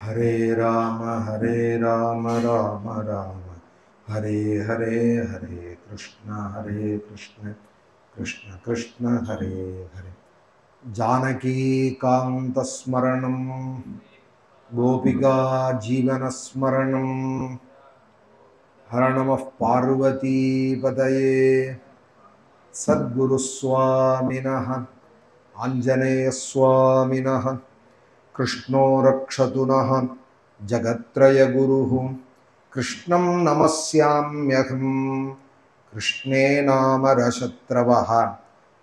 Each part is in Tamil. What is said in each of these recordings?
Hare Rama Rama Rama Hare Hare Hare Krishna Krishna Krishna Hare Hare Janaki Kanta Smaranam Gopika Jivana Smaranam Haranam of Parvati Pataye Sadguru Swaminaha Anjaneya Swaminaha Krishno Rakshatunah Jagatraya Guruhu Krishnam Namasyamyaham Krishne Nama Rashatravaha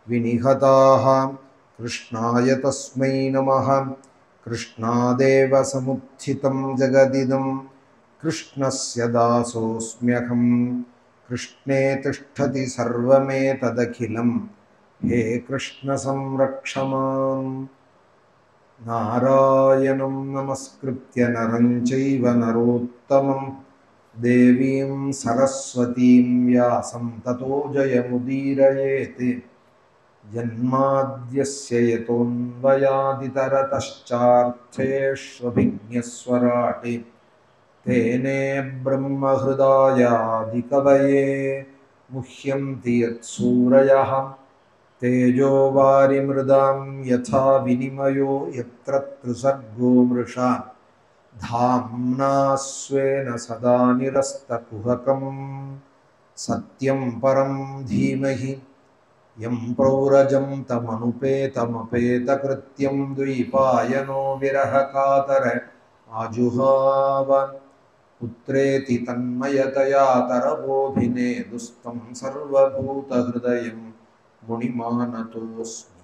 Vinihataha Krishnaya Tasmai Namaha Krishna Deva Samuthitam Jagadidam Krishnasya Dasosmyaham Krishne Tishtati Sarvame Tadakhilam He Krishna Samrakshamam Narayanam Namaskritya Naranchaiva Narottamam Devim Saraswatim Vyasam Tato Jayamudirayete Janmadyasya Yatonvayaditarataschaर्थेष्वभिज्ञस्वराटे Tene Brahma Hridaya Dikavaye Muhyamti Yatsurayah Tejo vari mridam yatha vinimayo yatra trusargo mrisha dhamna svena sada nirasta kuhakam satyam param dhimahi yam praurajam tamanupetamapeta krityam dvipayano virahakatara ajuhava putreti tanmayataya tarabodhine dustam sarvabhuta hridayam Munimanatosmi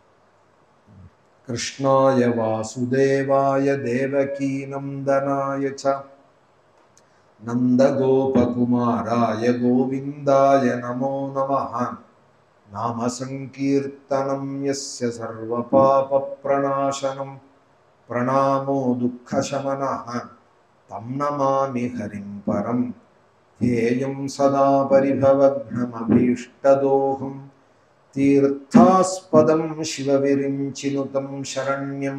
Krishnaya Vasudevaya Devaki Nandanaya Cha Nandagopakumaraya Govindaya Namo Namaha Nama Sankirtanam Yasya Sarva Papa Pranashanam Pranamo Dukkhashamanaha Tam Namami Harim Param Dheyam Sada Paribhavagnam Abhishtadoham Tirthaspadam Shivavirinchinutam Sharanyam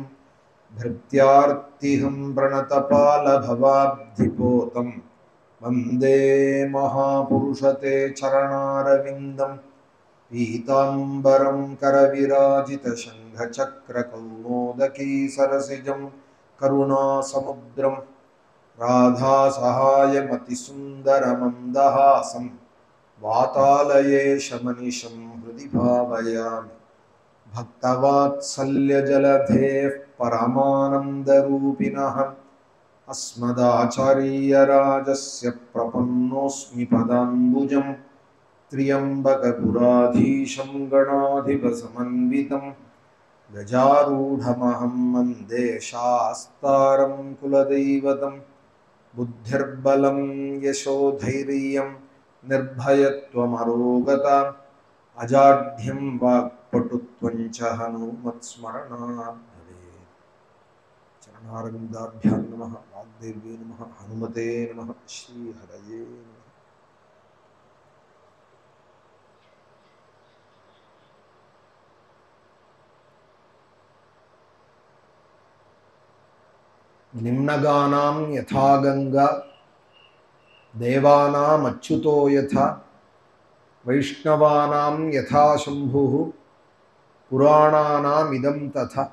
Dhrityartiham Pranatapala Bhavabdhipotam Vande Mahapurushate Charanarvindam Pitambaram Karavirajita Shangha Chakra Kaumodaki Sarasijam Karuna Samudram Radha Sahaya Mati Sundaramandahasam Vatalaye Shamanisham Hrudi Bhavayami Bhaktavatsallya Jaladhe Paramananda Rupinaham Asmadacharya Rajasya Prapannosmi Padambujam Triyambaka Puradhisham Ganadhipasamanvitam Gajarudhamaham Mande Shastaram Kuladaivatam Buddhirbalam Yashodhairiyam Nirbhayatvam arogata ajadhyam vakpatutvancha hanumatsmaranat bhavet. Charanarvindabhyam namaha Vagdevye namaha Hanumate namaha Shri Haraye namaha. Nimnaganam yatha ganga Devanam achyuto yatha Vaishnavanam yatha shambhuhu Purananam idam tatha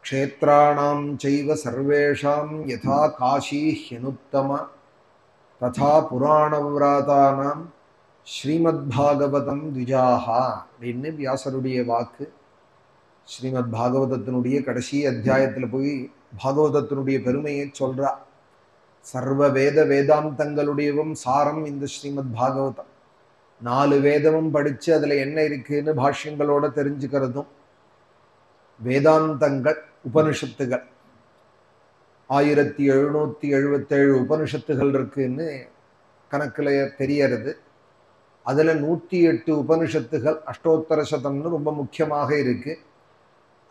Kshetranam chaiva sarvesham yatha kashi hyanuttama Tatha Puranavratanam Srimad Bhagavatam Dvijaha அப்படின்னு வியாசருடைய வாக்கு. ஸ்ரீமத் பாகவதத்தினுடைய கடைசி அத்தியாயத்தில் போய் பாகவதத்தினுடைய பெருமையை சொல்றா. சர்வ வேத வேதாந்தங்களுடையவும் சாரம் இந்த ஸ்ரீமத் பாகவதம். 4 வேதமும் படிச்சு அதுல என்ன இருக்குன்னு பாஷ்யங்களோட தெரிஞ்சுக்கிறதும், வேதாந்தங்கள் உபனிஷத்துகள் 1777 உபனிஷத்துகள் இருக்குன்னு கணக்குல தெரியறது. அதுல 108 உபனிஷத்துகள் அஷ்டோத்தர சதம்னு ரொம்ப முக்கியமாக இருக்கு.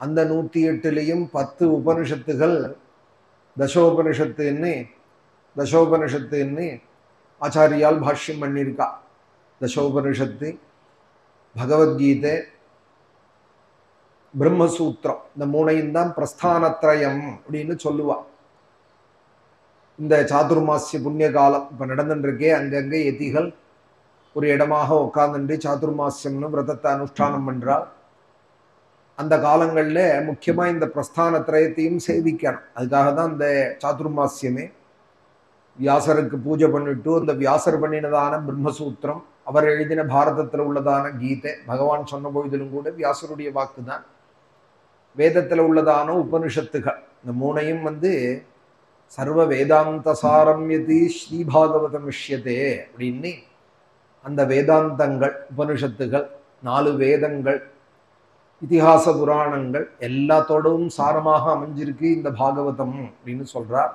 அந்த 108லையும் 10 உபனிஷத்துகள் தசோபனிஷத்துன்னு ஆச்சாரியால் பாஷ்யம் பண்ணியிருக்கா. தசோபனிஷத்து, பகவத்கீதை, பிரம்மசூத்திரம், இந்த 3ஐயும் தான் பிரஸ்தானத்ரயம் அப்படின்னு சொல்லுவா. இந்த சாதுர்மாசிய புண்ணிய காலம் இப்போ நடந்துருக்கே, அங்கங்கே யதிகள் ஒரு இடமாக உட்கார்ந்துட்டு சாதுர்மாசியம்னு விரதத்தை அனுஷ்டானம் பண்றாள். அந்த காலங்களில் முக்கியமாக இந்த பிரஸ்தான திரயத்தையும் சேவிக்கணும். அதுக்காக தான் இந்த சாதுர்மாசியமே. வியாசருக்கு பூஜை பண்ணிட்டு அந்த வியாசர் பண்ணினதான பிரம்மசூத்திரம், அவர் எழுதின பாரதத்தில் உள்ளதான கீதை, பகவான் சொன்ன பொழுதிலும் கூட வியாசருடைய வாக்கு தான். வேதத்தில் உள்ளதான உபனிஷத்துகள், இந்த மூணையும் சர்வ வேதாந்த சாரம்யதி ஸ்ரீபாகவதம் விஷயத்தே அப்படின்னு அந்த வேதாந்தங்கள், உபனிஷத்துகள், 4 வேதங்கள், இதிகாச புராணங்கள் எல்லாத்தோடவும் சாரமாக அமைஞ்சிருக்கு இந்த பாகவதம் அப்படின்னு சொல்றார்.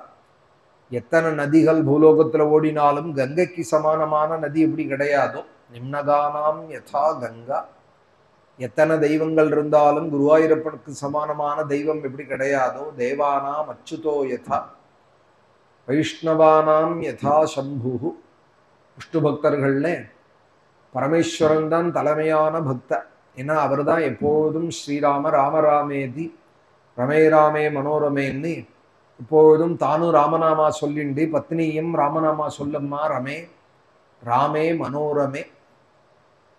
எத்தனை நதிகள் பூலோகத்துல ஓடினாலும் கங்கைக்கு சமானமான நதி எப்படி கிடையாதோ, நிம்னகானாம் யதா கங்கா, எத்தனை தெய்வங்கள் இருந்தாலும் குருவாயூரப்பனுக்கு சமானமான தெய்வம் எப்படி கிடையாதோ, தேவானாம் அச்சுதோ யதா வைஷ்ணவானாம் யதா சம்பு. விஷ்ணு பக்தர்கள்ல பரமேஸ்வரன் தான் தலைமையான பக்தர். ஏன்னா அவர் தான் எப்போதும் ஸ்ரீராம ராமராமேதி ரமே ராமே மனோரமேன்னு இப்பொழுதும் தானும் ராமநாமா சொல்லிண்டு பத்னியும் ராமநாமா சொல்லம்மா ரமே ராமே மனோரமே,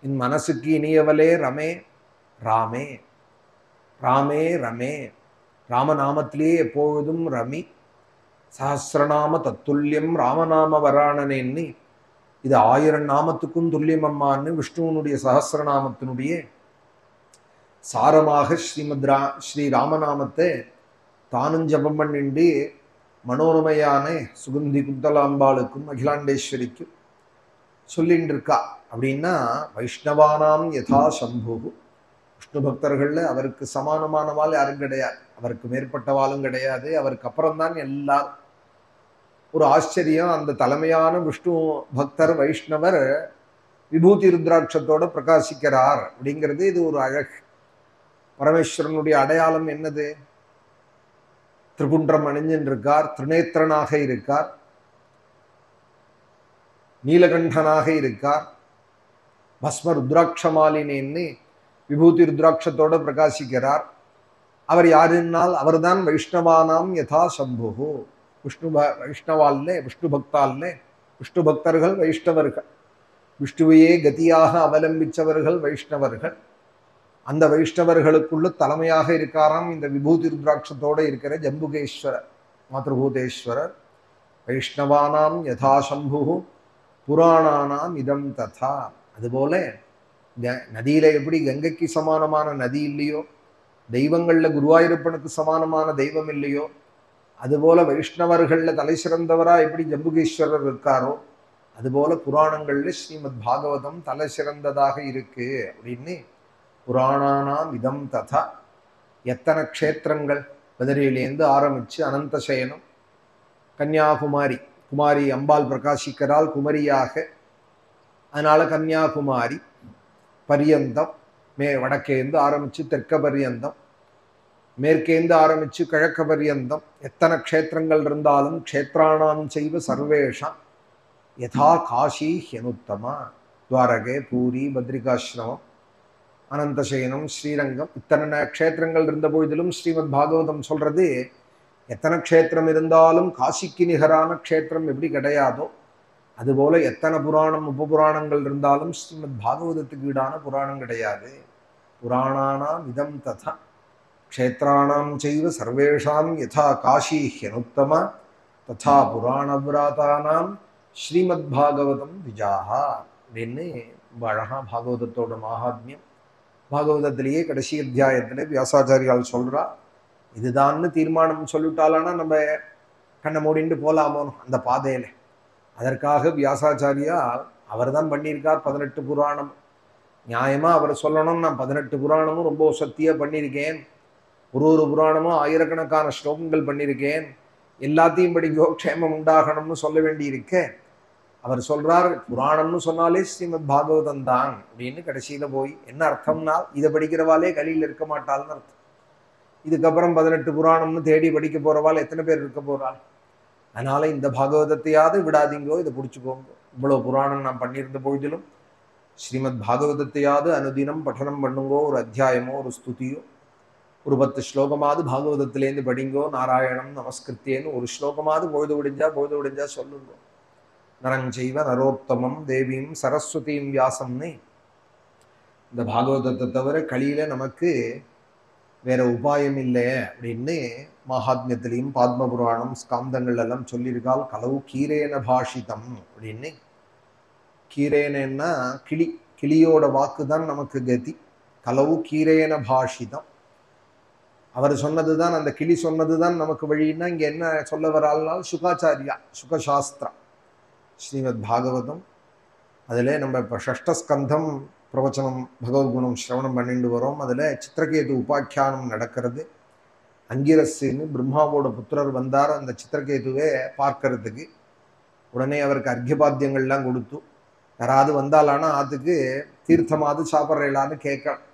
என் மனசுக்கு இனியவளே ரமே ராமே ராமே ரமே. ராமநாமத்திலே எப்பொழுதும் ரமி. சஹசிரநாம தத்துல்யம் ராமநாம வராணனேன்னு, இது 1000 நாமத்துக்கும் துல்லியம் அம்மான்னு விஷ்ணுவனுடைய சஹசிரநாமத்தினுடைய சாரமாக ஸ்ரீ ராமநாமத்தை தானும் ஜபம் பண்ணிண்டு மனோரமையான சுகந்தி குந்தலாம்பாளுக்கும் அகிலாண்டேஸ்வரிக்கும் சொல்லிட்டு இருக்கா. அப்படின்னா வைஷ்ணவானாம் யதா சம்பு, விஷ்ணு பக்தர்கள்ல அவருக்கு சமானமானவாள் யாரும் கிடையாது, அவருக்கு மேற்பட்டவாளும் கிடையாது, அவருக்கு அப்புறம்தான் எல்லாரும். ஒரு ஆச்சரியம், அந்த தலைமையான விஷ்ணு பக்தர் வைஷ்ணவர் விபூதி ருத்ராட்சத்தோட பிரகாசிக்கிறார் அப்படிங்கிறது இது ஒரு அழகு. பரமேஸ்வரனுடைய அடையாளம் என்னது? திரிபுண்டம் அணிஞ்சின்னு இருக்கார், திரிநேத்திரனாக இருக்கார், நீலகண்டனாக இருக்கார், பஸ்ம ருத்ராட்சமாலினேன்னு விபூதி ருத்ராட்சத்தோட பிரகாசிக்கிறார். அவர் யாருன்னால் அவர்தான் வைஷ்ணவானாம் யதா சம்பு. வைஷ்ணவால்ல விஷ்ணு பக்தால்ல விஷ்ணு பக்தர்கள் வைஷ்ணவர்கள், விஷ்ணுவையே கதியாக அவலம்பிச்சவர்கள் வைஷ்ணவர்கள். அந்த வைஷ்ணவர்களுக்குள்ள தலைமையாக இருக்காராம் இந்த விபூதி ருத்ராட்சத்தோடு இருக்கிற ஜம்புகேஸ்வரர் மாத்ருபூதேஸ்வரர். வைஷ்ணவானாம் யதா சம்பு புராணானாம் இதம் ததா. அதுபோல நதியில எப்படி கங்கைக்கு சமானமான நதி இல்லையோ, தெய்வங்கள்ல குருவாயூரப்பனுக்கு சமானமான தெய்வம் இல்லையோ, அதுபோல வைஷ்ணவர்கள்ல தலை சிறந்தவரா எப்படி ஜம்புகேஸ்வரர் இருக்காரோ, அதுபோல புராணங்கள்ல ஸ்ரீமத் பாகவதம் தலை சிறந்ததாக இருக்கு அப்படின்னு புராணானாம் இதம் ததா. எத்தனை க்ஷேத்திரங்கள், பதரியிலேருந்து ஆரம்பிச்சு அனந்தசயனம், கன்னியாகுமரி, குமாரி அம்பாள் பிரகாசிக்கிறாள் குமரியாக, அதனால கன்னியாகுமரி பரியந்தம், வடக்கேந்து ஆரம்பிச்சு தெற்க பரியந்தம், மேற்கேந்து ஆரம்பிச்சு கிழக்க பரியந்தம் எத்தனை க்ஷேத்திரங்கள் இருந்தாலும் க்ஷேத்ராணாம் செய்வ சர்வேஷாம் யதா காஷி ஹியனுத்தமா. துவாரகே, பூரி, பத்ரிகாசிரமம், அனந்தசயனம், ஸ்ரீரங்கம், இத்தனை க்ஷேத்திரங்கள் இருந்த பொழுதிலும் ஸ்ரீமத் பாகவதம் சொல்றது, எத்தனை க்ஷேத்திரம் இருந்தாலும் காசிக்கு நிகரான க்ஷேத்திரம் எப்படி கிடையாதோ, அதுபோல எத்தனை புராணம் உபபுராணங்கள் இருந்தாலும் ஸ்ரீமத் பாகவதத்துக்கு ஈடான புராணம் கிடையாது. புராணானாம் இதம் ததா க்ஷேத்ராணாம் செய்வ சர்வேஷாம் யதா காஷி ஹியனுத்தமா ததா புராணவிராதானாம் ஸ்ரீமத் பாகவதம் விஜாஹா அப்படின்னு அழகா பாகவதத்தோட மகாத்மியம். பாகவதத்திலேயே கடைசி அத்தியாயத்துல வியாசாச்சாரியால் சொல்றா, இதுதான்னு தீர்மானம் சொல்லிட்டாலானா நம்ம கண்ணை மூடிண்டு போலாமோ அந்த பாதையில. அதற்காக வியாசாச்சாரியால் அவர் தான் பண்ணியிருக்கார் 18 புராணம். நியாயமா அவர் சொல்லணும், நான் 18 புராணமும் ரொம்ப சக்தியா பண்ணியிருக்கேன், ஒரு புராணமும் ஆயிரக்கணக்கான ஸ்லோகங்கள் பண்ணியிருக்கேன், எல்லாத்தையும் படிக்கோ க்ஷேமம் உண்டாகணும்னு சொல்ல வேண்டி இருக்கேன். அவர் சொல்றார், புராணம்னு சொன்னாலே ஸ்ரீமத் பாகவதம் தான் அப்படின்னு. கடைசியில போய் என்ன அர்த்தம்னா, இதை படிக்கிறவாலே கலியில் இருக்க மாட்டாள்னு அர்த்தம். இதுக்கப்புறம் 18 புராணம்னு தேடி படிக்க போறவாள் எத்தனை பேர் இருக்க போறாள்? அதனால இந்த பாகவதத்தையாவது விடாதீங்கோ, இதை பிடிச்சுக்கோங்க. இவ்வளவு புராணம் நான் பண்ணியிருந்த பொழுதிலும் ஸ்ரீமத் பாகவதத்தையாவது அனுதினம் பठனம் பண்ணுங்கோ, ஒரு அத்தியாயமோ ஒரு ஸ்துதியோ. ஒரு 10 ஸ்லோகமாவது பாகவதத்திலேருந்து படிங்கோ, நாராயணம் நமஸ்கிருத்தியேன்னு ஒரு ஸ்லோகமாவது பொழுது விடிஞ்சா சொல்லுங்க. நரஞ்செய்வ நரோத்தமம் தேவீம் சரஸ்வதியும் வியாசம்னு இந்த பாகவதத்தை தவிர கலியில நமக்கு வேற உபாயம் இல்லை அப்படின்னு மகாத்மியத்திலையும் பாத்ம புராணம் ஸ்காந்தங்கள் எல்லாம் சொல்லியிருக்கால். கலவு கீரேன பாஷிதம் அப்படின்னு. கீரேனன்னா கிளி, கிளியோட வாக்கு தான் நமக்கு கதி. கலவு கீரேன பாஷிதம், அவர் சொன்னதுதான், அந்த கிளி சொன்னதுதான் நமக்கு வழின்னா இங்க என்ன சொல்ல வரால் சுகாச்சாரியா சுகசாஸ்திரம் ஸ்ரீமத் பாகவதம். அதில் நம்ம இப்போ ஷஷ்டஸ்கந்தம் பிரவச்சனம் பகவத்குணம் சிரவணம் பண்ணிட்டு வரோம். அதில் சித்திரகேது உபாக்கியானம் நடக்கிறது. அங்கிரஸ்ன்னு பிரம்மாவோட புத்திரர் வந்தார் அந்த சித்திரகேதுவை பார்க்கறதுக்கு. உடனே அவருக்கு அர்க்கியபாத்தியங்கள்லாம் கொடுத்து, யாராவது வந்தாலானா அதுக்கு தீர்த்தமாவது சாப்பிட்றலான்னு கேட்கணும்,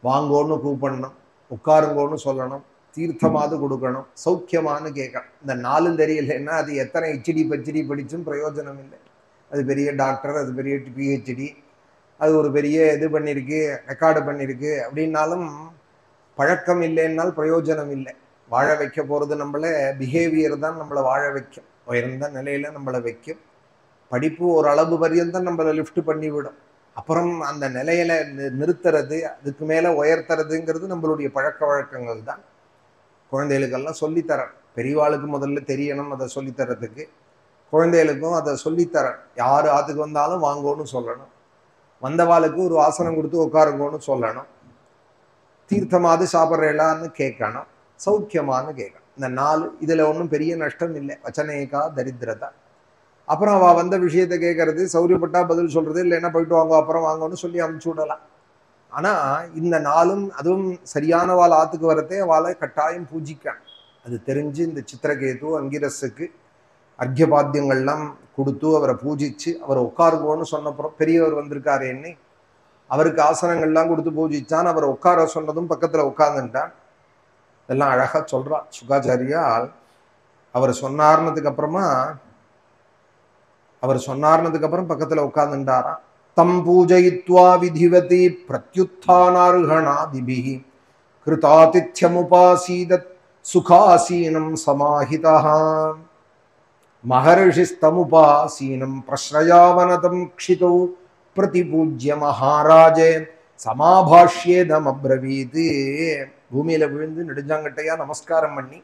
வாங்கோன்னு கூப்பிடணும், உட்காருங்கோன்னு சொல்லணும், தீர்த்தமாவது கொடுக்கணும், சௌக்கியமானு கேட்கணும். இந்த 4 தெரியலைன்னா அது எத்தனை ஹெச்டி பச்டி படிச்சும் பிரயோஜனம் இல்லை. அது பெரிய டாக்டர், அது பெரிய பிஹெச்டி, அது ஒரு பெரிய இது பண்ணியிருக்கு, ரெக்கார்டு பண்ணியிருக்கு அப்படின்னாலும் பழக்கம் இல்லைன்னால் பிரயோஜனம் இல்லை. வாழ வைக்க போகிறது நம்மளை பிஹேவியர் தான் நம்மளை வாழ வைக்கும், உயர்ந்த நிலையில் நம்மளை வைக்கும். படிப்பு ஒரு அளவு பரியந்தம் நம்மளை லிஃப்ட் பண்ணிவிடும். அப்புறம் அந்த நிலையில நிறுத்துறது, அதுக்கு மேலே உயர்த்துறதுங்கிறது நம்மளுடைய பழக்க வழக்கங்கள் தான். குழந்தைகளுக்கெல்லாம் சொல்லித்தரேன். பெரியவாளுக்கு முதல்ல தெரியணும் அதை சொல்லித்தரத்துக்கு, குழந்தைகளுக்கும் அதை சொல்லித்தரேன். யார் ஆத்துக்கு வந்தாலும் வாங்கோன்னு சொல்லணும், வந்தவாளுக்கு ஒரு ஆசனம் கொடுத்து உட்காருங்கோன்னு சொல்லணும், தீர்த்தமாவது சாப்பிட்றேலான்னு கேட்கணும், சௌக்கியமானு கேட்கணும். இந்த 4 இதில் ஒன்றும் பெரிய நஷ்டம் இல்லை. வச்சனேகா தரித்திரதா. அப்புறம் அவள் வந்த விஷயத்தை கேட்கறது, சௌரியப்பட்டா பதில் சொல்றது, இல்லைன்னா போயிட்டு வாங்க அப்புறம் வாங்கன்னு சொல்லி அமுச்சு விடலாம். ஆனால் இந்த 4 அதுவும் சரியான வாள் ஆத்துக்கு வரத்தே அவளை கட்டாயம் பூஜிக்கணும். அது தெரிஞ்சு இந்த சித்திரகேது அங்கிரஸுக்கு அர்க்கியபாத்தியங்கள்லாம் கொடுத்து அவரை பூஜிச்சு அவரை உட்காருங்கோன்னு சொன்னப்புறம், பெரியவர் வந்திருக்காரு என்ன அவருக்கு ஆசனங்கள்லாம் கொடுத்து பூஜிச்சான். அவரை உட்கார சொன்னதும் பக்கத்தில் உட்கார்ந்துட்டான். இதெல்லாம் அழகாக சொல்றா சுகாச்சாரியால். அவர் சொன்னார்னதுக்கு அப்புறம் பக்கத்தில் உட்கார்ந்துட்டாராம். தம் பூஜயித்வா விதிவதி பிரத்யுத்தானார்ஹணாதிபிஹி கிருதாதித்யமுபாசீதத் சுகாசீனம் சமாஹிதா மகர்ஷிஸ்தமுபாசீனம் பிரஸ்ரயாவனதம் க்ஷிதோ பிரதிபூஜ்ய மகாராஜே சமாபாஷ்யேதம் அப்ரவீது. பூமியில விழுந்து நெடுஞ்சாங்கட்டையா நமஸ்காரம் பண்ணி,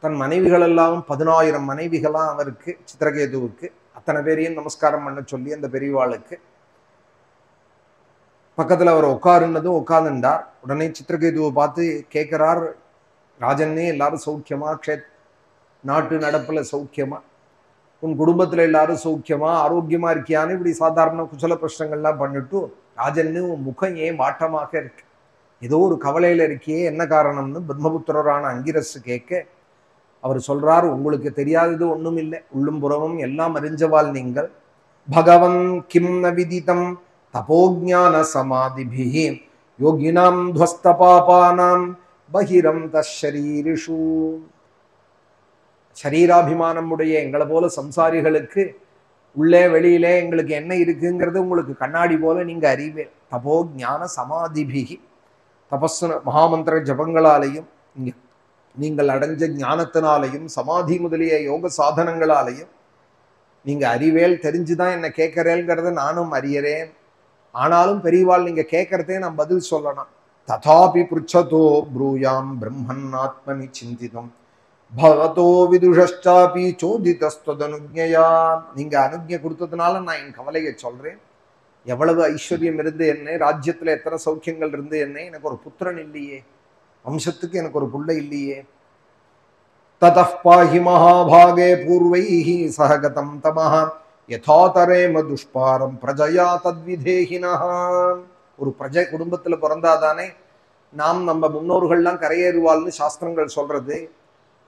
தன் மனைவிகளெல்லாம் 10,000 மனைவிகளாம் அவருக்கு சித்திரகேதுவுக்கு, அத்தனை பேரையும் நமஸ்காரம் பண்ண சொல்லி அந்த பெரியவாளுக்கு பக்கத்தில் அவர் உட்காருன்னதும் உட்கார்ந்துட்டார். உடனே சித்திரகேதுவை பார்த்து கேட்கிறார், ராஜன்னே எல்லாரும் சௌக்கியமா, நாட்டு நடப்புல சௌக்கியமா, உன் குடும்பத்துல எல்லாரும் சௌக்கியமா, ஆரோக்கியமா இருக்கியான்னு இப்படி சாதாரண குசல பிரச்சனைகள்லாம் பண்ணிட்டு, ராஜன்னு உன் முகம் ஏன் வாட்டமாக இருக்கு, ஏதோ ஒரு கவலையில இருக்கியே, என்ன காரணம்னு பிரம்மபுத்திரரான அங்கிரஸ் கேட்க அவர் சொல்றார், உங்களுக்கு தெரியாதது ஒண்ணும் இல்லை, உள்ளும் புறமும் எல்லாம் அறிஞ்சவாள் நீங்கள். பகவன் கிம் ந விதிதம் தபோஜான சமாதிபிஹி யோகினாம் துவஸ்த பாபானாம் பகிரம் தரீரிஷு. சரீராபிமானம் உடைய எங்களை போல சம்சாரிகளுக்கு உள்ளே வெளியிலே எங்களுக்கு என்ன இருக்குங்கிறது உங்களுக்கு கண்ணாடி போல நீங்க அறிவே. தபோ ஞான சமாதிபிகி, தபஸ்ஸு மகாமந்திர ஜபங்களாலையும் நீங்கள் அடைஞ்ச ஞானத்தினாலையும் சமாதி முதலிய யோக சாதனங்களாலையும் நீங்க அறிவேல், தெரிஞ்சுதான் என்ன கேட்கறேங்கிறத நானும் அறியறேன். ஆனாலும் பெரியவாள் நீங்க கேட்கறதே நான் பதில் சொல்லணும். ததாபி புருச்சதோ ப்ரூயாம் பிரம்மன் ஆத்மனி சிந்திதம் பவதோ விதுஷாபி சோதிதஸ்தனுஜயா. நீங்க அனுஜ்ஞை கொடுத்ததுனால நான் என் கவலையை சொல்றேன். எவ்வளவு ஐஸ்வர்யம் இருந்து என்ன, ராஜ்யத்துல எத்தனை சௌக்கியங்கள் இருந்து என்ன, எனக்கு ஒரு புத்திரன் இல்லையே, வம்சத்துக்கு எனக்கு ஒரு புள்ளை இல்லையே. ததஃ பாஹி மகாபாகே பூர்வைஹி சஹகதம் தமஹ யதாதரேம துஷ்பாரம் பிரஜயா தத்விதேஹினஹ. ஒரு பிரஜை குடும்பத்துல பிறந்தாதானே நாம் நம்ம முன்னோர்கள்லாம் கரையேறுவாள்னு சாஸ்திரங்கள் சொல்றது.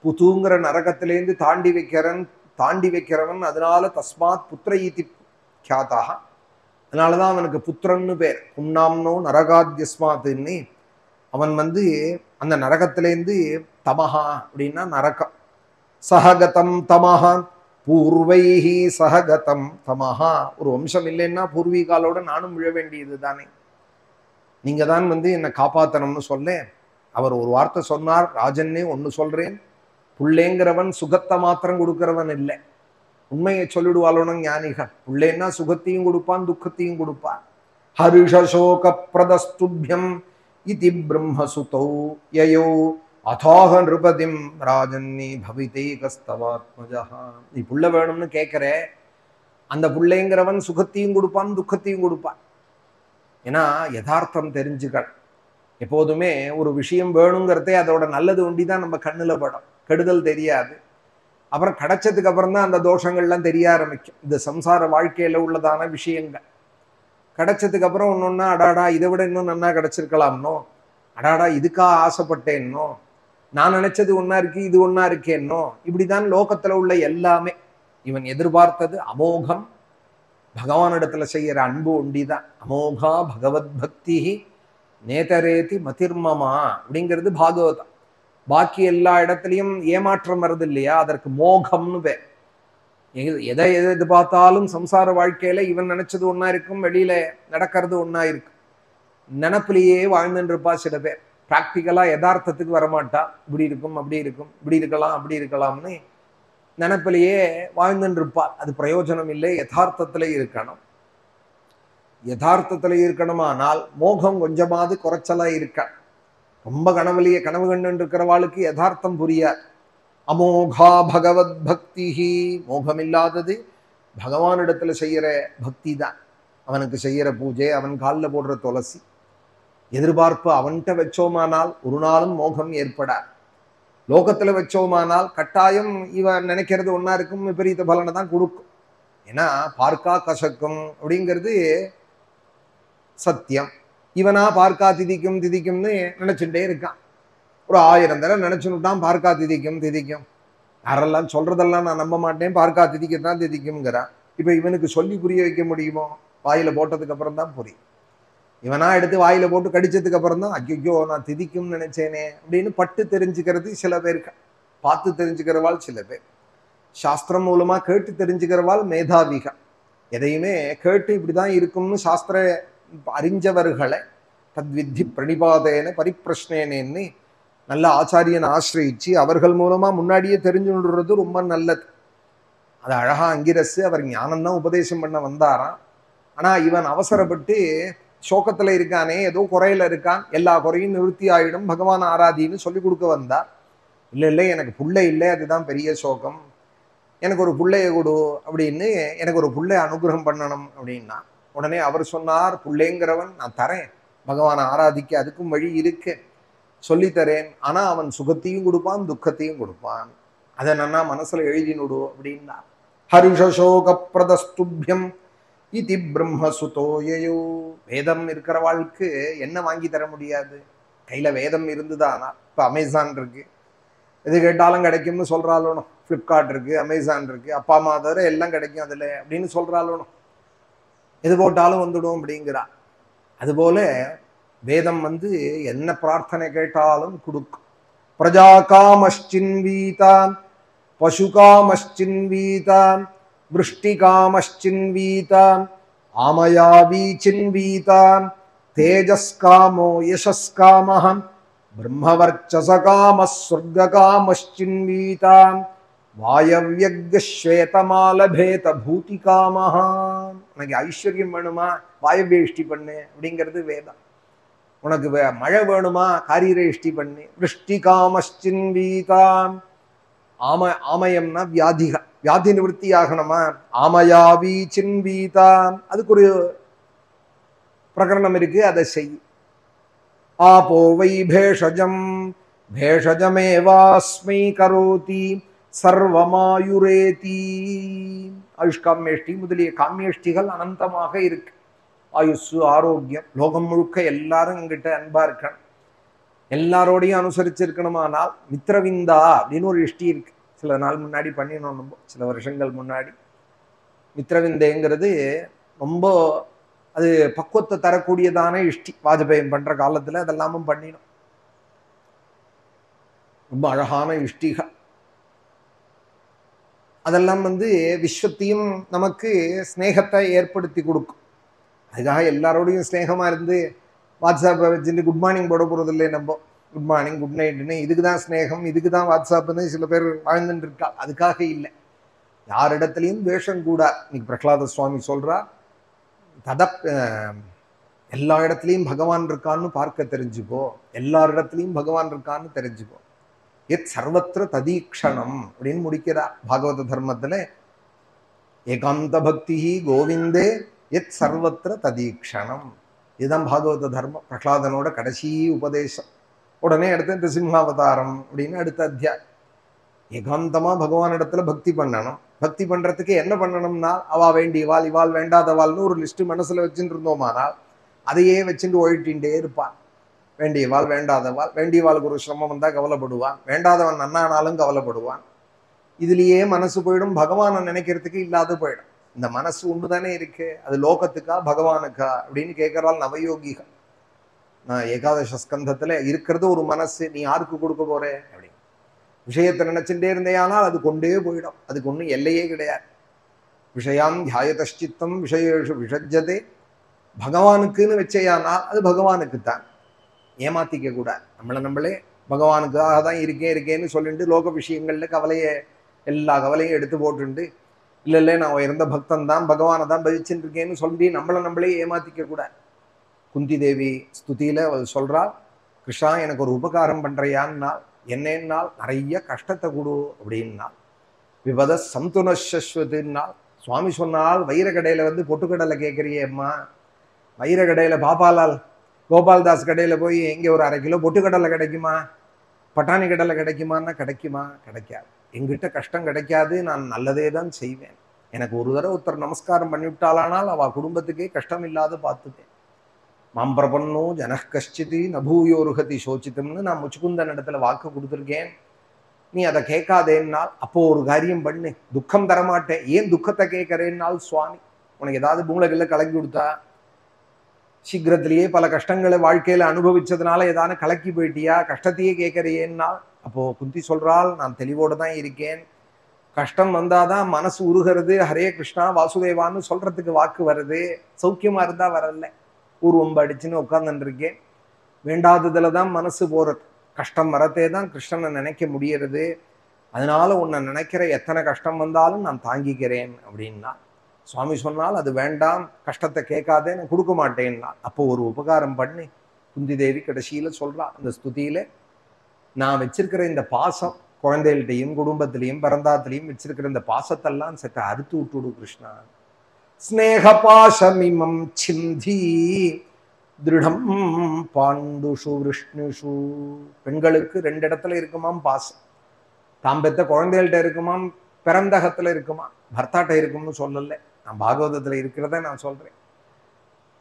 புதுங்கிற நரகத்திலேருந்து தாண்டி வைக்கிறவன், அதனால தஸ்மாத் புத்திர ஈதி கியாதாக, அதனாலதான் அவனுக்கு புத்திரன்னு பேர். புன்னாம்னோ நரகாத்யஸ்மாத்துன்னு அவன் அந்த நரகத்திலேருந்து தமஹா அப்படின்னா நரகம். சஹகதம் தமஹா பூர்வைஹி சஹகதம் தமஹா. ஒரு வம்சம் இல்லைன்னா பூர்வீகாலோட நானும் விழ வேண்டியது தானே. நீங்க தான் என்னை காப்பாத்தணும்னு சொல்ல, அவர் ஒரு வார்த்தை சொன்னார், ராஜன்னே ஒன்று சொல்றேன், புள்ளேங்கிறவன் சுகத்தை மாத்திரம் கொடுக்கிறவன் இல்லை, உண்மையை சொல்லிடுவாளோன்னு ஞானிகள். புள்ளேன்னா சுகத்தையும் கொடுப்பான், துக்கத்தையும் கொடுப்பான். ஹரிஷசோக பிரதஸ்துபியம் இதி பிரம்மசுதௌ யயோ அதாக நிருபதிம் ராஜன்னி பவிதே கஸ்தவாத்மஜா. நீ புள்ள வேணும்னு கேட்கிற, அந்த புள்ளைங்கிறவன் சுகத்தையும் கொடுப்பான், துக்கத்தையும் கொடுப்பான். ஏன்னா யதார்த்தம் தெரிஞ்சுக்கள். எப்போதுமே ஒரு விஷயம் வேணுங்கிறதே அதோட நல்லது ஒண்டிதான் நம்ம கண்ணுல படும், கெடுதல் தெரியாது. அப்புறம் கிடைச்சதுக்கு அப்புறம் தான் அந்த தோஷங்கள்லாம் தெரிய ஆரம்பிக்கும். இந்த சம்சார வாழ்க்கையில உள்ளதான விஷயங்கள் கிடைச்சதுக்கு அப்புறம் ஒன்னொன்னா, அடாடா இதை விட இன்னும் நன்னா கிடைச்சிருக்கலாம்னோ, அடாடா இதுக்கா ஆசைப்பட்டேன்னோ, நான் நினைச்சது ஒன்னா இருக்கு இது ஒன்னா இருக்கேன்னோ, இப்படிதான் லோகத்துல உள்ள எல்லாமே. இவன் எதிர்பார்த்தது அமோகம், பகவானிடத்துல செய்யற அன்பு ஒண்டிதான். அமோகா பகவத் பக்தி நேதரேதி மதிர்மமா அப்படிங்கிறது பாகவதம். பாக்கி எல்லா இடத்துலையும் ஏமாற்றம் வருது இல்லையா, அதற்கு மோகம்னு பேர். எதை எதிர்பார்த்தாலும் சம்சார வாழ்க்கையில இவன் நினைச்சது ஒன்னா இருக்கும், வெளியில நடக்கிறது ஒன்னா இருக்கும். நினப்பிலேயே வாழ்ந்துட்டு இருப்பா சில பேர். பிராக்டிக்கலா யதார்த்தத்துக்கு வரமாட்டா. இப்படி இருக்கும் அப்படி இருக்கும், இப்படி இருக்கலாம் அப்படி இருக்கலாம்னு நினப்பிலேயே வாழ்ந்துட்டு இருப்பாள். அது பிரயோஜனம் இல்லை, யதார்த்தத்துல இருக்கணும். யதார்த்தத்துல இருக்கணுமானால் மோகம் கொஞ்சமாவது குறைச்சலா இருக்க. ரொம்ப கனவு கண்டு இருக்கிறவாளுக்கு யதார்த்தம் புரியாது. அமோகா பகவத் பக்தி, மோகம் இல்லாதது பகவானிடத்துல செய்யற பக்தி தான். அவனுக்கு செய்யற பூஜை, அவன் காலில் போடுற துளசி, எதிர்பார்ப்பு அவன்கிட்ட வச்சோமானால் ஒரு நாளும் மோகம் ஏற்படாது. லோகத்துல வச்சோமானால் கட்டாயம் இவன் நினைக்கிறது ஒன்னா இருக்கும், விபரீத பலனை தான் கொடுக்கும். ஏன்னா பார்க்கா கசக்கும் அப்படிங்கிறது சத்தியம். இவனா பார்க்கா திதிக்கும் திதிக்கும்னு நினைச்சுட்டே இருக்கான். ஒரு 1000 தடவை நினைச்சுட்டான் பார்க்கா திதிக்கும் திதிக்கும். யாரெல்லாம் சொல்றதெல்லாம் நான் நம்ப மாட்டேன், பார்க்கா திதிக்கத்தான் திதிக்கும்ங்கிறான். இப்ப இவனுக்கு சொல்லி புரிய வைக்க முடியுமோ? வாயில போட்டதுக்கு அப்புறம் தான் புரியும். இவனா எடுத்து வாயில போட்டு கடிச்சதுக்கு அப்புறம் தான் ஐயோ நான் திதிக்கும்னு நினைச்சேனே அப்படின்னு பட்டு தெரிஞ்சுக்கிறது சில பேருக்கு. பார்த்து தெரிஞ்சுக்கிறவாள் சில பேர். சாஸ்திரம் மூலமா கேட்டு தெரிஞ்சுக்கிறவாள் மேதாவிக. எதையுமே கேட்டு இப்படிதான் இருக்கும்னு சாஸ்திர அறிஞ்சவர்களை தத்வித்தி பிரணிபாதேன பரிப்பிரஷ்னேனேன்னு நல்ல ஆச்சாரியனை ஆசிரியிச்சு அவர்கள் மூலமா முன்னாடியே தெரிஞ்சுடுறது ரொம்ப நல்லது. அது அழகா அங்கிரசு அவர் ஞானம்தான் உபதேசம் பண்ண வந்தாராம். ஆனா இவன் அவசரப்பட்டு சோகத்துல இருக்கானே, ஏதோ குறையில இருக்கான், எல்லா குறையும் நிவர்த்தி ஆயிடும், பகவான் ஆராதின்னு சொல்லி கொடுக்க வந்தார். இல்லை எனக்கு புள்ளை இல்லை, அதுதான் பெரிய சோகம், எனக்கு ஒரு புள்ளைய கொடு அப்படின்னு, எனக்கு ஒரு புள்ளை அனுகிரகம் பண்ணணும் அப்படின்னா உடனே அவர் சொன்னார், புள்ளைங்கிறவன் நான் தரேன், பகவானை ஆராதிக்க அதுக்கும் வழி இருக்கு, சொல்லித்தரேன். ஆனா அவன் சுகத்தையும் கொடுப்பான், துக்கத்தையும் கொடுப்பான். அதை நன்னா மனசுல எழுதினுடு அப்படின்னா. ஹரிஷசோக பிரதஸ்துபியம் இதி பிரம்மசுதோயோ. வேதம் இருக்கிற வாழ்க்கை என்ன வாங்கி தர முடியாது? கையில வேதம் இருந்துதானா? இப்ப அமேசான் இருக்கு, எது கேட்டாலும் கிடைக்கும்னு சொல்றாலும். பிளிப்கார்ட் இருக்கு, அமேசான் இருக்கு, அப்பா அம்மா தவிர எல்லாம் கிடைக்கும் அதுல அப்படின்னு சொல்றாலும். எது போட்டாலும் வந்துடும் அப்படிங்கிறா. அதுபோல வேதம் என்ன பிரார்த்தனை கேட்டாலும் கொடுக்கும். பிரஜா காமச்சின்வீதான், பசு காமச்சின்வீதான், விருஷ்டி காமச்சின்வீதான், ஆமயாவி சின்வீதான், தேஜஸ்காமோ யசஸ்காமஹம், பிரம்மவர்ச்சசகாம ஸ்வர்காமச்சின்வீதான், வாயவ்யக்ஷ்வேதமாலபேத பூதிகாமஹா. உனக்கு ஐஸ்வர்யம் வேணுமா, வாயவேஷ்டி பண்ணு அப்படிங்கிறது வேதம். உனக்கு மழை வேணுமா, காரீரேஷ்டி பண்ணு. விருஷ்டி காமச்சின்வீதான், ஆமயம்னா வியாதிக, வியாதி நிவர்த்தி ஆகணுமா, ஆமயாவி சின்வீதான், அதுக்கு ஒரு பிரகரணம் இருக்கு, அதை செய். ஆபோ வை பேஷஜம் பேஷஜமேவாஸ்மை கரோதி சர்வமாயுரேதி. ஆயுஷ்காமியஷ்டி முதலிய காமியஷ்டிகள் அனந்தமாக இருக்கு. ஆயுசு, ஆரோக்கியம், லோகம் முழுக்க எல்லாரும் எங்கிட்ட அன்பா இருக்கணும், எல்லாரோடையும் அனுசரிச்சிருக்கணுமானால் மித்ரவிந்தா அப்படின்னு ஒரு இஷ்டி இருக்கு. சில நாள் முன்னாடி பண்ணினோம், நம்ம சில வருஷங்கள் முன்னாடி. மித்ரவிந்தேங்கிறது ரொம்ப அது பக்குவத்தை தரக்கூடியதான இஷ்டி. வாஜ்பேயி பண்ற காலத்துல அதெல்லாமும் பண்ணினோம். ரொம்ப அழகான இஷ்டிகள். அதெல்லாம் விஸ்வத்தையும் நமக்கு ஸ்நேகத்தை ஏற்படுத்தி கொடுக்கும். அதுக்காக எல்லாரோடையும் ஸ்நேகமா இருந்து வாட்ஸ்அப்பை வச்சுட்டு குட் மார்னிங் போட போறது இல்லை நம்ம. குட் மார்னிங் குட் நைட்னு இதுக்கு தான் ஸ்நேகம், இதுக்கு தான் வாட்ஸ்அப்னு சில பேர் வாழ்ந்துட்டு இருக்கா. அதுக்காக இல்லை. யாரிடத்துலையும் துவேஷம் கூட. இன்னைக்கு பிரகலாத சுவாமி சொல்றா, எல்லா இடத்துலையும் பகவான் இருக்கான்னு பார்க்க தெரிஞ்சுக்கோ, எல்லாரிடத்துலையும் பகவான் இருக்கான்னு தெரிஞ்சுக்கோ. எத் சர்வத்திர ததீக்ஷணம் அப்படின்னு முடிக்கிறார் பாகவத தர்மத்துல. ஏகாந்த பக்தி கோவிந்தே எத் சர்வத்திர ததீக்ஷணம். இதுதான் பாகவத தர்மம். பிரகலாதனோட கடைசி உபதேசம். உடனே அடுத்து சிம்ஹாவதாரம் அப்படின்னு அடுத்த அத்தியாயம். ஏகாந்தமா பகவான் இடத்துல பக்தி பண்ணணும். பக்தி பண்றதுக்கு என்ன பண்ணணும்னா, அவா வேண்டியவாள் இவாள் வேண்டாதவாள்னு ஒரு லிஸ்ட் மனசுல வச்சுட்டு இருந்தோமானால் அதையே வச்சுட்டு ஒழிட்டின்ண்டே இருப்பான். வேண்டியவாள் வேண்டாதவாள், வேண்டியவாளுக்கு ஒரு சிரமம் வந்தா கவலைப்படுவான், வேண்டாதவன் நன்னானாலும் கவலைப்படுவான். இதுலயே மனசு போயிடும், பகவானை நினைக்கிறதுக்கு இல்லாத போயிடும். இந்த மனசு ஒண்ணுதானே இருக்கு, அது லோகத்துக்கா பகவானுக்கா அப்படின்னு கேட்கறாள் நவயோகிகள். நான் ஏகாதச ஸ்கந்தத்துல இருக்கிறது ஒரு மனசு, நீ யாருக்கு கொடுக்க போற அப்படின்னு விஷயத்தை நினைச்சுட்டே இருந்தேயானால் அது கொண்டே போயிடும். அதுக்கு ஒன்றும் எல்லையே கிடையாது. விஷயாம் தியாயதஷ்சித்தம் விஷயேஷு விஷஜ்ஜதே. பகவானுக்குன்னு வச்சேயானால் அது பகவானுக்கு தான். ஏமாத்திக்க கூடாது. நம்மளே பகவானுக்காக தான் இருக்கேன்னு சொல்லிட்டு லோக விஷயங்கள்ல எல்லா கவலையும் எடுத்து போட்டுண்டு இல்லை நான் உயர்ந்த பக்தன் தான், பகவானை தான் பஜிச்சுட்டு இருக்கேன்னு சொல்லி நம்மளே ஏமாத்திக்க கூடாது. குந்தி தேவி ஸ்துதியில சொல்றாள், கிருஷ்ணா எனக்கு ஒரு உபகாரம் பண்றியான்னால் என்னன்னால் நிறைய கஷ்டத்தை கொடு அப்படின்னா. விபத சந்துனஸ்வதுன்னால் சுவாமி சொன்னால் வைர கடையில பொட்டுக்கடலை கேட்கறியே அம்மா, வைர கடையில பாபாலால் கோபால்தாஸ் கடையில போய் எங்கே ஒரு 1/2 கிலோ பொட்டுக்கடலை கிடைக்குமா, பட்டாணி கடலை கிடைக்குமான்னா கிடைக்குமா? கிடைக்காது. எங்கிட்ட கஷ்டம் கிடைக்காது, நான் நல்லதே தான் செய்வேன். எனக்கு ஒரு தடவை ஒருத்தர் நமஸ்காரம் பண்ணிவிட்டாலானால் அவ குடும்பத்துக்கே கஷ்டம் இல்லாத பார்த்துட்டேன். மாம்பிரபன்னோ ஜனஹ் கஷ்டிதி நபூயோருகதி சோச்சித்தம்னு நான் முச்சுக்குந்தன் இடத்துல வாக்கு கொடுத்துருக்கேன். நீ அதை கேட்காதேன்னால் அப்போ ஒரு காரியம் பண்ணு, துக்கம் தரமாட்டேன். ஏன் துக்கத்தை கேட்கறேன்னால், சுவாமி உனக்கு ஏதாவது மூளைகள்ல கலக்கி கொடுத்தா, சீக்கிரத்திலேயே பல கஷ்டங்களை வாழ்க்கையில அனுபவிச்சதுனால ஏதான கலக்கி போயிட்டியா, கஷ்டத்தையே கேட்கறியேன்னால். அப்போ குந்தி சொல்றாள், நான் தெளிவோடு தான் இருக்கேன். கஷ்டம் வந்தாதான் மனசு உருகிறது, ஹரே கிருஷ்ணா வாசுதேவான்னு சொல்றதுக்கு வாக்கு வருது. சௌக்கியமா இருந்தா வரல. ஊர்வம்பு அடிச்சுன்னு உட்கார்ந்துட்டு இருக்கேன். வேண்டாததுல தான் மனசு போறது. கஷ்டம் வரத்தே தான் கிருஷ்ணனை நினைக்க முடியறது. அதனால உன்னை நினைக்கிற எத்தனை கஷ்டம் வந்தாலும் நான் தாங்கிக்கிறேன் அப்படின்னா. சுவாமி சொன்னால் அது வேண்டாம், கஷ்டத்தை கேட்காதே, நான் கொடுக்க மாட்டேன்னா. அப்போ ஒரு உபகாரம் பண்ணி குந்தி தேவி கடைசியில சொல்றா அந்த ஸ்துதியில, நான் வச்சிருக்கிற இந்த பாசம், குழந்தைகள்கிட்டையும் குடும்பத்திலையும் பிறந்தாத்திலையும் வச்சிருக்கிற இந்த பாசத்தெல்லாம் சற்று அறுத்து விட்டுடு கிருஷ்ணா. ஸ்நேக பாசமிமம் சிந்தி திருடம் பாண்டுஷு விஷ்ணுஷு. பெண்களுக்கு 2 இடத்துல இருக்குமாம் பாசம். தாம் பெத்த குழந்தைகள்கிட்ட இருக்குமாம், பிறந்தகத்துல இருக்குமா, பர்த்தாட்ட இருக்கும்னு சொல்லல. நான் பாகவதத்துல இருக்கிறத நான் சொல்றேன்.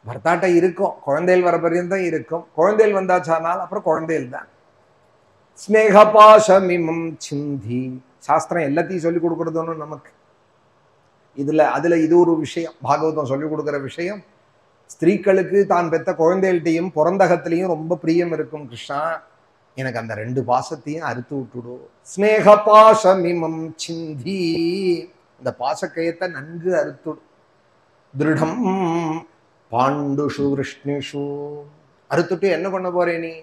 பர்த்தாட்ட இருக்கும், குழந்தைகள் வர பர்யந்தம் இருக்கும். குழந்தைகள் வந்தாச்சானால் அப்புறம் குழந்தைகள் தான். ஸ்நேக பாசமிமம் சிந்தி. சாஸ்திரம் எல்லாத்தையும் சொல்லிக் கொடுக்கறதுன்னு நமக்கு அதுல இது ஒரு விஷயம். பாகவதம் சொல்லிக் கொடுக்குற விஷயம், ஸ்திரீகளுக்கு தான் பெத்த குழந்தைகள்கிட்டையும் பிறந்தகத்திலையும் ரொம்ப பிரியம் இருக்கும். கிருஷ்ணா எனக்கு அந்த 2 பாசத்தையும் அறுத்து விட்டுடு. ஸ்நேக பாசமிமம் சிந்தி. இந்த பாசக்கயத்தை நன்கு அறுத்துடு. திருடம் பாண்டுஷு விஷ்ணுஷு. அறுத்துட்டு என்ன பண்ண போறே நீ?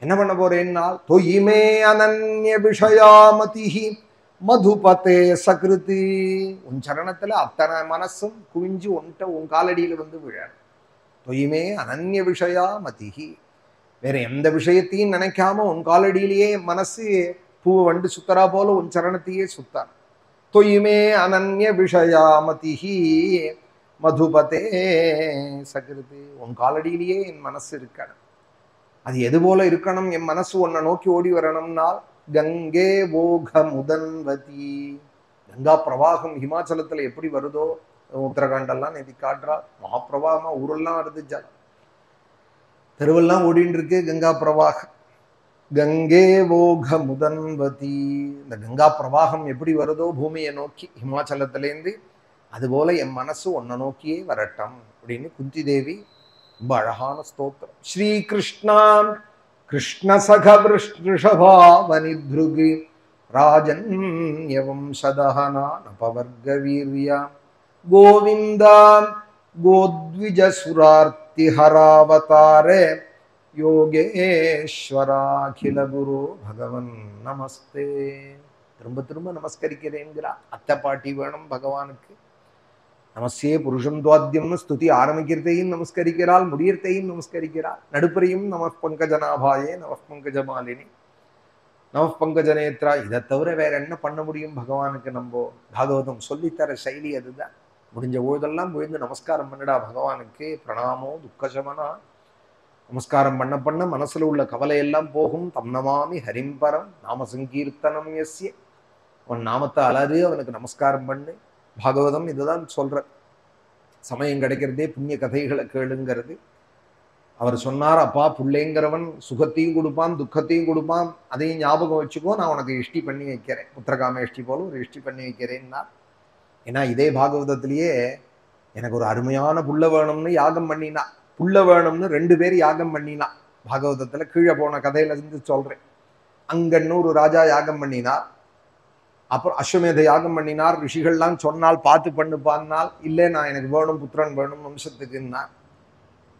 என்ன பண்ண போறேன்னால், தொயிமே அனன்ய விஷயாமதிஹி மதுபதே சகிருதி. உன் சரணத்துல அத்தனை மனசும் குவிஞ்சு உன் காலடியில விழ. தொயிமே அனன்ய விஷயா மதிஹி. வேற எந்த விஷயத்தையும் நினைக்காம உன் காலடியிலேயே மனசு பூவை வண்டு சுத்தரா போல உன் சரணத்தையே சுத்தார். தொயிமே அனன்ய விஷயா மதிஹி மதுபதே சகிருதி. உன் காலடியிலேயே என் மனசு இருக்கணும். அது எது போல இருக்கணும்? என் மனசு உன்னை நோக்கி ஓடி வரணும்னால், கங்கே ஓக முதன்வதி. கங்கா பிரவாகம் ஹிமாச்சலத்துல எப்படி வருதோ, உத்தரகாண்டெல்லாம் நேதி காட்டுறா, மகாபிரவாகமா ஊரெல்லாம் வருது, ஜலம் தெருவெல்லாம் ஓடின்னு இருக்கு கங்கா பிரவாகம். கங்கே ஓக முதன்வதி. இந்த கங்கா பிரவாகம் எப்படி வருதோ பூமியை நோக்கி ஹிமாச்சலத்திலேருந்து, அதுபோல என் மனசு உன்னை நோக்கியே வரட்டும் அப்படின்னு குந்தி தேவி ரொம்ப அழகான ஸ்தோத்திரம். ஸ்ரீ கிருஷ்ணா கிருஷ்ண சக விருஷபாவனித்ருகி ராஜன்யவம் சதஹனா நபவர்க வீர்யா கோவிந்தா கோத்விஜ சுரார்த்தி ஹராவதாரே யோகேஸ்வராகில குரு பகவன் நமஸ்தே. திரும்ப திரும்ப நமஸ்கரிக்கிறேங்கிறா. அத்தை பாட்டி வேணும் பகவானுக்கு. நமஸ்தே புருஷம் துவாத்தியம்னு ஸ்துதி ஆரம்பிக்கிறதையும் நமஸ்கரிக்கிறாள், முடியறதையும் நமஸ்கரிக்கிறாள். நடுப்பரையும் நம பங்கஜநாபாயே நம பங்கஜமாலினி நம பங்கஜநேத்ரா. இதை தவிர வேற என்ன பண்ண முடியும் பகவானுக்கு? நம்ம பாகவதம் சொல்லித்தர சைலி அதுதான். முடிஞ்ச பொழுதெல்லாம் விழுந்து நமஸ்காரம் பண்ணடா பகவானுக்கு. பிரணாமோ துக்கசமனா. நமஸ்காரம் பண்ண பண்ண மனசுல உள்ள கவலையெல்லாம் போகும். தம் நமாமி ஹரிம்பரம் நாம சங்கீர்த்தனம் எஸ்ய. அவன் நாமத்தை அலறு, அவனுக்கு நமஸ்காரம் பண்ணு. பாகவதம் இதுதான் சொல்ற. சமயம் கிடைக்கிறதே புண்ணிய கதைகளை கேளுங்கிறது. அவர் சொன்னார், அப்பா பிள்ளைங்கிறவன் சுகத்தையும் கொடுப்பான் துக்கத்தையும் கொடுப்பான், அதையும் ஞாபகம் வச்சுக்கோ, நான் உனக்கு இஷ்டி பண்ணி வைக்கிறேன். புத்திரகாம இஷ்டி போல ஒரு இஷ்டி பண்ணி வைக்கிறேன்னா. ஏன்னா இதே பாகவதத்திலேயே எனக்கு ஒரு அருமையான புள்ள வேணும்னு யாகம் பண்ணினா, புள்ள வேணும்னு 2 பேர் யாகம் பண்ணினா. பாகவதத்துல கீழே போன கதையில இருந்து சொல்றேன். அங்கன்னு ஒரு ராஜா யாகம் பண்ணினார். அப்புறம் அஸ்வமேத யாகம் பண்ணினார். ரிஷிகள்லாம் சொன்னால் பார்த்து பண்ணுப்பான்னால், இல்லை நான் எனக்கு வேணும் புத்திரன் வேணும் வம்சத்துக்குன்னா.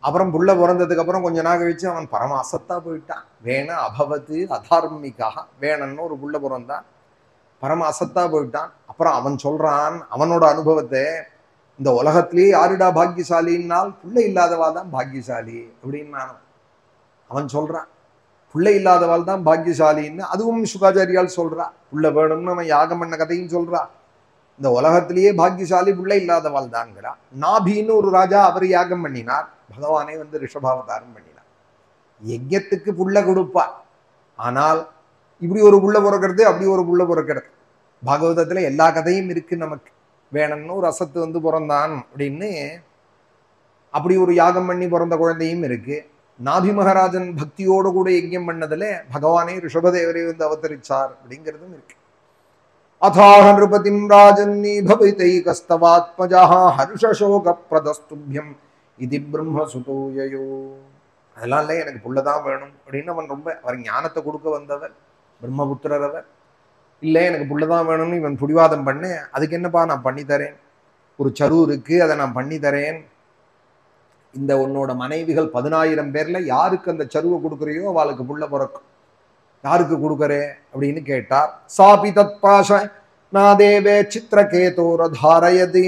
அப்புறம் புள்ள பிறந்ததுக்கு அப்புறம் கொஞ்ச நாள் கழிச்சு அவன் பரம அசத்தா போயிட்டான். வேண அபவத்து அதார்மிக்காக வேணன்னு ஒரு புள்ள பிறந்தான். பரம அசத்தா போயிட்டான். அப்புறம் அவன் சொல்றான் அவனோட அனுபவத்தை, இந்த உலகத்திலேயே யாருடா பாக்கியசாலின்னால் பிள்ளை இல்லாதவா தான் பாக்கியசாலி அப்படின்னு அவன் சொல்றான். பிள்ளை இல்லாதவாள் தான் பாக்கியசாலின்னு. அதுவும் சுகாச்சாரியால் சொல்றா. புள்ள வேணும்னு அவன் யாகம் பண்ண கதையும் சொல்றா. இந்த உலகத்திலேயே பாக்கியசாலி பிள்ளை இல்லாதவாள் தான்ங்கிறா. நாபின்னு ஒரு ராஜா அவர் யாகம் பண்ணினார். பகவானே வந்து ரிஷபாவதாரம் பண்ணினார். யஜ்யத்துக்கு புள்ள கொடுப்பார். ஆனால் இப்படி ஒரு புள்ள பிறக்கிறது, அப்படி ஒரு புள்ள பிறக்கிறது. பாகவதத்துல எல்லா கதையும் இருக்கு நமக்கு. வேணும்னு ஒரு அசத்து வந்து பிறந்தான் அப்படின்னு, அப்படி ஒரு யாகம் பண்ணி பிறந்த குழந்தையும் இருக்கு. நாபி மகாராஜன் பக்தியோடு கூட யஜ்யம் பண்ணதுல பகவானே ரிஷபதேவரை வந்து அவதரிச்சார் அப்படிங்கிறதும் இருக்கு. அதாக நிருபதிம் ராஜன்னி பவிதைகஸ்தவாத்மஜா ஹர்ஷசோக பிரதஸ்துபியம் இது பிரம்மசுதோயோ. அதெல்லாம் இல்லை, எனக்கு புள்ளதான் வேணும் அப்படின்னு அவன் ரொம்ப, அவர் ஞானத்தை கொடுக்க வந்தவர், பிரம்மபுத்திரர் அவர். இல்லை எனக்கு புள்ளதான் வேணும்னு இவன் புடிவாதம் பண்ணு. அதுக்கு என்னப்பா நான் பண்ணித்தரேன், ஒரு சரு இருக்கு, அதை நான் பண்ணித்தரேன். இந்த உன்னோட மனைவிகள் 10,000 பேர்ல யாருக்கு அந்த சருவை கொடுக்குறியோ அவளுக்கு புள்ள பிறக்கும். யாருக்கு கொடுக்கறே அப்படின்னு கேட்டார். சாபி தத் பாஷ நாதேவே சித்திரகேதோர தாரயதி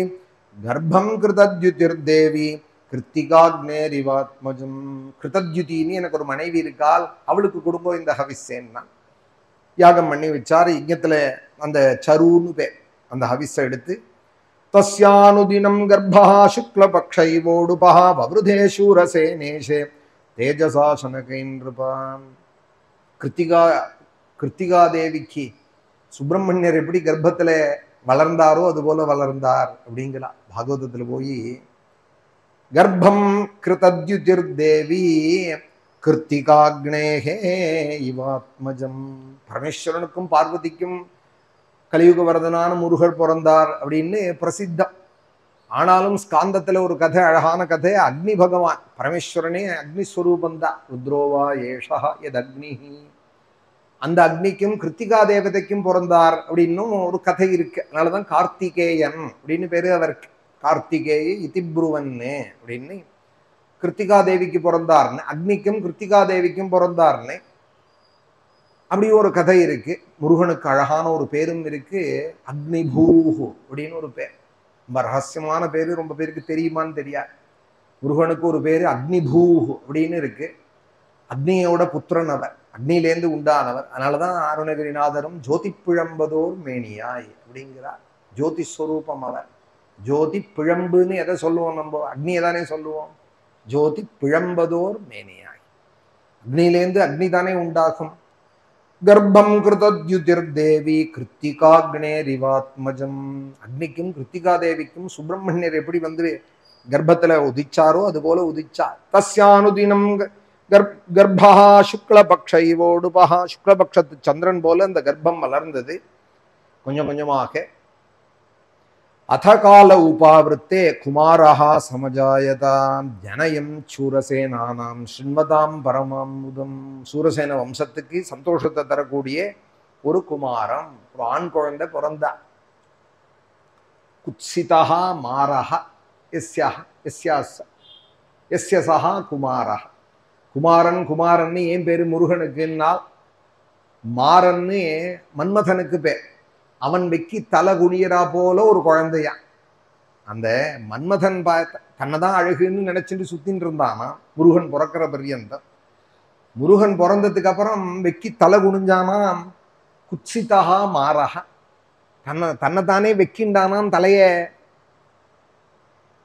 கர்ப்பம் கிருதத்யுதிர் தேவி கிருத்திகாக்னேரிவாத்மஜம். கிருதத்யுதின்னு எனக்கு ஒரு மனைவி இருக்காள், அவளுக்கு கொடுப்போம் இந்த ஹவிஸ்ஸேன்னா. யாகம் பண்ணி வச்சார். யஜ்ஞத்துல அந்த சருன்னு பேர். அந்த ஹவிஸை எடுத்து தஸ்யானுதினம் கர்ப்பா சுக்லபக்ஷைவோடுபா வவ்ருதே சூரசேனேஷே தேஜசா சனகைன்றுபான். கிருத்திகா தேவிக்கு சுப்பிரமணியர் எப்படி கர்ப்பத்துல வளர்ந்தாரோ அது போல வளர்ந்தார் அப்படிங்களா. பாகவதத்துல போய் கர்ப்பம் கிருதத்யுதிர் தேவி கிருத்திகாக்னேஹே இவாத்மஜம். பரமேஸ்வரனுக்கும் பார்வதிக்கும் கலியுக வரதனான முருகர் பிறந்தார் அப்படின்னு பிரசித்தம். ஆனாலும் ஸ்காந்தத்துல ஒரு கதை, அழகான கதை. அக்னி பகவான் பரமேஸ்வரனே அக்னிஸ்வரூபந்தான். ருத்ரோவா ஏஷா எத் அக்னிஹி. அந்த அக்னிக்கும் கிருத்திகா தேவதைக்கும் பிறந்தார் அப்படின்னும் ஒரு கதை இருக்கு. அதனாலதான் கார்த்திகேயன் அப்படின்னு பேரு அவருக்கு. கார்த்திகேய இதிப்ருவன்னு அப்படின்னு கிருத்திகா தேவிக்கு பிறந்தார்னு, அக்னிக்கும் கிருத்திகா தேவிக்கும் பிறந்தார்னு அப்படி ஒரு கதை இருக்கு. முருகனுக்கு அழகான ஒரு பேரும் இருக்கு, அக்னிபூஹு அப்படின்னு ஒரு பேர். ரொம்ப ரகசியமான பேரு, ரொம்ப பேருக்கு தெரியுமான்னு தெரியாது. முருகனுக்கு ஒரு பேரு அக்னிபூஹு அப்படின்னு இருக்கு. அக்னியோட புத்திரன் அவர், அக்னியிலேருந்து உண்டானவர். அதனாலதான் அருணகிரிநாதரும் ஜோதி பிழம்பதோர் மேனியாய் அப்படிங்கிறார். ஜோதி ஸ்வரூபம் அவர். ஜோதி பிழம்புன்னு எதை சொல்லுவோம் நம்ம? அக்னியை தானே சொல்லுவோம். ஜோதி பிழம்பதோர் மேனியாய், அக்னியிலேருந்து அக்னி தானே உண்டாகும். கர்ப்பம் கிருதத்யுதிர் தேவி கிருத்திகாக்னேரிவாத்மஜம். அக்னிக்கும் கிருத்திகா தேவிக்கும் சுப்பிரமணியர் எப்படி வந்து கர்ப்பத்துல உதிச்சாரோ அது போல உதிச்சார். தஸ்யானுதினம் கர்ப்பா சுக்லபக்ஷைவோடுபா. சுக்லபக்ஷத்து சந்திரன் போல அந்த கர்ப்பம் வளர்ந்தது கொஞ்சம் கொஞ்சமாக. அதகால உபாவிருத்தே குமாரஹா சமஜாயதாம் ஜனயம் சூரசேனானாம் ஸ்ருண்வதாம் பரமாமுதம். சூரசேன வம்சத்துக்கு சந்தோஷத்தை தரக்கூடிய ஒரு குமாரம், ஒரு ஆண் குழந்தை பிறந்தா. குத்சிதா மாரஹ எஸ்ய சஹா குமாரஹ. குமாரன் குமாரன்னு ஏன் பேரு முருகனுக்குன்னா மாறன்னு மன்மதனுக்கு பேர். அவன் வெக்கி தலை குனியரா போல ஒரு குழந்தையா. அந்த மன்மதன் தன்னைதான் அழகுன்னு நினைச்சிட்டு சுத்தின்னு இருந்தானா முருகன் பிறக்கிற பரியந்தம். முருகன் பிறந்ததுக்கு அப்புறம் வெக்கி தலை குனிஞ்சானா குத்சிதா மாறஹா. தன்னைத்தானே வெக்கின்றானாம், தலைய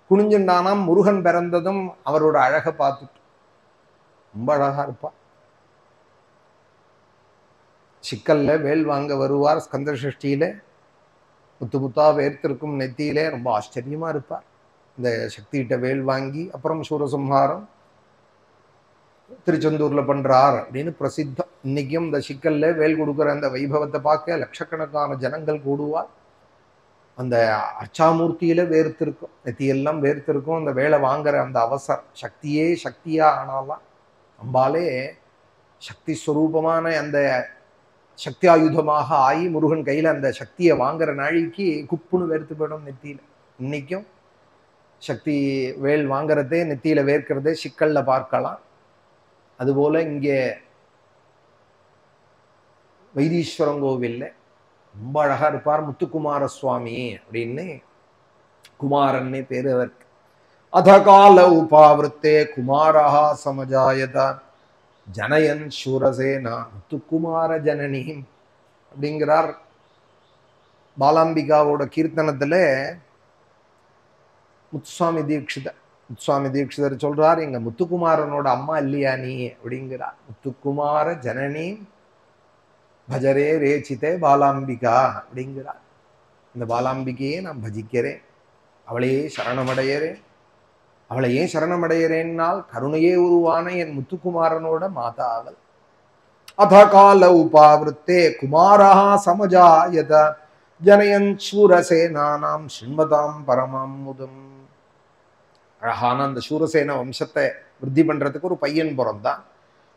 குனிஞ்சுண்டானாம். முருகன் பிறந்ததும் அவரோட அழகை பார்த்துட்டு ரொம்ப அழகா இருப்பா. சிக்கல்ல வேல் வாங்க வருவார். ஸ்கந்த சஷ்டியில முத்து முத்தா வேர்த்திருக்கும் நெத்தியிலே ரொம்ப ஆச்சரியமா இருப்பார். இந்த சக்திகிட்ட வேல் வாங்கி அப்புறம் சூரசம்ஹாரம் திருச்செந்தூர்ல பண்றார் அப்படின்னு பிரசித்தம். இன்னைக்கும் இந்த சிக்கல்ல வேல் கொடுக்குற அந்த வைபவத்தை பார்க்க லட்சக்கணக்கான ஜனங்கள் கூடுவார். அந்த அர்ச்சாமூர்த்தியில வேர்த்திருக்கும், நெத்தியெல்லாம் வேர்த்திருக்கும். அந்த வேலை வாங்குற அந்த அவசரம், சக்தியே சக்தியா ஆனாலாம் அம்பாலே சக்தி ஸ்வரூபமான அந்த சக்தி ஆயுதமாக ஆகி முருகன் கையில அந்த சக்தியை வாங்குற நாளைக்கு குப்புன்னு வேர்த்து போயிடும் நெத்தியில. இன்னைக்கும் சக்தி வேல் வாங்குறதே நெத்தியில வேர்க்கிறதே சிக்கல்ல பார்க்கலாம். அதுபோல இங்கே வைத்தீஸ்வரங்கோவில்ல ரொம்ப அழகா இருப்பார் முத்துக்குமார சுவாமி அப்படின்னு. குமாரன்னே பேரு அவருக்கு. அதகால உபாவிருத்தே குமாரஹா சமஜாயதா ஜனயன் சூரசேனா முத்துக்குமார ஜனனி அப்படிங்கிறார். பாலாம்பிகாவோட கீர்த்தனத்துல முத்துசுவாமி தீட்சிதர் சொல்றார், எங்க முத்துக்குமாரனோட அம்மா இல்லையா நீ அப்படிங்கிறார். முத்துக்குமார ஜனனி பஜரே ரேச்சிதே பாலாம்பிகா அப்படிங்கிறார். இந்த பாலாம்பிகையே நான் பஜிக்கிறேன், அவளையே சரணமடையறேன். அவளை ஏன் சரணமடையறேன்னால் கருணையே உருவான என் முத்துக்குமாரனோட மாதா அவள். அதகால உபாவிருத்தே குமாரஹா சமஜாயத ஜனயன் சூரசேனானாம் ஸ்ரீமதாம் பரமாம் முதம். அழகான அந்த சூரசேன வம்சத்தை விருத்தி பண்றதுக்கு ஒரு பையன் பிறந்தான்.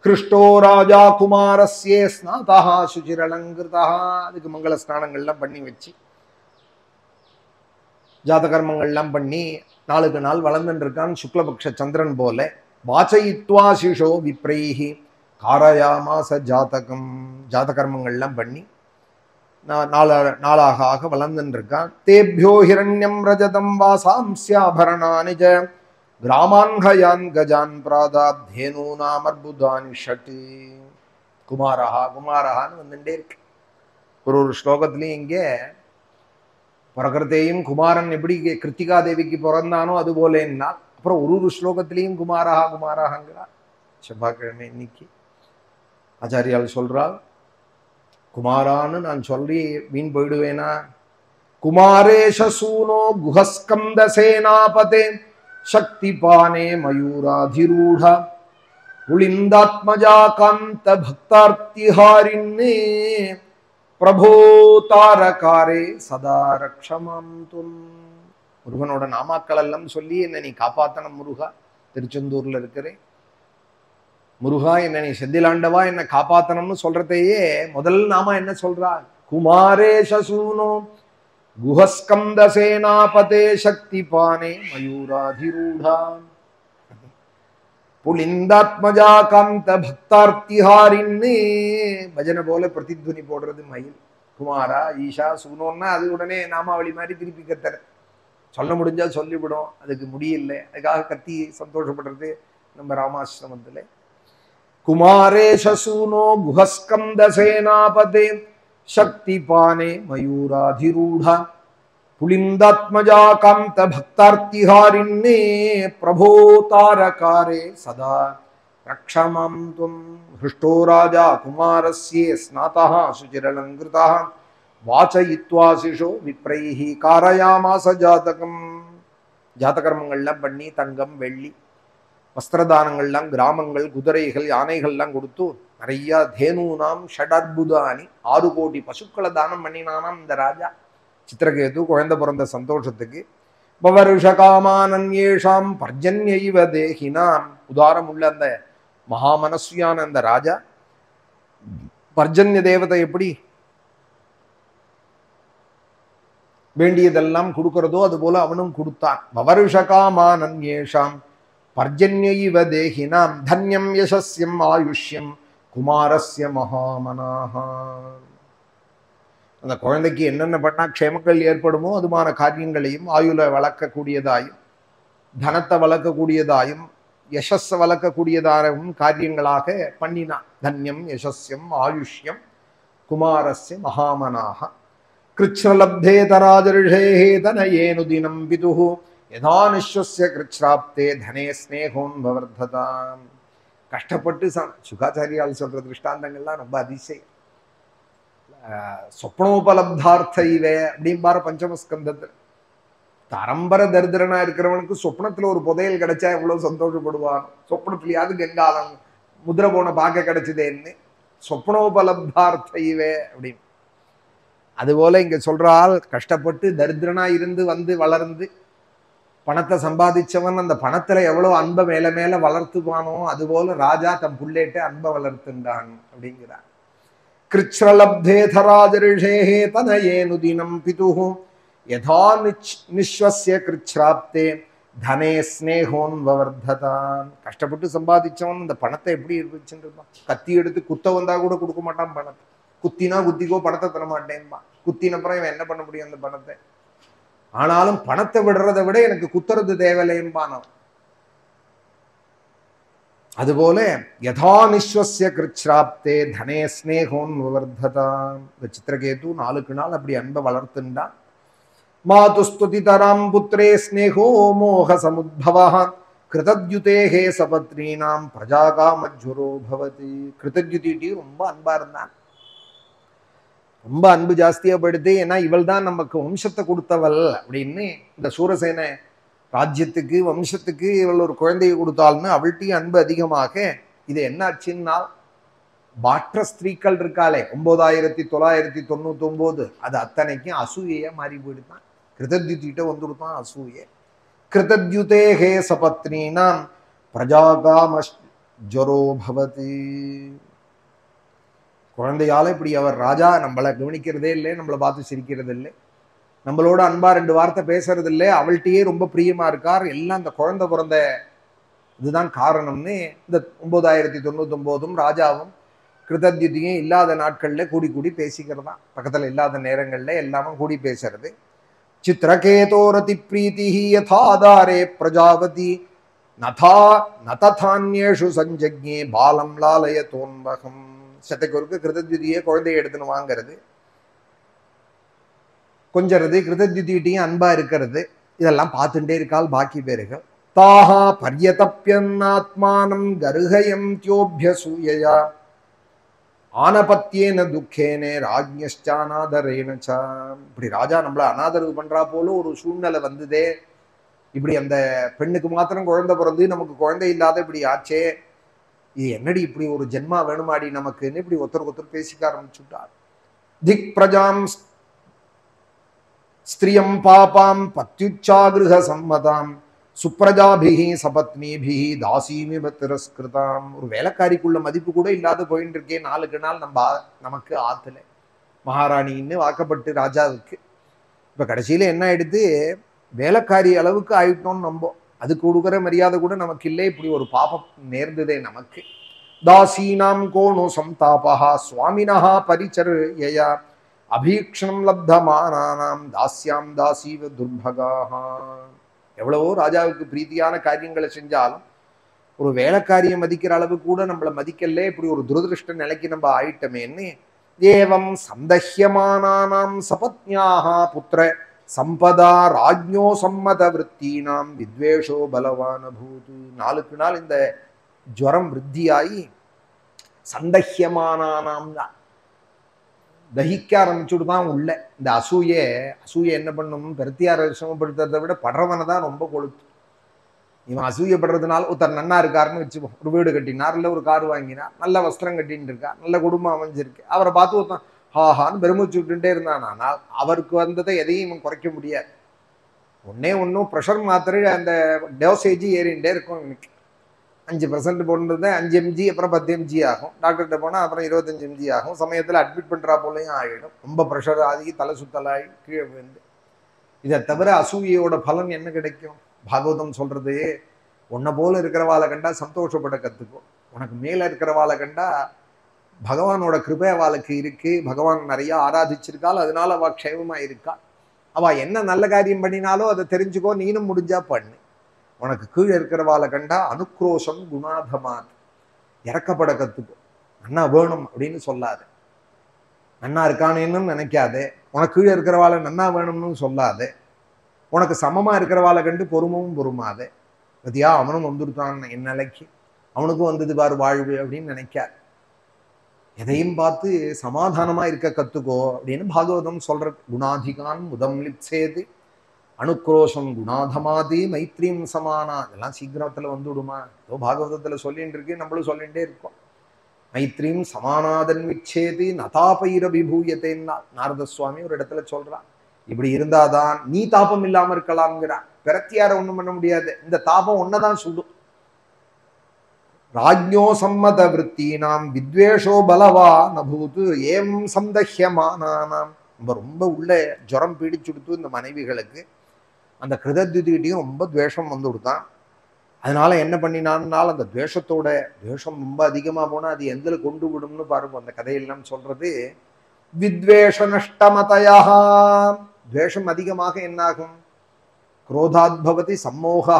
கிருஷ்டோ ராஜா குமாரஸ்யே ஸ்நாதா சுச்சிரலங்கிருதா. அதுக்கு மங்கள ஸ்நானங்கள்லாம் பண்ணி வச்சு ஜாத கர்மங்கள்லாம் பண்ணி நாளுக்கு நாள் வளர்ந்துட்டு இருக்கான் சுக்லபக்ஷ சந்திரன் போல. வாச்சயித்வா சிஷோ விப்ரைஹி காரயாமாச ஜாதகம். ஜாத கர்மங்கள்லாம் பண்ணி நாளாக ஆக வளர்ந்துட்டு இருக்கான். தேபியோ ஹிரண்யம் ரஜதம் வாசாம்ஸ்யாபரணானி ஜ கிராமான்ஹயான் கஜான் பிராதாத் தேனூனாமர்புதானி ஷட். குமாரஹா குமாரஹான்னு வந்துட்டே இருக்கு. ஒரு ஸ்லோகத்திலையும் இங்கே பிறக்கிறதையும் குமாரன் எப்படி கிருத்திகா தேவிக்கு பிறந்தானோ அது போலேன்னா, அப்புறம் ஒரு ஸ்லோகத்திலையும் குமாரஹா குமாரஹாங்கிறார். செவ்வாய்க்கிழமை இன்னைக்கு ஆச்சாரியால் சொல்றாள், குமாரான்னு நான் சொல்லி வீண் போயிடுவேனா? குமாரேஷ சூனோ குஹஸ்கந்த சேனாபதே சக்தி பானே மயூராதிரூட புளிந்தாத்மஜா காந்த பக்தார்த்திஹாரின்னே பிரபோ தாரகாரே சதா ரக்ஷமாம் தும். முருகனோட நாமாக்கள் எல்லாம் சொல்லி என்ன நீ காப்பாத்தனம் முருகா. திருச்செந்தூர்ல இருக்கிறேன் முருகா, என்ன நீ செந்திலாண்டவா என்ன காப்பாத்தனம்னு சொல்றதையே முதல் நாம என்ன சொல்றா? குமாரேஷ சூனோ குஹஸ்கந்த சேனாபதே சக்தி பானே மயூராதிரூடா புலிந்தாத்மஜா காந்த பக்தார்த்திஹாரின்னு. பஜனை போல பிரதித்வனி போடுறது மயில். குமாரா ஈஷா சூனோன்னா அது உடனே நாமாவளி மாதிரி திருப்பி கத்துற. சொல்ல முடிஞ்சா சொல்லிவிடும், அதுக்கு முடியல, அதுக்காக கத்தி சந்தோஷப்படுறது நம்ம ராமாசிரமத்துல. குமாரேஷ சூனோ குஹஸ்கந்த சேனாபதே சக்தி பானே மயூராதிரூடா புலிந்தாத்மஜா காந்த பக்தார்த்திஹாரின்னே பிரபோ தாரகாரே சதா ரக்ஷமாம் தும். ஹிருஷ்டோ ராஜா குமாரஸ்யே ஸ்நாதா சுச்சிரலங்கிருதா வாச்சயித்வா சிஷோ விப்ரைஹி காரயாமாச ஜாதகம். ஜாதகர்மங்கள்லாம் பண்ணி தங்கம் வெள்ளி வஸ்திரதானங்கள்லாம் கிராமங்கள் குதிரைகள் யானைகள்லாம் கொடுத்து நிறைய தேனூனாம் ஷடர்புதானி 6 கோடி பசுக்களை தானம் பண்ணினானாம் இந்த ராஜா. சித்திரகேது குழந்தை பிறந்த சந்தோஷத்துக்கு. பவருஷகாமானன்யேஷாம் பர்ஜன்யைவ தேகினாம். உதாரம் உள்ள அந்த மகாமனஸ்வியான அந்த ராஜா பர்ஜன்ய தேவதை எப்படி வேண்டியதெல்லாம் கொடுக்கிறதோ அது போல அவனும் கொடுத்தான். பவருஷகாமானன்யேஷாம் பர்ஜன்யைவ தேகினாம் தன்யம் யசஸ்யம் ஆயுஷ்யம் குமாரஸ்ய மகாமனாக. அந்த குழந்தைக்கு என்னென்ன பண்ணா க்ஷேமங்கள் ஏற்படுமோ அதுமான காரியங்களையும் ஆயுளை வளர்க்கக்கூடியதாயும் தனத்தை வளர்க்கக்கூடியதாயும் யசஸை வளர்க்கக்கூடியதாகவும் காரியங்களாக பண்ணினான். தன்யம் யசஸ்யம் ஆயுஷ்யம் குமாரஸ்ய மகாமனாக. கிருச்ரலப்தே தராஜர்ஷேஹே தனயேனு தினம் பிதுஹு யதா நிஸ்வஸ்ய கிருச்ராப்தே தனே ஸ்நேகோன்வர்ததாம். கஷ்டப்பட்டு சுகாச்சாரியால் சொல்ற திருஷ்டாந்தங்கள்லாம் ரொம்ப அதிசயம். சொப்னோபலப்தார்த்த இவே அப்படிம்பார பஞ்சமஸ்கந்தத்தில். தரம்பர தரித்திரனா இருக்கிறவனுக்கு சொப்னத்துல ஒரு புதையல் கிடைச்சா எவ்வளவு சந்தோஷப்படுவான். சொப்னத்திலேயாவது கங்காலம் முதிரை போன பார்க்க கிடைச்சதேன்னு சொப்னோபலப்தார்த்த இவே அப்படின்னு. அதுபோல இங்க சொல்றால் கஷ்டப்பட்டு தரித்திரனா இருந்து வந்து வளர்ந்து பணத்தை சம்பாதிச்சவன் அந்த பணத்துல எவ்வளவு அன்பை மேல மேல வளர்த்துவானோ அதுபோல ராஜா தன் புள்ளேட்ட அன்பை வளர்த்துண்டான் அப்படிங்கிறார். கிருச்ரலப்தே தராஜர்ஷேஹே தனயேனு தினம் பிதுஹு யதா நிஸ்வஸ்ய கிருச்ராப்தே தனே ஸ்நேகோன்வர்ததாம். கஷ்டப்பட்டு சம்பாதிச்சவன் இந்த பணத்தை எப்படி இருந்துச்சுன்னு இருப்பான். கத்தி எடுத்து குத்த வந்தா கூட கொடுக்க மாட்டான் பணத்தை. குத்தினா குத்திக்கோ பணத்தை தர மாட்டேன்பான். குத்தினப்புறம் இவன் என்ன பண்ண முடியும் அந்த பணத்தை? ஆனாலும் பணத்தை விடுறதை விட எனக்கு குத்துறது தேவையில்லைம்பான். அதுபோல யதா நிஸ்வஸ்ய கிருச்ராப்தே தனே ஸ்நேகோன்வர்ததாம். இந்த சித்திரகேது நாளுக்கு நாள் அப்படி அன்பை வளர்த்துண்டான். மாதுஸ்துதிதராம் புத்ரே ஸ்நேகோ மோக சமுத்பவः கிருதத்யுதேஹே சபத்ரீனாம் பிரஜாகாமஜ்வரோ பவதி. கிருதத்யுதி ரொம்ப அன்பா இருந்தான். ரொம்ப அன்பு ஜாஸ்தியா படுத்து. ஏன்னா இவள் தான் நமக்கு வம்சத்தை கொடுத்தவள் அப்படின்னு இந்த சூரசேன ராஜ்யத்துக்கு வம்சத்துக்கு இவள் ஒரு குழந்தையை கொடுத்தாள்னு அவள்கிட்டையும் அன்பு அதிகமாக. இது என்ன ஆச்சுன்னா பாற்ற ஸ்திரீக்கள் இருக்காளே 9999 அது அத்தனைக்கும் அசூயையா மாறி போயிடுதான். கிருதத்யுதிட்ட வந்துடுதான் அசூய. கிருதத்யுதேஹே சபத்ரீனாம் பிரஜாகாமஜ்வரோ பவதி. குழந்தையால இப்படி அவர் ராஜா நம்மளை கவனிக்கிறதே இல்லை, நம்மளை பார்த்து சிரிக்கிறது இல்லை, நம்மளோட அன்பா 2 வார்த்தை பேசுறது இல்லை, அவள்கிட்டயே ரொம்ப பிரியமா இருக்கார். எல்லாம் அந்த குழந்தை பிறந்த இதுதான் காரணம்னு இந்த 9099 ராஜாவும் கிருதத்யுதியும் இல்லாத நாட்கள்ல கூடி கூடி பேசிக்கிறதா. பக்கத்துல இல்லாத நேரங்கள்ல எல்லாமே கூடி பேசுறது. சித்திரகேதோரதி பிரீதிஹி யதாதாரே பிரஜாவதி நதான்யேஷு சஞ்சக்ஞே பாலம் லாலயதோன்வகம். சத்தக்கு கிருதத்யுதியை குழந்தையை எடுத்துன்னு வாங்கிறது, கொஞ்சறது, கிருதத்யுதிட்டையும் அன்பா இருக்கிறது, இதெல்லாம் பார்த்துட்டே இருக்கால் பாக்கி பேர்கள். தாஹா பர்யதப்யன்னாத்மானம் கருஹயம் தியோபியசூயயா ஆனபத்தியேன துக்கேனே ராஜ்ஞானாதரேனச்சா. இப்படி ராஜா நம்மள அனாதரவு பண்றா போல ஒரு சூழ்நிலை வந்ததே. இப்படி அந்த பெண்ணுக்கு மாத்திரம் குழந்தை பிறந்து நமக்கு குழந்தை இல்லாத இப்படி ஆச்சே, இது என்னடி இப்படி ஒரு ஜென்மா வேணுமாடி நமக்குன்னு இப்படி ஒருத்தருக்கு ஒருத்தர் பேசிக்க ஆரம்பிச்சுட்டார். திக் பிரஜாம் ஸ்திரியம் பாபாம் பத்யுச்சாகிருஹ சம்மதாம் சுப்ரஜாபிஹி சபத்னிபிஹி தாசீமிவ திரஸ்கிருதாம். ஒரு வேலைக்காரிக்குள்ள மதிப்பு கூட இல்லாத போயின்னு இருக்கே நாளுக்கு நாள் நமக்கு ஆத்துல. மகாராணின்னு வாக்கப்பட்டு ராஜாவுக்கு இப்ப கடைசியில என்ன ஆயிடுது, வேலைக்காரி அளவுக்கு ஆயிட்டோம்னு நம்போம். அதுக்கு கொடுக்குற மரியாதை கூட நமக்கு இல்லை. இப்படி ஒரு பாபம் நேர்ந்ததே நமக்கு. தாசீனாம் கோணு சம்தாபஹா சுவாமினஹா பரிச்சர்யயா அபீக்ஷணம் லப்தமானானாம் தாஸ்யாம் தாசீவ துர்பகாஹா. எவ்வளவோ ராஜாவுக்கு பிரீதியான காரியங்களை செஞ்சாலும் ஒரு வேலைக்காரியை மதிக்கிற அளவு கூட நம்மளை மதிக்கல. இப்படி ஒரு துரதிருஷ்ட நிலைக்கு நம்ம ஆயிட்டமேன்னு ஏவம் சந்தஹ்யமானானாம் சபத்ஞாஹா புத்திர சம்பதா ராஜ்ஞோ சம்மத விருத்தீனாம் வித்வேஷோ பலவான பூது. நாளுக்கு நாள் இந்த ஜுவரம் விருத்தியாகி சந்தஹ்யமானானாம் தான் தகிக்க ஆரம்பிச்சுட்டு உள்ள. இந்த அசூய என்ன பண்ணும், பிரத்தியார விஷமப்படுத்துறதை விட படுறவனை தான் ரொம்ப கொளுத்து. இவன் அசூயப்படுறதுனால ஒருத்தர் நன்னா இருக்காருன்னு வச்சுப்போம். ஒரு வீடு கட்டினார், இல்லை ஒரு கார் வாங்கினார், நல்ல வஸ்திரம் கட்டின்னு இருக்கா, நல்ல குடும்பம் அமைஞ்சிருக்கு, அவரை பார்த்து ஒருத்தன் ஹாஹான்னு பெருமூச்சு விட்டுட்டே இருந்தான். ஆனால் அவருக்கு வந்ததை எதையும் இவன் குறைக்க முடியாது. ஒன்றும் ப்ரெஷர் மாத்திரை அந்த டோசேஜ் ஏறிண்டே இருக்கும். இவனுக்கு 5% போடுறது 5 mg, அப்புறம் 10 mg ஆகும். டாக்டர்கிட்ட போனால் அப்புறம் 25 mg ஆகும். சமயத்தில் அட்மிட் பண்ணுறா போலையும் ஆகிடும். ரொம்ப ப்ரெஷர் ஆகி தலை சுத்தலாகி கீழே விழுந்து. இதை தவிர அசூயோட பலன் என்ன கிடைக்கும்? பாகவதம் சொல்றது, உன்னை போல இருக்கிறவாளை கண்டா சந்தோஷப்பட கத்துக்கோ. உனக்கு மேல இருக்கிறவாளை கண்டா பகவானோட கிருபை அவளுக்கு இருக்கு, பகவான் நிறைய ஆராதிச்சிருக்காள், அதனால அவ க்ஷேமமா இருக்கா. அவ என்ன நல்ல காரியம் பண்ணினாலும் அதை தெரிஞ்சுக்கோ, நீனும் முடிஞ்சா பண்ணு. உனக்கு கீழே இருக்கிறவாளை கண்டா அனுக்ரோஷம் குணாதமாத், இறக்கப்பட கத்துக்கோ. அண்ணா வேணும் அப்படின்னு சொல்லாது, நன்னா இருக்கானேன்னு நினைக்காதே. உனக்கு கீழே இருக்கிறவாளை நன்னா வேணும்னு சொல்லாதே. உனக்கு சமமா இருக்கிறவாளை கண்டு பொறுமவும் பொறுமாதே. பத்தியா அவனும் வந்துருத்தான் என் நிலைக்கு, அவனுக்கும் வந்தது பாரு வாழ்வு அப்படின்னு நினைக்காது. எதையும் பார்த்து சமாதானமா இருக்க கத்துக்கோ அப்படின்னு பாகவதம் சொல்ற. குணாதிகான் முதம் லிப்சேது அனுக்ரோஷம் குணாதமாதி மைத்ரீம் சமானா. இதெல்லாம் சீக்கிரத்துல வந்துடுமா? ஏதோ பாகவதத்துல சொல்லிட்டு இருக்கு, நம்மளும் சொல்லிகிட்டே இருக்கோம். மைத்ரீம் சமானாதன் விச்சேது நதாபைர விபூயத்தேன்னா நாரத சுவாமி ஒரு இடத்துல சொல்றான். இப்படி இருந்தாதான் நீ தாபம் இல்லாம இருக்கலாம்ங்கிறான். பிரத்தியார ஒண்ணும் பண்ண முடியாது, இந்த தாபம் ஒன்னதான் சுடும். ராஜ்ஞோ சம்மத விருத்தீனாம் வித்வேஷோ பலவா நபூது ஏம் சந்தஹ்யமானானாம். ரொம்ப உள்ள ஜுரம் பீடிச்சுடுத்து இந்த மனைவிகளுக்கு. அந்த கிருதத்யுதிகிட்டையும் ரொம்ப துவேஷம் வந்து கொடுத்தான். அதனால என்ன பண்ணினான்னால், அந்த துவேஷத்தோட துவேஷம் ரொம்ப அதிகமா போனா அது எந்தில கொண்டு விடும்னு பாருங்க அந்த கதையெல்லாம் சொல்றது. வித்வேஷ நஷ்டமதயா, துவேஷம் அதிகமாக என்னாகும்? குரோதாத் பவதி சம்மோகா,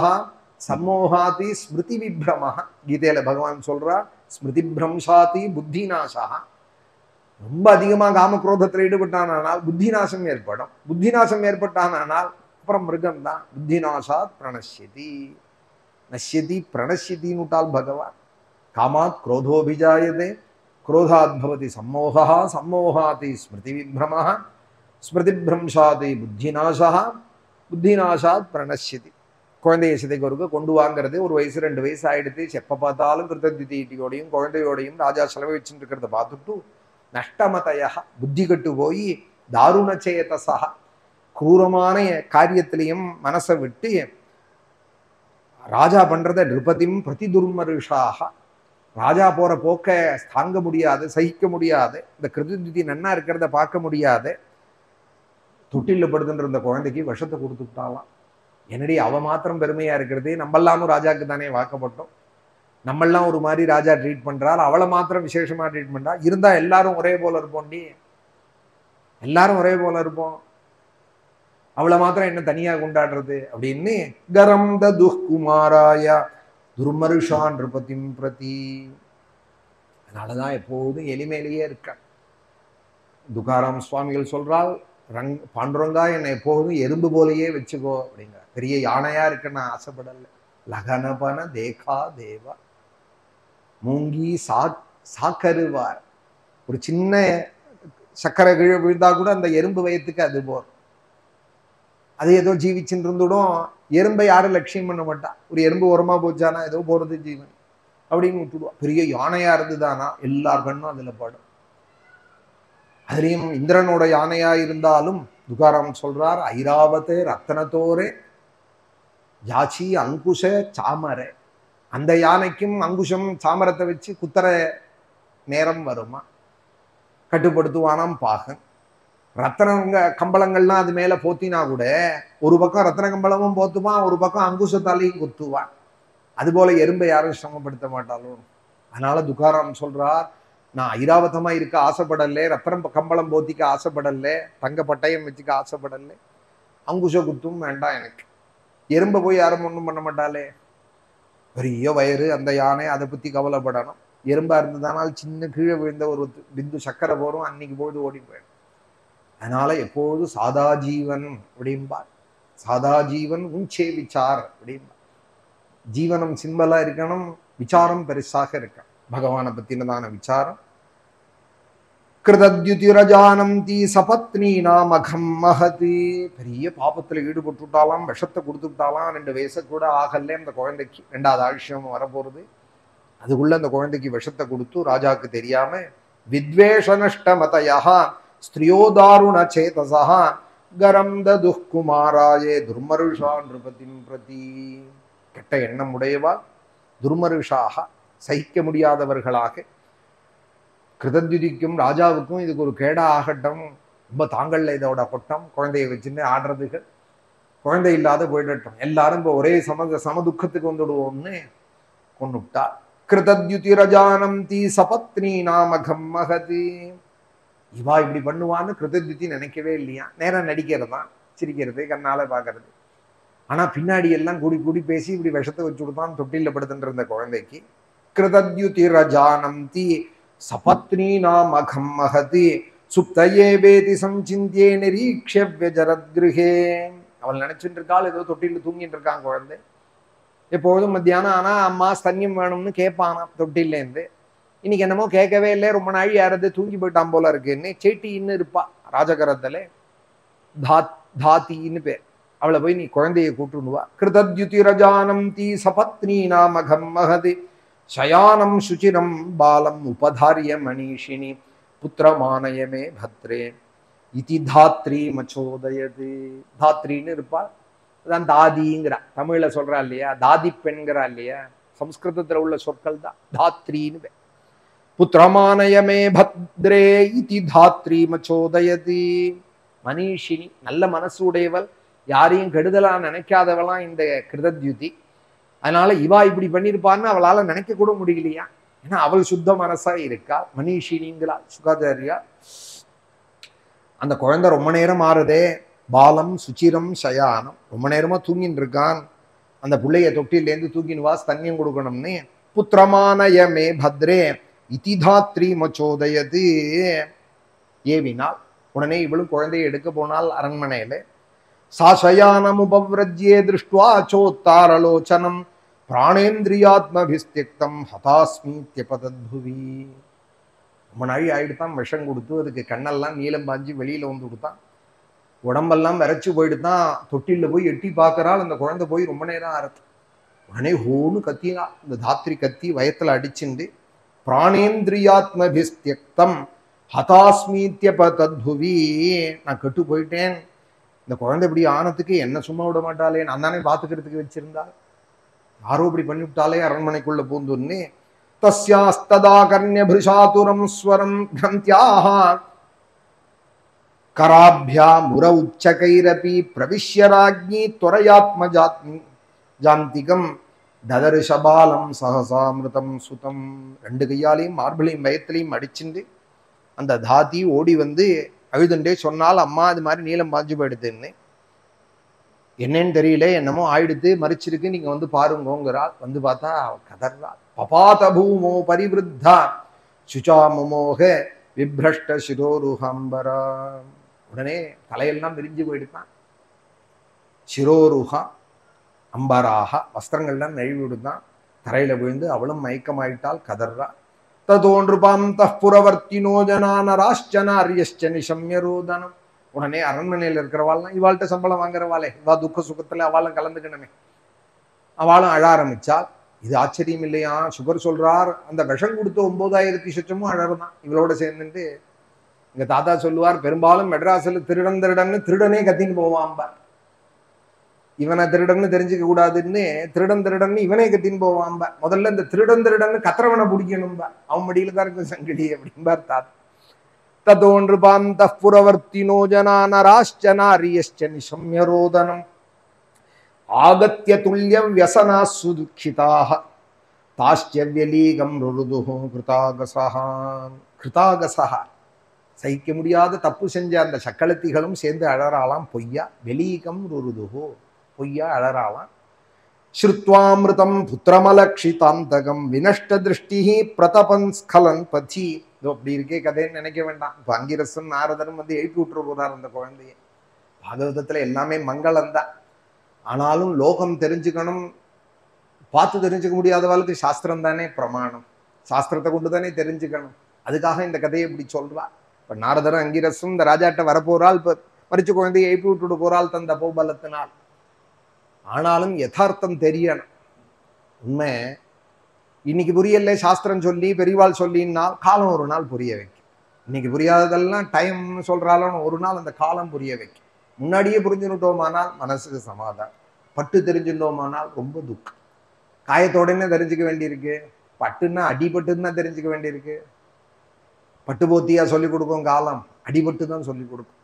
சம்மோகாதி ஸ்மிருதி விப்ரமஹ. கீதையில பகவான் சொல்றா, ஸ்மிருதி பிரம்சாதி புத்தி நாசா. ரொம்ப அதிகமாக காமக்ரோதத்தில் ஈடுபட்டானால் புத்தி நாசம் ஏற்படும். புத்தி நாசம் ஏற்பட்டானால் அப்புறம் மிருகம்தான். புத்தி நாசாத் பிரணஷ்யதி, நஷ்யதி பிரணஷ்யத்தின்னு விட்டால் பகவான். காமாத் குரோதோபிஜாயதே, குரோதாத் பவதி சம்மோகா, சம்மோகாதி ஸ்மிருதி விப்ரமஹ, ஸ்மிருதி பிரம்சாதி புத்தி நாசா, புத்தி நாசாத் பிரணஷ்யதி. குழந்தைய சிதைக்கு கொண்டு வாங்கிறது. ஒரு வயசு 2 வயசு ஆயிடுத்து, எப்ப பார்த்தாலும் கிருத்தத்யுதியோடையும் குழந்தையோடையும் ராஜா செலவு வச்சுட்டு இருக்கிறத பார்த்துட்டு நஷ்டமதையா, புத்தி கட்டு போய் தாருணச்சேதசா, கூரமான காரியத்திலையும் மனசை விட்டு ராஜா பண்றத நிருபதிம் பிரதி துர்மருஷாக, ராஜா போற போக்க தாங்க முடியாது, சகிக்க முடியாது. இந்த கிருதத்யுதி நன்னா இருக்கிறத பார்க்க முடியாது. தொட்டில படுத்துன்ற இந்த குழந்தைக்கு விஷத்தை கொடுத்துட்டாலாம். என்னடி அவ மாத்திரம் பெருமையா இருக்கிறது, நம்மெல்லாமும் ராஜாக்கு தானே வாக்கப்பட்டோம், நம்மெல்லாம் ஒரு மாதிரி ராஜா ட்ரீட் பண்றாள், அவளை மாத்திரம் விசேஷமா ட்ரீட் பண்றா. இருந்தா எல்லாரும் ஒரே போல இருப்போம்டி, எல்லாரும் ஒரே போல இருப்போம், அவளை மாத்திரம் என்ன தனியா கொண்டாடுறது அப்படின்னு கரம் துஷ்குமாராய துர்மருஷான் நிருபதிம் பிரதி. அதனாலதான் எப்போதும் எளிமையிலேயே இருக்க. துகாராம் சுவாமிகள் சொல்றால், பாண்டுரங்கா என்னை எப்போதும் எறும்பு போலையே வச்சுக்கோ அப்படிங்கிற. பெரிய யானையா இருக்க நான் ஆசைப்படல. லகனபன தேகா தேவா மூங்கி சாக்கருவார். ஒரு சின்ன சக்கரை கீழே விழுந்தா கூட அந்த எறும்பு வயத்துக்கு அது போர். அது ஏதோ ஜீவிச்சுட்டு இருந்துடும். எறும்பை யாரும் லட்சியம் பண்ண மாட்டா. ஒரு எறும்பு உரமா போச்சானா ஏதோ போறது ஜீவன் அப்படின்னு விட்டுடுவா. பெரிய யானையா இருந்துதானா எல்லார் கண்ணும் அதுல படும். அதுலயும் இந்திரனோட யானையா இருந்தாலும் துகாராம் சொல்றார், ஐராவதே ரத்தனத்தோரே யாச்சி அங்குஷ சாமரே. அந்த யானைக்கும் அங்குஷம் சாமரத்தை வச்சு குத்தர நேரம் வருமா, கட்டுப்படுத்துவானாம் பாகன். ரத்தன கம்பளங்கள்லாம் அது மேல போத்தினா கூட ஒரு பக்கம் ரத்தன கம்பளமும் போத்துவான், ஒரு பக்கம் அங்குஷத்தாலையும் குத்துவான். அதுபோல எறும்பை யாரும் சிரமப்படுத்த மாட்டாலும். அதனால துகாராம் சொல்றார், நான் ஐராவதமா இருக்க ஆசைப்படல, ரத்தனம் கம்பளம் போத்திக்க ஆசைப்படல, தங்க பட்டயம் வச்சுக்க ஆசைப்படல, அங்குஷ குத்தும் வேண்டாம் எனக்கு. எறும்பை போய் யாரும் ஒன்றும் பண்ண மாட்டாளே. பெரிய வயிறு அந்த யானை, அதை பத்தி கவலைப்படணும். எறும்பா இருந்ததானால் சின்ன கீழே விழுந்த ஒரு பிந்து சக்கரை போறோம், அன்னைக்கு பொழுது ஓடி போயிடும். அதனால எப்போது சாதா ஜீவன் அப்படின்பார். சாதா ஜீவன் உஞ்சே விசார் அப்படின்பார். ஜீவனம் சிம்பலா இருக்கணும், விசாரம் பெருசாக இருக்கணும். பகவானை பத்தினதான விசாரம். கிருதத்யுதிரஜானம் தீ சபத்னி நாமகம் மகதி. பெரிய பாபத்துல ஈடுபட்டுட்டாலாம், விஷத்தை கொடுத்துட்டாலாம். 2 வயசு கூட ஆகல அந்த குழந்தைக்கு, 2வது ஆயுஷ்யம் வரப்போறது. அதுக்குள்ள அந்த குழந்தைக்கு விஷத்தை கொடுத்து ராஜாவுக்கு தெரியாம வித்வேஷ நஷ்டமதயா ஸ்திரியோதாருண சேதசா கரம் துஷ்குமாராயே துர்மருஷா நிருபதிம் பிரதி. கெட்ட எண்ணம் உடையவா துர்மருஷாக, சகிக்க முடியாதவர்களாக. கிருதத்யுதிக்கும் ராஜாவுக்கும் இதுக்கு ஒரு கேடா ஆகட்டும், ரொம்ப தாங்கள்ல இதோட கொட்டம், குழந்தைய வச்சுன்னு ஆடுறதுகள். குழந்தை இல்லாத போயிடட்டும், எல்லாரும் இப்போ ஒரே சமதுக்கத்துக்கு வந்துடுவோம்னு கொண்டுட்டா. கிருதத்யுதிரஜானம் தீ சபத்னி நாமகம் மகதி. இவா இப்படி பண்ணுவான்னு கிருதத்யுதி நினைக்கவே இல்லையா. நேரம் நடிக்கிறதான், சிரிக்கிறது, கண்ணால பாக்குறது. ஆனா பின்னாடி எல்லாம் கூடி கூடி பேசி இப்படி விஷத்தை வச்சு கொடுத்தான் தொட்டில படுத்துட்டு இருந்த குழந்தைக்கு. கிருதத்யுதிரஜானம் தீ சபத்னி நாமகம் மகதி சுப்தயே வேதி சஞ்சிந்தியே நிரீக்ஷ்ய வியஜரத்கிருஹே. அவள் நினைச்சுட்டு இருக்காள் ஏதோ தொட்டில தூங்கிட்டு இருக்கான் குழந்தை. எப்பொழுதும் மத்தியானம் ஆனா அம்மா ஸ்தன்யம் வேணும்னு கேட்பானா தொட்டிலேருந்து. இன்னைக்கு என்னமோ கேட்கவே இல்லை, ரொம்ப நாள் யாராவது தூங்கி போயிட்டான் போல இருக்குன்னு சேட்டின்னு இருப்பா ராஜகரத்துல, தாத்தின்னு பேர். அவளை போய் நீ குழந்தையை கூட்டுடுவா. கிருதத்யுதிரஜானம் தீ சபத்னி நாமகம் மகதி சயானம் சுச்சிரம் பாலம் உபதாரிய மணிஷினி புத்திரமானயமே பத்ரே இதி தாத்ரி மச்சோதயது. தாத்ரின்னு இருப்பா, அதான் தாதிங்கிறா. தமிழ்ல சொல்றா இல்லையா, தாதி பெண்கிறா இல்லையா, சம்ஸ்கிருதத்துல உள்ள சொற்கள் தான் தாத்ரின்னு. புத்திரமானயமே பத்ரே இதி தாத்ரி மச்சோதயதி. மனிஷினி, நல்ல மனசு உடையவள், யாரையும் கெடுதலா நினைக்காதவளாம் இந்த கிருதத்யுதி. அதனால இவா இப்படி பண்ணிருப்பான்னு அவளால நினைக்க கூட முடியலையா. ஏன்னா அவள் சுத்த மனசா இருக்கா, மனிஷினிங்களா சுகாச்சாரியா. அந்த குழந்தை ரொம்ப நேரம் ஆறுதே, பாலம் சுச்சிரம் சயானம், ரொம்ப நேரமா தூங்கின்னு இருக்கான். அந்த பிள்ளைய தொட்டிலேருந்து தூக்கினுவா, ஸ்தன்யம் கொடுக்கணும்னு. புத்திரமானயமே பத்ரே இதிதாத்ரி மச்சோதயது. ஏவினால் உடனே இவளும் குழந்தையை எடுக்க போனால் அரண்மனையில. சாசயானம் உபவ்ரஜ்யே திருஷ்டுவா சோத்தாரலோச்சனம் பிராணேந்திரியாத்மபிஸ்தியக்தம் ஹதாஸ்மீத்யபதத்புவி. ரொம்ப நாழி ஆயிடுத்தான் விஷம் கொடுத்து, அதுக்கு கண்ணெல்லாம் நீளம் பாஞ்சு வெளியில வந்து கொடுத்தான், உடம்பெல்லாம் விரைச்சு போயிடுதான். தொட்டில போய் எட்டி பார்க்கறாள், அந்த குழந்தை போய் ரொம்ப நேரம் ஆறுது. உடனே ஹோன்னு கத்தினா, இந்த தாத்ரி கத்தி வயத்துல அடிச்சுண்டு பிராணேந்திரியாத்மபிஸ்தியக்தம் ஹதாஸ்மீத்யபதத்புவி. நான் கெட்டு போயிட்டேன், இந்த குழந்தை இப்படி ஆனதுக்கு என்ன சும்மா விட மாட்டாளே, நான் தானே பாத்துக்கிறதுக்கு வச்சிருந்தா, யாரோ இப்படி பண்ணிவிட்டாலே அரண்மனைக்குள்ள பூந்துன்னு. தஸ்யாஸ்ததா கர்ணியபிருஷாதுரம் ஸ்வரம் கிரந்தியாக கராபியா முர உச்சகைரபி பிரவிஷ்ய ராஜ்ஞி துவரயாத்மஜாத்மி ஜாந்திகம் ததர்ஷபாலம் சகசாமிருதம் சுதம். ரெண்டு கையாலையும் மார்பிளையும் வயத்திலையும் அடிச்சுண்டு அந்த தாதி ஓடி வந்து அழுதுண்டே சொன்னால், அம்மா இது மாதிரி நீளம் பாஞ்சு போயிடுதுன்னு. என்னன்னு தெரியல, என்னமோ ஆயிடுத்து, மறிச்சிருக்கு, நீங்க வந்து பாருங்கோங்கிறாள். வந்து பார்த்தா கதர்றாள். பபாத பூமோ பரிவிருத்தா சுச்சாமமோக விப்ரஷ்ட சிரோருஹாம்பரா. உடனே தலையெல்லாம் விரிஞ்சு போயிடுதான். சிரோருஹா அம்பராக, வஸ்திரங்கள்லாம் நழுவி விடுதான். தரையில விழுந்து அவளும் மயக்கமாயிட்டால், கதர்றா. ததோன்றுபாம் தப்புரவர்த்தினோ ஜனானராஷ்சனாரியஷ்ச நிஷம்யரோதனம். உடனே அரண்மனையில் இருக்கிறவாள்லாம் இவாள்கிட்ட சம்பளம் வாங்குறவாளே, இவா துக்க சுகத்துல அவளும் கலந்துக்கணுமே, அவளும் அழ ஆரம்பிச்சாள். இது ஆச்சரியம் இல்லையா, சுகர் சொல்றார், அந்த விஷம் கொடுத்த 9000 சுற்றமும் அழறதான் இவளோட சேர்ந்துட்டு. எங்க தாத்தா சொல்லுவார், பெரும்பாலும் மெட்ராஸில் திருடன் திருடன்னு திருடனே கத்தின்னு போவான்பார். இவனை திருடன்னு தெரிஞ்சுக்க கூடாதுன்னு திருடன் திருடன்னு இவனே கத்தின்னு போவான்பார். முதல்ல இந்த திருடன் திருடன்னு கத்திரவனை பிடிக்கணும்பார், அவன் மடியில தான் இருக்கும் சங்கடி அப்படின்பார் தாத்தா. ததோன்றுபாம் தப்புரவர்த்தினோ ஜனானராஷ்சனாரியஷ்ச நிஷம்யரோதனம் ஆகத்ய துல்யம் வியசனா சுதுக்கிதாக தாஷ்யவ்யலீகம் ருருதுஹு கிருதாகசஹா. கிருதாகசஹா, சகிக்க முடியாத தப்பு செஞ்ச அந்த சக்களத்திகளும் சேர்ந்து அழறாளாம். பொய்யா வெலீகம் ருருதுஹு, பொய்யா அழறாளாம். ஸ்ருத்வாமிருதம் புத்திரமலக்ஷிதாந்தகம் வினஷ்ட திருஷ்டி பிரதபன் ஸ்கலன் பதி. இதோ அப்படி இருக்கே கதைன்னு நினைக்க வேண்டாம். இப்போ அங்கிரசன் நாரதரும் வந்து எழுப்பி விட்டுரு போறார் அந்த குழந்தைய. பாகவதத்துல எல்லாமே மங்களம் தான். ஆனாலும் லோகம் தெரிஞ்சுக்கணும், பார்த்து தெரிஞ்சுக்க முடியாதவளுக்கு சாஸ்திரம் தானே பிரமாணம், சாஸ்திரத்தை கொண்டு தானே தெரிஞ்சுக்கணும். அதுக்காக இந்த கதையை இப்படி சொல்றா. இப்ப நாரதரும் அங்கிரசும் இந்த ராஜாட்ட வரப்போறாள், இப்ப மறிச்சு குழந்தையை எழுப்பி விட்டுட்டு போறாள் தந்த போபலத்தினால். ஆனாலும் யதார்த்தம் தெரியணும். உண்மை இன்னைக்கு புரியல, சாஸ்திரம் சொல்லி பெரியவாள் சொல்லின்னா காலம் ஒரு நாள் புரிய வைக்கும். இன்னைக்கு புரியாததெல்லாம் டைம்னு சொல்றாலும் ஒரு நாள் அந்த காலம் புரிய வைக்கும். முன்னாடியே புரிஞ்சுட்டோமானால் மனசுக்கு சமாதானம், பட்டு தெரிஞ்சுட்டோமானால் ரொம்ப துக்கம். காயத்தோடனே தெரிஞ்சுக்க வேண்டியிருக்கு, பட்டுன்னா அடிபட்டுன்னா தெரிஞ்சுக்க வேண்டியிருக்கு. பட்டு போத்தியா சொல்லிக் கொடுக்கும் காலம், அடிபட்டு தான் சொல்லிக் கொடுக்கும்.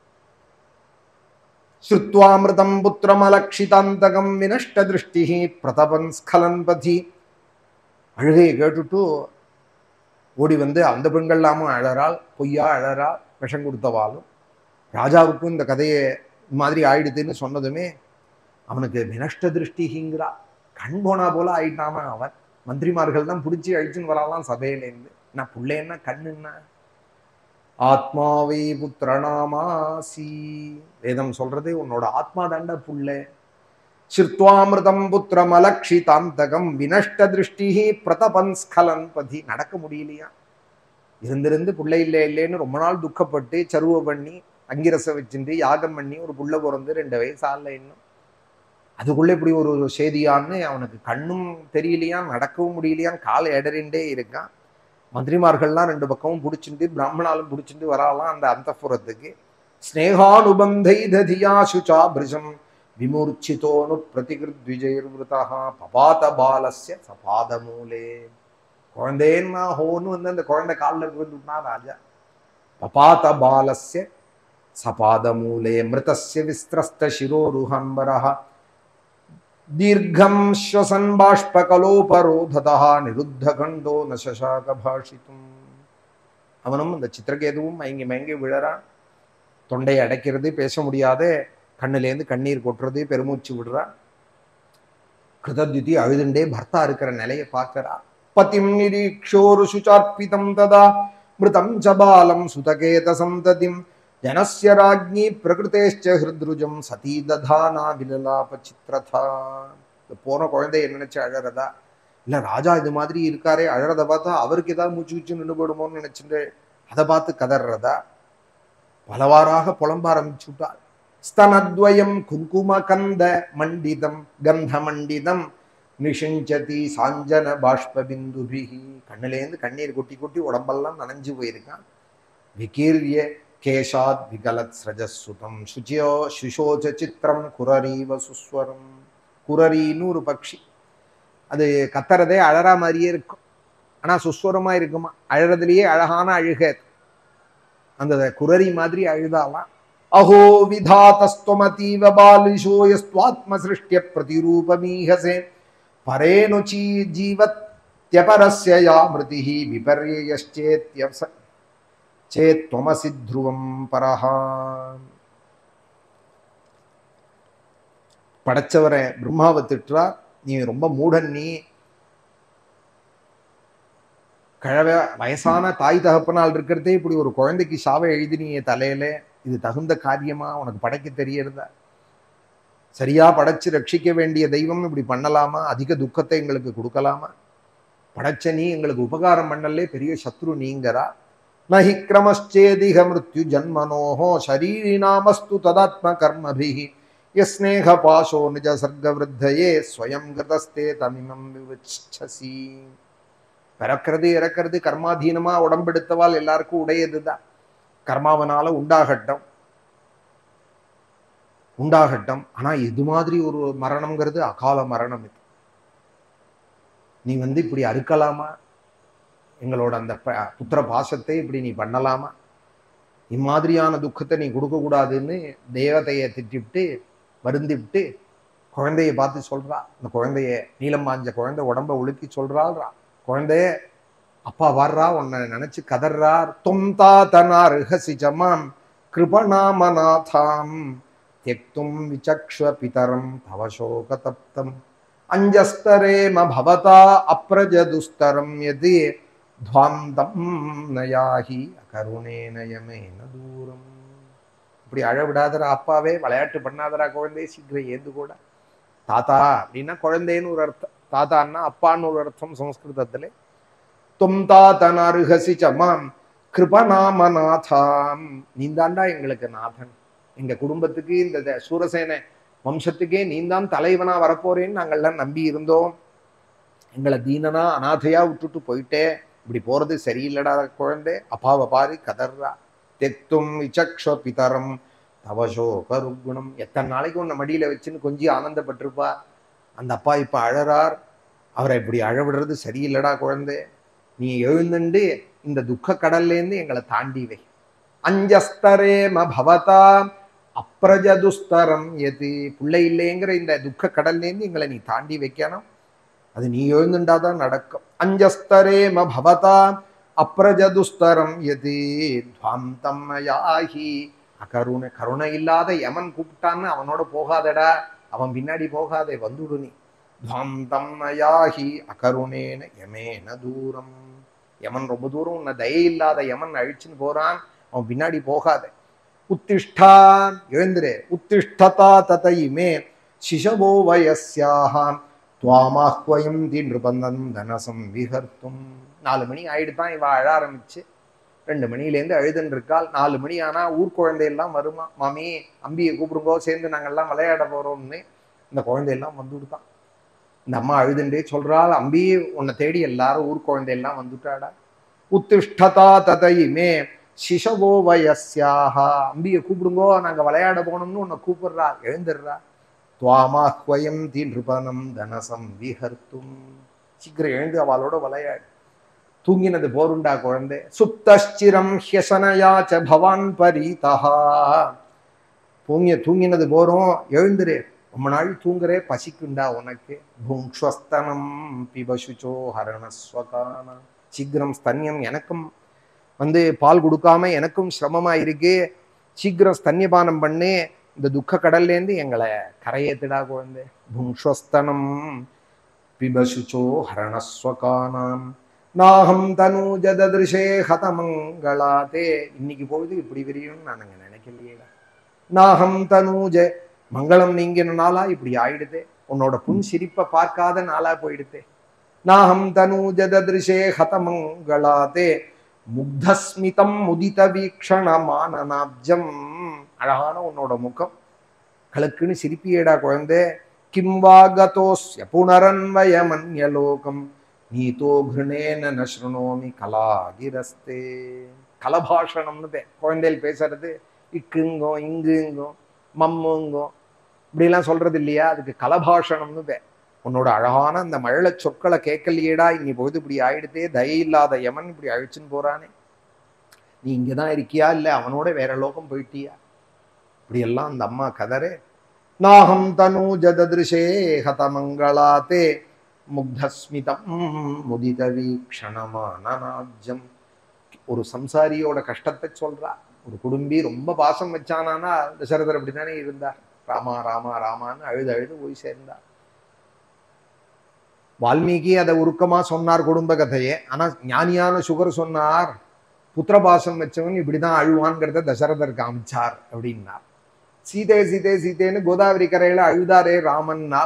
ஸ்ருத்வாமிருதம் புத்திரமலக்ஷிதாந்தகம் வினஷ்ட திருஷ்டி பிரதபன் ஸ்கலன்பதி. அழுகையை கேட்டுட்டு ஓடி வந்து அந்த பெண்கள்லாமும் அழறாள், பொய்யா அழறா, விஷம் கொடுத்தவாளும். ராஜாவுக்கும் இந்த கதையை இந்த மாதிரி ஆயிடுதுன்னு சொன்னதுமே அவனுக்கு வினஷ்ட திருஷ்டிங்கிறா, கண் போனா போல ஆயிட்டாம. அவன் மந்திரிமார்கள் தான் பிடிச்சி அழிச்சுன்னு வராலாம் சபையிலேருந்து. நான் புள்ளேன்னா கண்ணுன்னா ஆத்மாவை புத்திரநாமாசி, வேதம் சொல்றது உன்னோட ஆத்மா தாண்ட புள்ளே. சித்வாமிருதம் புத்திரமலக்ஷிதாந்தகம் வினஷ்ட திருஷ்டி பிரதபன் ஸ்கலன் பதி. நடக்க முடியலையா, இருந்திருந்து புள்ளை இல்லை இல்லைன்னு ரொம்ப நாள் துக்கப்பட்டு சருவ பண்ணி அங்கிரச வச்சுட்டு யாகம் பண்ணி ஒரு புள்ள பிறந்து 2 வயசு ஆகல இன்னும். அதுக்குள்ள இப்படி ஒரு செய்தியான்னு அவனுக்கு கண்ணும் தெரியலையான், நடக்கவும் முடியலையான், காலை இடறிண்டே இருக்கான். மந்திரிமார்கள்லாம் 2 பக்கமும் பிடிச்சிட்டு பிராமணாலும் பிடிச்சிட்டு வராலாம் அந்த அந்தப்புறத்துக்கு. ஸ்னேகானுபந்தை ததியா சுச்சா பிரிஜம் விமூர்ச்சிதோனு பிரதிகிருத் விஜயர்விருதா பபாத பாலஸ்ய சபாத மூலே. குழந்தைன்னா ஹோன்னு வந்து அந்த குழந்தை காலில் விழுந்துட்டா ராஜா. பபாத பாலஸ்ய சபாத மூலே மிருதஸ்ய விஸ்திரஸ்த சிரோருஹம்பரஹ தீர்க்கம் ஸ்வசன் பாஷ்பகலோபரோததா நிருத்த கண்டோ நசசாக பாஷித்தும். அவனும் இந்த சித்திரகேதுவும் மயங்கி மயங்கி விழறான். தொண்டையை அடைக்கிறது, பேச முடியாத, கண்ணுலேருந்து கண்ணீர் கொட்டுறது, பெருமூச்சு விடுறான். கிருதத்யுதி அழுதுண்டே பர்த்தா இருக்கிற நிலையை பார்க்கிறா. பதிம் நிரீக்ஷோரு சுச்சார்ப்பிதம் ததா மிருதம் சபாலம் சுதகேத சந்ததிம் ஜனஸ்ய ராஜ்ஞி பிரகிருதேஷ்ச ஹிருத்ருஜம் சதீ ததானா விலலாப சித்ரதா. இந்த போன குழந்தைய நினைச்சு அழறதா, இல்ல ராஜா இது மாதிரி இருக்காரே அழறத பார்த்தா அவருக்கு ஏதாவது மூச்சு வச்சு நின்று போடுமோன்னு நினைச்சுட்டு அதை பார்த்து கதறதா. பலவாறாக புலம்ப ஆரம்பிச்சு விட்டார். ஸ்தனத்வயம் குங்கும கந்த மண்டிதம் கந்த மண்டிதம் நிஷிஞ்சதி சாஞ்சன பாஷ்ப பிந்துபிஹி. கண்ணிலேருந்து கண்ணீர் கொட்டி கொட்டி உடம்பெல்லாம் நனைஞ்சு போயிருக்கான். விகீர்ய கேஷாத் விகலத் ஸ்ரஜசுதம் சுச்சியோ சுஷோச்ச சித்திரம் குரரீவ சுஸ்வரம். குரரின்னு ஒரு பக்ஷி, அது கத்துறதே அழறா மாதிரியே இருக்கும், ஆனா சுஸ்வரமா இருக்குமா. அழறதுலயே அழகான அழுக, அந்த குரரி மாதிரி அழுதாலாம். அஹோ விதாதஸ்துவமதீவ பாலிஷோ யஸ்த்வாத்ம சிருஷ்டிய பிரதிரூபமீஹசே பரேனுச்சி ஜீவத்யபரஸ்ய யா மிருதிஹி விபர்யயச்சேத்யவச சேத்வமசி த்ருவம் பரஹா. படைச்சவரை பிரம்மாவை திட்டுறா, நீ ரொம்ப மூடன், நீ கழவ வயசான தாய் தகப்பனால் இருக்கிறதே இப்படி ஒரு குழந்தைக்கு சாவை எழுதினிய தலையில, இது தகுந்த காரியமா? உனக்கு படைக்க தெரியறதா? சரியா படைச்சு ரட்சிக்க வேண்டிய தெய்வம் இப்படி பண்ணலாமா? அதிக துக்கத்தை எங்களுக்கு கொடுக்கலாமா? படைச்ச நீ எங்களுக்கு உபகாரம் பண்ணலே, பெரிய சத்ரு நீங்கரா. நஹி கிரமச்சேதிக மிருத்யு ஜன்மனோஹோ ஷரீரிநாமஸ்து ததாத்ம கர்மபிஹி யஸ்நேக பாசோ நிஜ சர்க விருத்தயே ஸ்வயம் கிருதஸ்தே தமிமம் விவச்சசி. பிறக்கிறது இறக்கிறது கர்மாதீனமா உடம்பெடுத்தவால் எல்லாருக்கும் உடையதுதான். கர்மாவனால உண்டாகட்டும் உண்டாகட்டும், ஆனா இது மாதிரி ஒரு மரணம்ங்கிறது அகால மரணம். இது நீ வந்து இப்படி அறுக்கலாமா? எங்களோட அந்த புத்திர பாசத்தை இப்படி நீ பண்ணலாமா? இம்மாதிரியான துக்கத்தை நீ கொடுக்க கூடாதுன்னு தேவதையை திட்டிவிட்டு வருந்திவிட்டு குழந்தைய பார்த்து சொல்றா. அந்த குழந்தைய நீளம் பாஞ்ச குழந்தை உடம்ப உலுக்கி சொல்றாள்றா, குழந்தைய அப்பா வர்றா, உன்னை நினைச்சு கதர்றார். தொம்தா தனார் ஹசிஜமாம் கிருபணாமநாதாம் தியக்தும் விசக்ஷ்வ பிதரம் தவசோக தப்தம் அஞ்சஸ்தரேம பவதா அப்ரஜதுஸ்தரம் யதி துவாந்தம் நயாஹி அகருணேன யமேன தூரம். இப்படி அழ விடாதரா அப்பாவே, விளையாட்டு பண்ணாதரா குழந்தைய, சீக்கிரம் ஏந்து கூட. தாத்தா அப்படின்னா குழந்தைன்னு ஒரு அர்த்தம், தாத்தான்னா அப்பான்னு ஒரு அர்த்தம் சம்ஸ்கிருதத்துல. தும் தாத்தன் அருகசி சமாம் கிருபநாமநாதாம், நீந்தாண்டா எங்களுக்கு நாதன், எங்க குடும்பத்துக்கு இந்த சூரசேன வம்சத்துக்கே நீந்தான் தலைவனா வரப்போறேன்னு நாங்கள்லாம் நம்பி இருந்தோம். எங்களை தீனனா அநாதையா விட்டுட்டு போயிட்டே, இப்படி போறது சரியில்லடா குழந்தை. அப்பாவை பாரு கதர்றா. தெத்தும் விசக்ஷ பிதரம் தவசோ கருகுணம். எத்தனை நாளைக்கு உன்னை மடியில வச்சுன்னு கொஞ்சம் ஆனந்தப்பட்டிருப்பா. அந்த அப்பா இப்ப அழறார், அவரை இப்படி அழ விடுறது சரியில்லடா குழந்தை. நீ எழுந்துண்டு இந்த துக்க கடல்லேருந்து எங்களை தாண்டி வை. அஞ்சஸ்தரேம பவதா அப்ரஜதுஸ்தரம் எது, பிள்ளை இல்லைங்கிற இந்த துக்க கடல்லேருந்து எங்களை நீ தாண்டி வைக்கணும். அது நீ எழுந்துண்டாதான் நடக்கும். அஞ்சஸ்தரேம பவதா அப்ரஜதுஸ்தரம் எது துவாந்தம் யாஹி. அகருணை, கருணை இல்லாத யமன் கூப்பிட்டான்னு அவனோட போகாதடா, அவன் பின்னாடி போகாதே, வந்துடு நீ. துவாந்தம் யாஹி அகருணேன யமேன தூரம். யமன் ரொம்ப தூரம், உன்னை தயை இல்லாத யமன் அழிச்சுன்னு போறான், அவன் பின்னாடி போகாதே. உத்திஷ்டா, எழுந்துரு. உத்திஷ்டதா ததைமே சிசவோ வயஸ்யாஹாம் துவாமாஹ்வயம் நிருபந்தம் தனசம் விஹர்த்தும். 4 மணி ஆயிடுதான் இவ அழ ஆரம்பிச்சு. 2 மணிலேருந்து அழுதுன்னு இருக்காள். 4 மணி ஆனா ஊர்க்குழந்தையெல்லாம் வருமா, மாமி அம்பியை கூப்பிடுங்கோ, சேர்ந்து நாங்கள்லாம் விளையாட போறோம்னு. இந்த குழந்தையெல்லாம் வந்துவிடுதான். இந்த அம்மா அழுதுண்டே சொல்றாள், அம்பி உன்னை தேடி எல்லாரும் ஊர்க்குழந்தையெல்லாம் வந்துட்டாடா. உத்திஷ்டதா ததைமே சிசவோ வயஸ்யாஹா. அம்பியை கூப்பிடுங்கோ, நாங்க விளையாட போனோம்னு உன்னை கூப்பிடுறா, எழுந்துடுறா. துவாமாஹ்வயம் நிருபனம் தனசம் விஹர்த்தும். சீக்கிரம் எழுந்து அவளோட விளையாடு. தூங்கினது போருண்டா குழந்தை. சுப்தச்சிரம் ஹ்யசனயாச்ச பவான் பரீதஹா. தூங்கினது போறோம், எழுந்துரு. ரொம்ப நாள் தூங்குறே, பசிக்குண்டா உனக்கு. புங்ஸ்வஸ்தனம் பிபசுச்சோ ஹரணஸ்வகான. சீக்கிரம் ஸ்தன்யம், எனக்கும் பால் கொடுக்காம எனக்கும் சிரமமா இருக்கு, சீக்கிரம் ஸ்தன்யபானம் பண்ணு, இந்த துக்க கடல்லேருந்து எங்களை கரையேத்துடா குழந்தை. புங்ஸ்வஸ்தனம் பிபசுச்சோ ஹரணஸ்வகானாம் நாகம் தனூஜததிருஷே ஹதமங்களாதே. இன்னைக்கு பொழுது இப்படி விரியும்னு நான் அங்க நினைக்கலையேடா. நாகம் தனூஜ, மங்களம் நீங்கின நாளா இப்படி ஆயிடுதே, உன்னோட புன் சிரிப்பை பார்க்காத நாளா போயிடுதே. நாகம் தனூஜததிருஷே ஹதமங்களாதே முக்தஸ்மிதம் முதித வீக்ஷண மானநாப்ஜம். அழகான உன்னோட முகம், கலக்குன்னு சிரிப்பியேடா குழந்தை. கிம்வாகதோஸ்ய புனரன்வயமன்யலோகம் நீதோ கிருணேன நஸ்ருணோமி கலாகிரஸ்தே. கலபாஷணம்னு குழந்தைகள் பேசுறது. இக்குங்கோ இங்குங்கோ மம்முங்கோ இப்படிலாம் சொல்றது இல்லையா, அதுக்கு கலபாஷணம்னு உன்னோட அழகான அந்த மழை சொற்களை கேட்கலையேடா. இனி பொழுது இப்படி ஆயிடுதே, தயை இல்லாத யமன் இப்படி அழிச்சுன்னு போறானே, நீ இங்கதான் இருக்கியா, இல்ல அவனோட வேற லோகம் போயிட்டியா? இப்படியெல்லாம் அந்த அம்மா கதறே. நாகம் தனூஜததிருஷே ஹதமங்களாதே முக்தஸ்மிதம் முதித வீக்ஷணமானநாப்ஜம். ஒரு சம்சாரியோட கஷ்டத்தை சொல்றா. ஒரு குடும்பி ரொம்ப பாசம் வச்சானா, தசரதர் அப்படித்தானே இருந்தார். ராமா ராமா ராமான்னு அழுது அழுது போய் சேர்ந்தார். வால்மீகி அதை உருக்கமா சொன்னார் குடும்ப கதையே. ஆனா ஞானியான சுகர் சொன்னார், புத்திரபாசம் வச்சவன் இப்படிதான் அழுவான்ங்கிறத தசரதர் காமிச்சார் அப்படின்னார். சீதே சீதே சீதேன்னு கோதாவரி கரையில அழுதாரே ராமன்னா,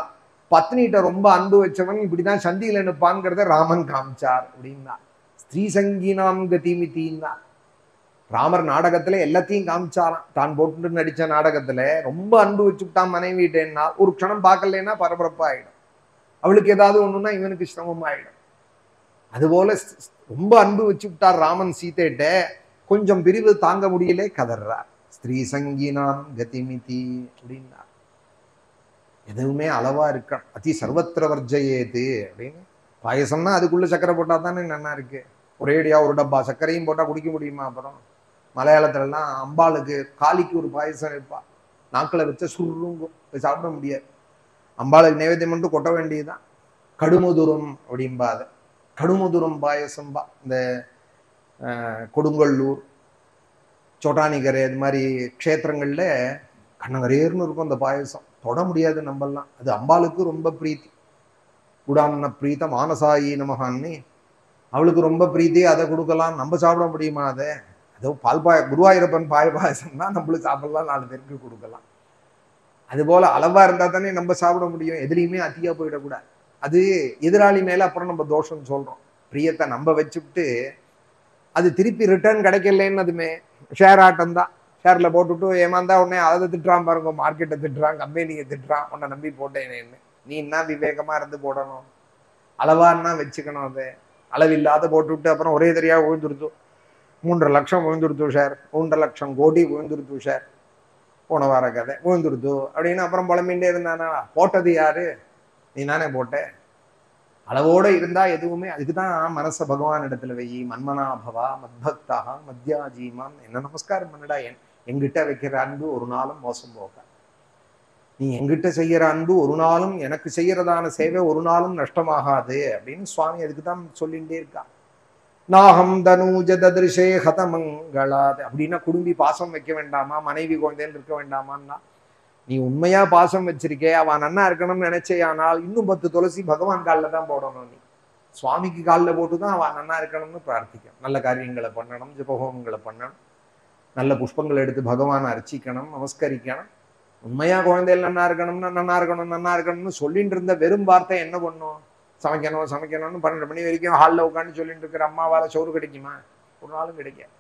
பத்னிகிட்ட ரொம்ப அன்பு வச்சவன் இப்படிதான் சந்தியில நிற்பான்ங்கிறத ராமன் காமிச்சார் அப்படின்னா. ஸ்திரீ சங்கீனாம் கதிமித்தின்னா, ராமர் நாடகத்துல எல்லாத்தையும் காமிச்சாராம். தான் போட்டு நடிச்ச நாடகத்துல ரொம்ப அன்பு வச்சுட்டான் மனைவிட்டேன்னா, ஒரு க்ஷணம் பார்க்கலன்னா பரபரப்பா ஆயிடும். அவளுக்கு ஏதாவது ஒண்ணுன்னா இவனுக்கு சிரமம் ஆயிடும். அதுபோல ரொம்ப அன்பு வச்சு விட்டார் ராமன் சீதைட்ட, கொஞ்சம் பிரிவு தாங்க முடியலே கதறார். ஸ்திரீ சங்கீனாம் கதிமிதி அப்படின்னா, எதுவுமே அளவா இருக்கணும். அதி சர்வத்திர வர்ஜயேது அப்படின்னு. பாயசம்னா அதுக்குள்ள சர்க்கரை போட்டா தானே நல்லா இருக்கு. ஒரேடியா ஒரு டப்பா சர்க்கரையும் போட்டா குடிக்க முடியுமா? அப்புறம் மலையாளத்துலலாம் அம்பாளுக்கு காளிக்கு ஒரு பாயசம் வைப்பா, நாக்கில் வச்ச சுருங்கும், சாப்பிட முடியாது. அம்பாளுக்கு நைவேத்தியம் மட்டும் கொட்ட வேண்டியதுதான். கடுமுதுரம் அப்படிம்பாத, கடுமுதுரம் பாயசம்பா. இந்த கொடுங்கல்லூர், சோட்டானிக்கரை, இது மாதிரி க்ஷேத்திரங்கள்ல கண்ணங்கரேர்னு இருக்கும் அந்த பாயசம், தொட முடியாது நம்மெல்லாம். அது அம்பாளுக்கு ரொம்ப பிரீத்தி. குடாம்ன பிரீத்த மானசாயி நமகான்னு அவளுக்கு ரொம்ப பிரீத்தி, அதை கொடுக்கலாம். நம்ம சாப்பிட முடியுமா? அதை அதோ குருவாயூரப்பன் பாயசம் தான் நம்மளுக்கு சாப்பிடலாம், 4 பேருக்கு கொடுக்கலாம். அதுபோல அளவா இருந்தா தானே நம்ம சாப்பிட முடியும். எதுலையுமே அதிகா போயிடக்கூடாது. அது எதிராளி மேல அப்புறம் நம்ம தோஷம் சொல்றோம். பிரியத்தை நம்ம வச்சுட்டு அது திருப்பி ரிட்டர்ன் கிடைக்கலன்னு அதுமே ஷேர் ஆட்டம் தான். ஷேர்ல போட்டுவிட்டு ஏமாந்தா உடனே அதை திட்டுறான் பாருங்க, மார்க்கெட்டை திட்டுறான், கம்பெனியை திட்டுறான், உன்னை நம்பி போட்டேனேன்னு. நீ என்ன விவேகமா இருந்து போடணும், அளவான்னா வச்சுக்கணும். அதை அளவில்லாத போட்டுவிட்டு அப்புறம் ஒரே தெரியா விழுந்துருத்து. 3.5 லட்சம் விழுந்துருத்து ஷேர், 3.5 லட்சம் கோடி விழுந்துருத்து ஷேர், போன வார கதை விழுந்துருத்து அப்படின்னு அப்புறம் புலம்பின்ண்டே இருந்தானா? போட்டது யாரு? நீ தானே போட்ட. அளவோட இருந்தா எதுவுமே. அதுக்குதான் மனச பகவான் இடத்துல வை. மன்மனாபவா மத்பக்தா மத்யாஜீமான், என்ன நமஸ்காரம் பண்ணுடா. எங்கிட்ட வைக்கிற அன்பு ஒரு நாளும் மோசம் போக, நீ எங்கிட்ட செய்யற அன்பு ஒரு நாளும், எனக்கு செய்யறதான சேவை ஒரு நாளும் நஷ்டமாகாது அப்படின்னு சுவாமி அதுக்கு தான் சொல்லிகிட்டே இருக்கா. நாகம் தனூஜ ததிருஷே ஹதமங்களாது அப்படின்னா குடும்பி பாசம் வைக்க வேண்டாமா, மனைவி குழந்தைகள் இருக்க வேண்டாமான்னா, நீ உண்மையா பாசம் வச்சிருக்கே, அவன் நன்னா இருக்கணும்னு நினைச்சேயானால் இன்னும் 10 துளசி பகவான் காலில் தான் போடணும். நீ சுவாமிக்கு காலில் போட்டுதான் அவன் நன்னா இருக்கணும்னு பிரார்த்திக்கணும். நல்ல காரியங்களை பண்ணணும், ஜபஹோமங்களை பண்ணணும், நல்ல புஷ்பங்களை எடுத்து பகவானை அர்ச்சிக்கணும், நமஸ்கரிக்கணும். உண்மையா குழந்தைகள் நன்னா இருக்கணும்னா நன்னா இருக்கணும் நன்னா இருக்கணும்னு சொல்லிட்டு இருந்த வெறும் வார்த்தை என்ன பண்ணும்? சமைக்கணும் சமைக்கணும்னு 12 மணி வரைக்கும் ஹாலில் உட்காந்து சொல்லிட்டு இருக்கிற அம்மாவால சோறு கிடைக்குமா? ஒரு நாளும் கிடைக்காது.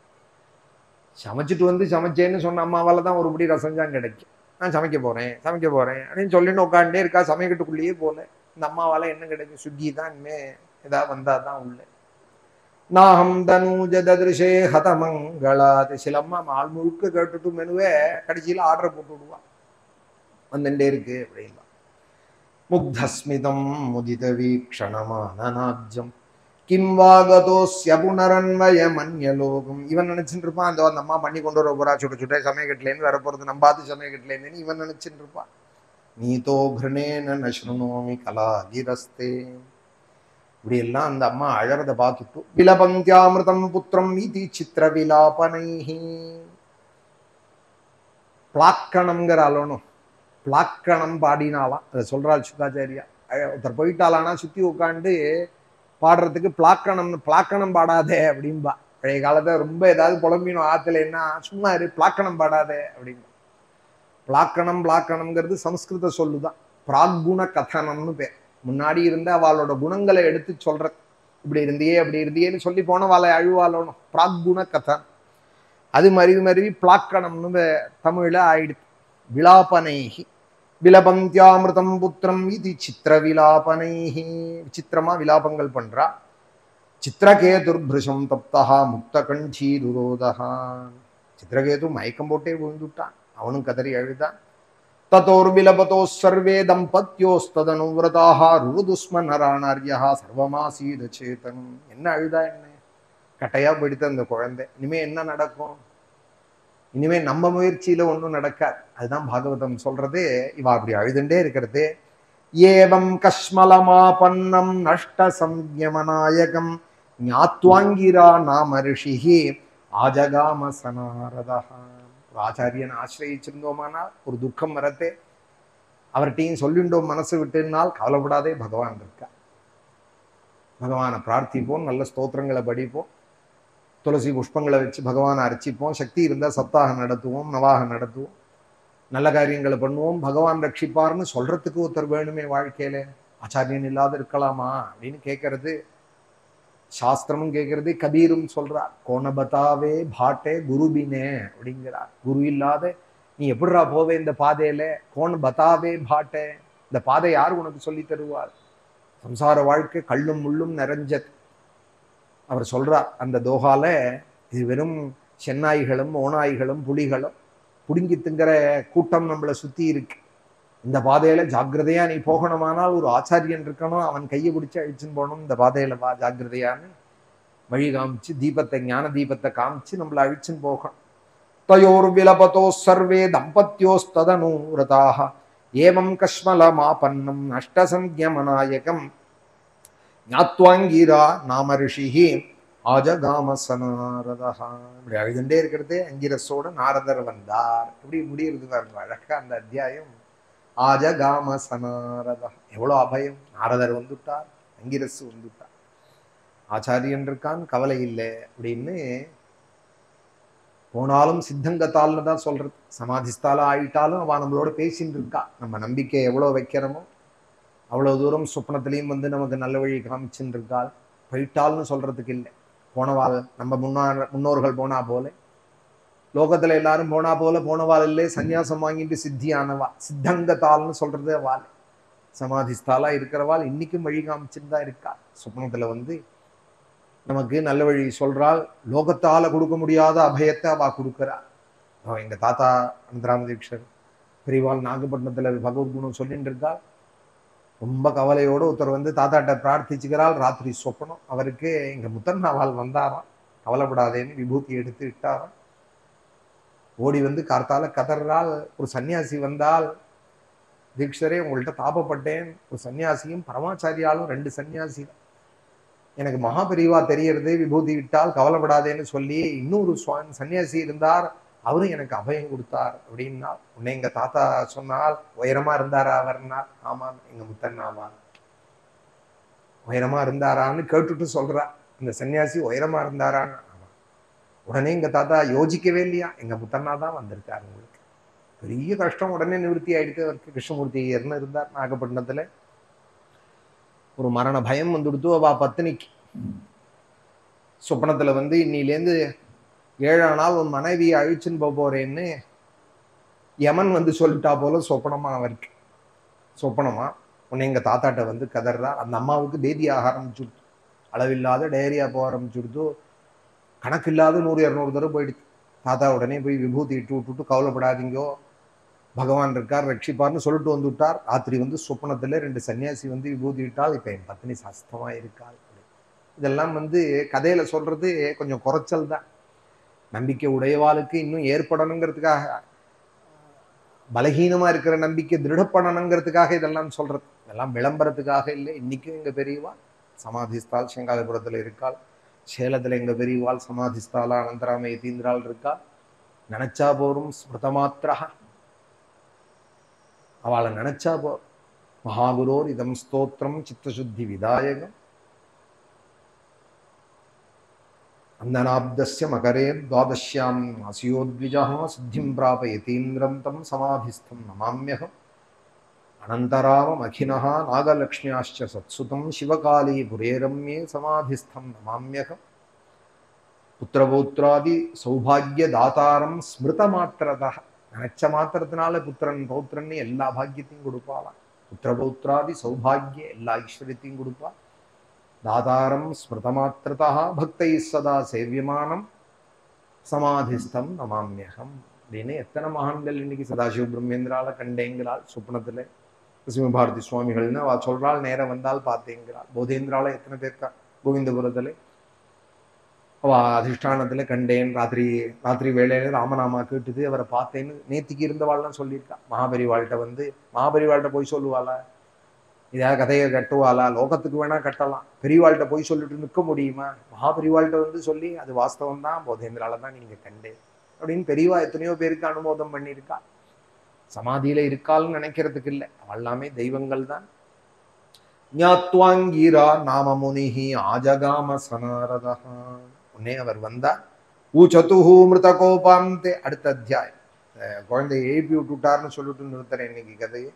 சமைச்சிட்டு வந்து சமைச்சேன்னு சொன்ன அம்மாவால தான் ஒருபடி ரசஞ்சான் கிடைக்கும். நான் சமைக்க போறேன் அப்படின்னு சொல்லிட்டு உட்காந்துட்டே இருக்கா, சமைக்கட்டுக்குள்ளேயே போல. இந்த அம்மாவால என்ன கிடைக்கும்? சுக்கி தான் இனிமே ஏதாவது வந்தாதான் உள்ள. நாகம் தனூஜ ததிருஷே ஹதமங்களாது. சில அம்மா ஆள் முழுக்க கேட்டுட்டு மெனுவே கடைசியில் ஆர்டர் போட்டு விடுவா, வந்துட்டே இருக்கு அப்படின்னா. முக்தஸ்மிதம் முதித வீக்ஷணமானநாஜ்யம் கிம் வாகதோஸ்ய புனரன்வய மன்யலோகம். இவன் நினைச்சுட்டு இருப்பான் அந்த அம்மா பண்ணி கொண்டு வர போறா, சுட்ட சுட்ட சமயக்கட்டிலேருந்து வரப்போறது, நம்பாது சமயக்கட்டிலேருந்து இவன் நினைச்சுட்டு இருப்பான். நீதோ கிருணேன நஷ்ருணோமி கலாகிரஸ்தே. இப்படி எல்லாம் அந்த அம்மா அழறத பார்த்துட்டு விலபந்தியாமிருதம் புத்திரம் இதி சித்திர விலாபனைஹி. பிளாக்கணம்ங்கிற அலோனும் பிளாக்கணம் பாடினாலாம், அதை சொல்றாள் சுகாச்சாரியா. ஒருத்தர் போயிட்டாலானா சுத்தி உட்காந்து பாடுறதுக்கு பிளாக்கணம்னு, பிளாக்கணம் பாடாதே அப்படின்பா. பழைய காலத்தை ரொம்ப ஏதாவது புலம்பினோம் ஆத்துல என்ன, சும்மா இரு பிளாக்கணம் பாடாதே அப்படின்பா. பிளாக்கணம்ங்கிறது சம்ஸ்கிருத சொல்லுதான். பிராக்குண கதனம்னு பேர். முன்னாடி இருந்த அவளோட குணங்களை எடுத்து சொல்ற, இப்படி இருந்தியே அப்படி இருந்தியேன்னு சொல்லி போனவாளை அழுவாளோனும் பிராக்குண கதன். அது மருவி பிளாக்கணம்னு தமிழ்ல ஆயிடுச்சு. விலாபனைஹி விலபந்தியாமிருதம் புத்திரம் இது சித்திர விலாபனைஹி. விசித்திரமா விலாபங்கள் பண்றா. சித்திரகேதுர்பிருஷம் தப்தஹா முக்த கண்டீருரோதஹா. சித்திரகேது மயக்கம் போட்டே விழுந்துட்டான், அவனும் கதறி அழுதான். ததோர் விலபதோ சர்வே தம்பத்யோஸ்ததனுவிரதாக ருதுஸ்மனராணார்யா சர்வமாசீத சேதனம். என்ன அழுதா என்ன? கட்டையா போயிடுத்து அந்த குழந்தை. இனிமே என்ன நடக்கும்? இனிமே நம்ம முயற்சியில ஒன்றும் நடக்காது. அதுதான் பாகவதம் சொல்றது. இவா அப்படி அழுதுண்டே இருக்கிறது. ஏவம் கஷ்மலமாபன்னம் நஷ்ட சம்யமநாயகம் ஞாத்வாங்கிரா நாம ரிஷிஹி ஆஜகாம சனாரதா. ஆச்சாரியன் ஆசிரியிச்சிருந்தோமானா ஒரு துக்கம் வரத்தே, அவர்கிட்டையும் சொல்லிண்டோம் மனசு விட்டுனால் கவலைப்படாதே, பகவான் இருக்கா. பகவானை பிரார்த்திப்போம், நல்ல ஸ்தோத்திரங்களை படிப்போம், துளசி புஷ்பங்களை வச்சு பகவானை அர்ச்சிப்போம், சக்தி இருந்தால் சப்தாகம் நடத்துவோம், நவாகம் நடத்துவோம், நல்ல காரியங்களை பண்ணுவோம். பகவான் ரட்சிப்பார்னு சொல்றதுக்கு ஒருத்தர் வேணுமே வாழ்க்கையில. ஆச்சாரியன் இல்லாத இருக்கலாமா அப்படின்னு கேட்கறது சாஸ்திரமும் கேட்கறது. கபீரும் சொல்றார், கோணபதாவே பாட்டே குருபினே அப்படிங்கிறார். குரு இல்லாத நீ எப்படிரா போவே இந்த பாதையில? கோண பதாவே பாட்டே. இந்த பாதை யார் உனக்கு சொல்லி தருவார்? சம்சார வாழ்க்கை கள்ளும் முள்ளும் நிறைஞ்சது. அவர் சொல்றார் அந்த தோகால, இது வெறும் சென்னாய்களும் ஓநாய்களும் புலிகளும் புடுங்கி திங்கிற கூட்டம் நம்மளை சுத்தி இருக்கு. இந்த பாதையில ஜாக்கிரதையா நீ போகணுமானால் ஒரு ஆச்சாரியன் இருக்கணும், அவன் கையை பிடிச்சி அழிச்சுன்னு போகணும். இந்த பாதையில வா ஜாக்கிரதையான்னு வழி காமிச்சு, தீபத்தை ஞான தீபத்தை காமிச்சு நம்மளை அழிச்சுன்னு போகணும். தயோர் விலபதோ சர்வே தம்பத்யோஸ்ததனூரதாக ஏவம் கஷ்மலமாபன்னம் நஷ்டசம்யமநாயகம் ஞாத்வாங்கிரா நாம ரிஷிஹி ஆஜகாம சனாரதா. இப்படி அழுதுண்டே இருக்கிறதே அங்கிரஸோட நாரதர் வந்தார். இப்படி முடிகிறது பாருங்க அழகா அந்த அத்தியாயம். ஆஜகாம சனாரதா. எவ்வளோ அபயம்! நாரதர் வந்துட்டார், அங்கிரஸ் வந்துட்டார், ஆச்சாரியன் இருக்கான், கவலை இல்லை அப்படின்னு. போனாலும் சித்தங்கத்தால்னு தான் சொல்றது. சமாதிஸ்தால ஆயிட்டாலும் அவன் நம்மளோட பேசின்னு இருக்கா. நம்ம நம்பிக்கை எவ்வளோ வைக்கிறோமோ அவ்வளோ தூரம் சொப்னத்திலையும் வந்து நமக்கு நல்ல வழி காமிச்சுன்னு இருக்காள். போயிட்டால்னு சொல்றதுக்கு இல்லை. போனவாள் நம்ம முன்னோர்கள் போனா போல, லோகத்துல எல்லாரும் போனா போல போனவாள் இல்லை. சன்னியாசம் வாங்கிட்டு சித்தியானவா, சித்தங்கத்தால்னு சொல்றது வாள். சமாதிஸ்தாலா இருக்கிறவாள் இன்னைக்கும் வழி காமிச்சுன்னு தான் இருக்கா. சொப்னத்துல வந்து நமக்கு நல்ல வழி சொல்றாள். லோகத்தால கொடுக்க முடியாத அபயத்தை அவ கொடுக்குறா. எங்க தாத்தா அனந்தராம தீட்சர் பெரியவாள் நாகப்பட்டினத்துல பகவத்குணம் சொல்லிட்டு இருக்கா. ரொம்ப கவலையோடு ஒருத்தர் வந்து தாத்தாட்ட பிரார்த்திச்சுக்கிறாள். ராத்திரி சொப்பனம் அவருக்கு எங்க முத்தண்ணாவால் வந்தாராம், கவலைப்படாதேன்னு விபூதி எடுத்து விட்டாராம். ஓடி வந்து கார்த்தால கதறால். ஒரு சன்னியாசி வந்தால், தீட்சரே உங்கள்கிட்ட தாபப்பட்டேன், ஒரு சன்னியாசியும் பரமாச்சாரியாலும் 2 சன்னியாசி, எனக்கு மகாபெரிவா தெரியறது, விபூதி விட்டால் கவலைப்படாதேன்னு சொல்லி இன்னொரு சன்னியாசி இருந்தார், அவரும் எனக்கு அபயம் கொடுத்தார் அப்படின்னா. உன்னை எங்க தாத்தா சொன்னால் உயரமா இருந்தாரா அவர்னா? ஆமாம், எங்க முத்தன் ஆமா. உயரமா இருந்தாரான்னு கேட்டுட்டு சொல்றா. இந்த சன்னியாசி உயரமா இருந்தாரான்னு. உடனே எங்க தாத்தா யோசிக்கவே இல்லையா, எங்க முத்தண்ணா தான் வந்திருக்காரு, உங்களுக்கு பெரிய கஷ்டம் உடனே நிவர்த்தி ஆயிடுத்து. அவருக்கு கிருஷ்ணமூர்த்தி இருந்தார் நாகப்பட்டினத்துல. ஒரு மரண பயம் வந்துடுத்து அவ பத்தினிக்கு. சொப்பனத்துல வந்து இன்னிலேருந்து 7 நாள் உன் மனைவியை அழிச்சுன்னு போறேன்னு யமன் வந்து சொல்லிட்டா போல சொப்பனமா அவருக்கு. சொப்பனமா உன்னை எங்க தாத்தாட்ட வந்து கதறா. அந்த அம்மாவுக்கு பேதி ஆக ஆரம்பிச்சுடுத்து, அளவில்லாத டயரியா போக ஆரம்பிச்சுடுத்து, கணக்கு இல்லாத 100-200 தடவை போயிடுச்சு. தாத்தா உடனே போய் விபூதி இட்டு விட்டுட்டு கவலைப்படாதீங்கோ, பகவான் இருக்கார் ரட்சிப்பார்னு சொல்லிட்டு வந்து விட்டார். ராத்திரி வந்து சொப்பனத்துல 2 சன்னியாசி வந்து விபூதி விட்டால், இப்ப என் பத்னி சாஸ்தமா இருக்காள். இதெல்லாம் வந்து கதையில சொல்றது கொஞ்சம் குறைச்சல் தான். நம்பிக்கை உடையவாளுக்கு இன்னும் ஏற்படணுங்கிறதுக்காக, பலகீனமா இருக்கிற நம்பிக்கை திருடப்படணுங்கிறதுக்காக இதெல்லாம் சொல்றது. இதெல்லாம் விளம்பரத்துக்காக இல்லை. இன்னைக்கும் எங்க பெரியவா சமாதிஸ்தால் செங்காலபுரத்துல இருக்காள். சேலத்துல எங்க பெரியவாள் சமாதிஸ்தாலா அனந்தராம யதீந்திரால் இருக்கா. நினைச்சா போரும் ஸ்மிருதமாத்திரா, அவளை நினைச்சா போர். மகாகுரோர் இதம் ஸ்தோத்திரம் சித்தசுத்தி விதாயகம் அந்தனாப்தஸ்ய மகரே துவாதஷ்யாம் அசியோத்விஜா சித்திம் பிராப யதீந்திரம் தம் சமாதிஸ்தம் நமாம்யகம் அனந்தராமம் அகினஹா நாகலக்ஷ்மியாஷ்ச சத்சுதம் சிவகாலி புரேரம்யே சமாதிஸ்தம் நமாம்யகம் புத்திரபௌத்ராதி சௌபாகிய தாத்தாரம் ஸ்மிருத மாத்திரதா. நினைச்ச மாத்திரத்தினால புத்திரன் பௌத்திரன் எல்லா பாக்கியத்தையும் கொடுப்பாளாம். புத்திரபௌத்ராதி சௌபாகிய எல்லா ஐஸ்வர்யத்தையும் கொடுப்பா. தாதாரம் ஸ்மிருத மாத்திரதா பக்தை சதா சேவியமானம் சமாதிஸ்தம் நமாம்யகம் அப்படின்னு எத்தனை மகான்கள் இன்னைக்கு சதாசிவ பிரம்மேந்திரால கண்டேங்கிறாள். சுப்னத்துல சிவபாரதி சுவாமிகள்னு அவ சொல்றாள், நேரம் வந்தால் பார்த்தேங்கிறாள். போதேந்திரால எத்தனை பேர்க்கா கோவிந்தபுரத்துல அவ அதிஷ்டானத்துல கண்டேன், ராத்திரி வேளையில ராமநாமா கேட்டுது, அவரை பார்த்தேன்னு நேத்திக்கு இருந்தவாள்லாம் சொல்லியிருக்கா. மகாபெரிவாள்கிட்ட வந்து மகாபெரிவாள்கிட்ட போய் சொல்லுவாளா, இதாக கதையை கட்டுவாளா? லோகத்துக்கு வேணா கட்டலாம், பெரியவாள்கிட்ட போய் சொல்லிட்டு நிற்க முடியுமா? மகாபெரிவாள்கிட்ட வந்து சொல்லி அது வாஸ்தவம் தான், போதேந்திரால தான் நீங்க கண்டேன் அப்படின்னு பெரியவா எத்தனையோ பேருக்கு அனுமோதம் பண்ணியிருக்கா. சமாதியில இருக்காள்னு நினைக்கிறதுக்கு இல்லை, அவள்லாமே தெய்வங்கள் தான். ஞாத்வாங்கீரா நாம முனிஹி ஆஜகாம சனாரதா. உடனே அவர் வந்தா. ஊச்சதுஹு மிருத கோபாந்தே. அடுத்த அத்தியாயம். குழந்தையை எழுப்பி விட்டுட்டார்னு சொல்லிட்டு நிறுத்துறேன் இன்னைக்கு கதையை.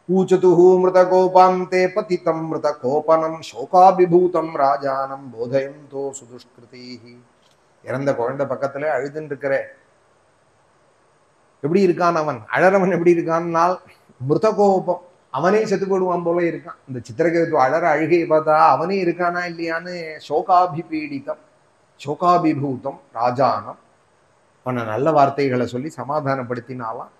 ஊச்சதுஹு மிருத கோபாந்தே பதிதம் மிருத கோபனம் சோகாபிபூதம் ராஜானம் போதயந்தோ சுதுஷ்கிருதீஹி. இறந்த குழந்தை பக்கத்துல அழுதுன்னு இருக்கிற எப்படி இருக்கான் அவன், அழறவன் எப்படி இருக்கான்னால் மிருத கோபம், அவனே செத்து போடுவான் போல இருக்கான். இந்த சித்திரகேது அழற அழுகையை பார்த்தா அவனே இருக்கானா இல்லையான்னு சோகாபிபீடிதம் சோகாபிபூதம் ராஜானம். அவனை நல்ல வார்த்தைகளை சொல்லி சமாதானப்படுத்தினாலாம்.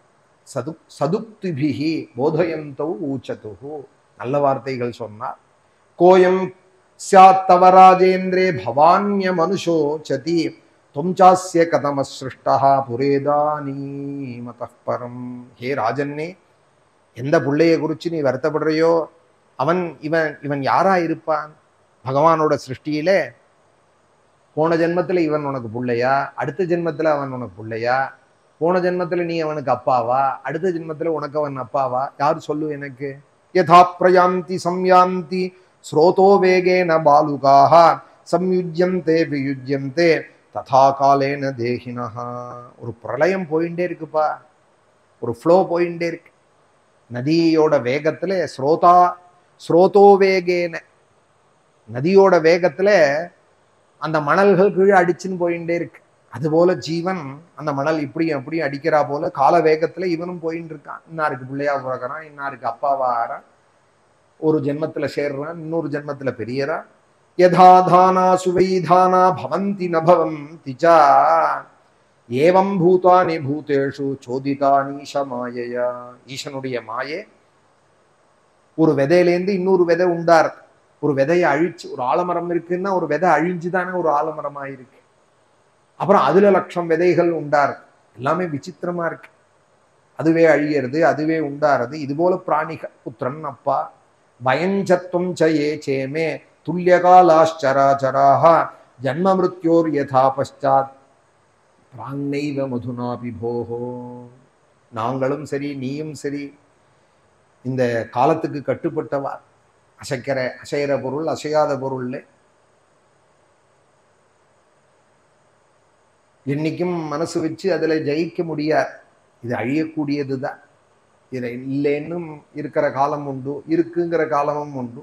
சதுக்திபிஹி போதயந்தௌ ஊச்சதுஹு. நல்ல வார்த்தைகள் சொன்னார். கோயம் ஸ்யாத் தவ ராஜேந்திரே பவான்ய மனுஷோ சதி தொம்சாஸ்ய கதம சிருஷ்டா புரேதானீமதः பரம். ஹே ராஜன்னே, எந்த பிள்ளையை குறிச்சு நீ வருத்தப்படுறையோ அவன் இவன் யாரா இருப்பான்? பகவானோட சிருஷ்டியில போன ஜென்மத்துல இவன் உனக்கு பிள்ளையா, அடுத்த ஜென்மத்துல அவன் உனக்கு பிள்ளையா, போன ஜென்மத்துல நீ அவனுக்கு அப்பாவா, அடுத்த ஜென்மத்துல உனக்கு அவன் அப்பாவா? யாரு சொல்லு எனக்கு? யதா பிரயாந்தி சம்யாந்தி ஸ்ரோதோ வேகேன பாலுகாஹ சம்யுஜ்யந்தே வியுஜ்யந்தே ததா காலேன தேஹினஹா. ஒரு பிரளயம் போயிட்டே இருக்குப்பா, ஒரு ஃப்ளோ போயிட்டே இருக்கு. நதியோட வேகத்துல ஸ்ரோதோ வேகேன, நதியோட வேகத்துல அந்த மணல்கள் கீழே அடிச்சுன்னு போயிட்டே இருக்கு. அதுபோல ஜீவன் அந்த மணல் இப்படியும் அப்படியும் அடிக்கிறா போல கால வேகத்துல இவனும் போயின்னு இருக்கான். இன்னாருக்கு பிள்ளையா பிறக்கிறான், இன்னாருக்கு அப்பாவா ஆறான், ஒரு ஜென்மத்துல சேர்றான், இன்னொரு ஜென்மத்துல பெரியறான். யதா தானா சுவைதானா பவந்தி நபவந்தி ச ஏவம் பூதானி பூதேஷு சோதிதானீஷ மாயையா. ஈசனுடைய மாயே ஒரு விதையிலேருந்து இன்னொரு விதை உண்டார். ஒரு விதையை அழிச்சு, ஒரு ஆலமரம் இருக்குன்னா ஒரு விதை அழிஞ்சுதானே ஒரு ஆலமரமா இருக்கு. அப்புறம் அதுல லட்சம் விதைகள் உண்டார். எல்லாமே விசித்திரமா இருக்கு. அதுவே அழியறது, அதுவே உண்டாறது. இது போல பிராணிகள் புத்திரன் அப்பா பயஞ்சத்துவம் சயே சேமே துல்லியகாலாச்சராச்சராக ஜன்ம மிருத்யோர் யதா பஷ்சாத் பிராங்நைவ மதுனாபி போகோ. நாங்களும் சரி நீயும் சரி இந்த காலத்துக்கு கட்டுப்பட்டவா. அசைகிற பொருள் அசையாத பொருள் என்னைக்கும் மனசு வச்சு அதுல ஜெயிக்க முடியாது. இது அழியக்கூடியதுதான். இதை இல்லைன்னும் இருக்கிற காலம் உண்டு, இருக்குங்கிற காலமும் உண்டு.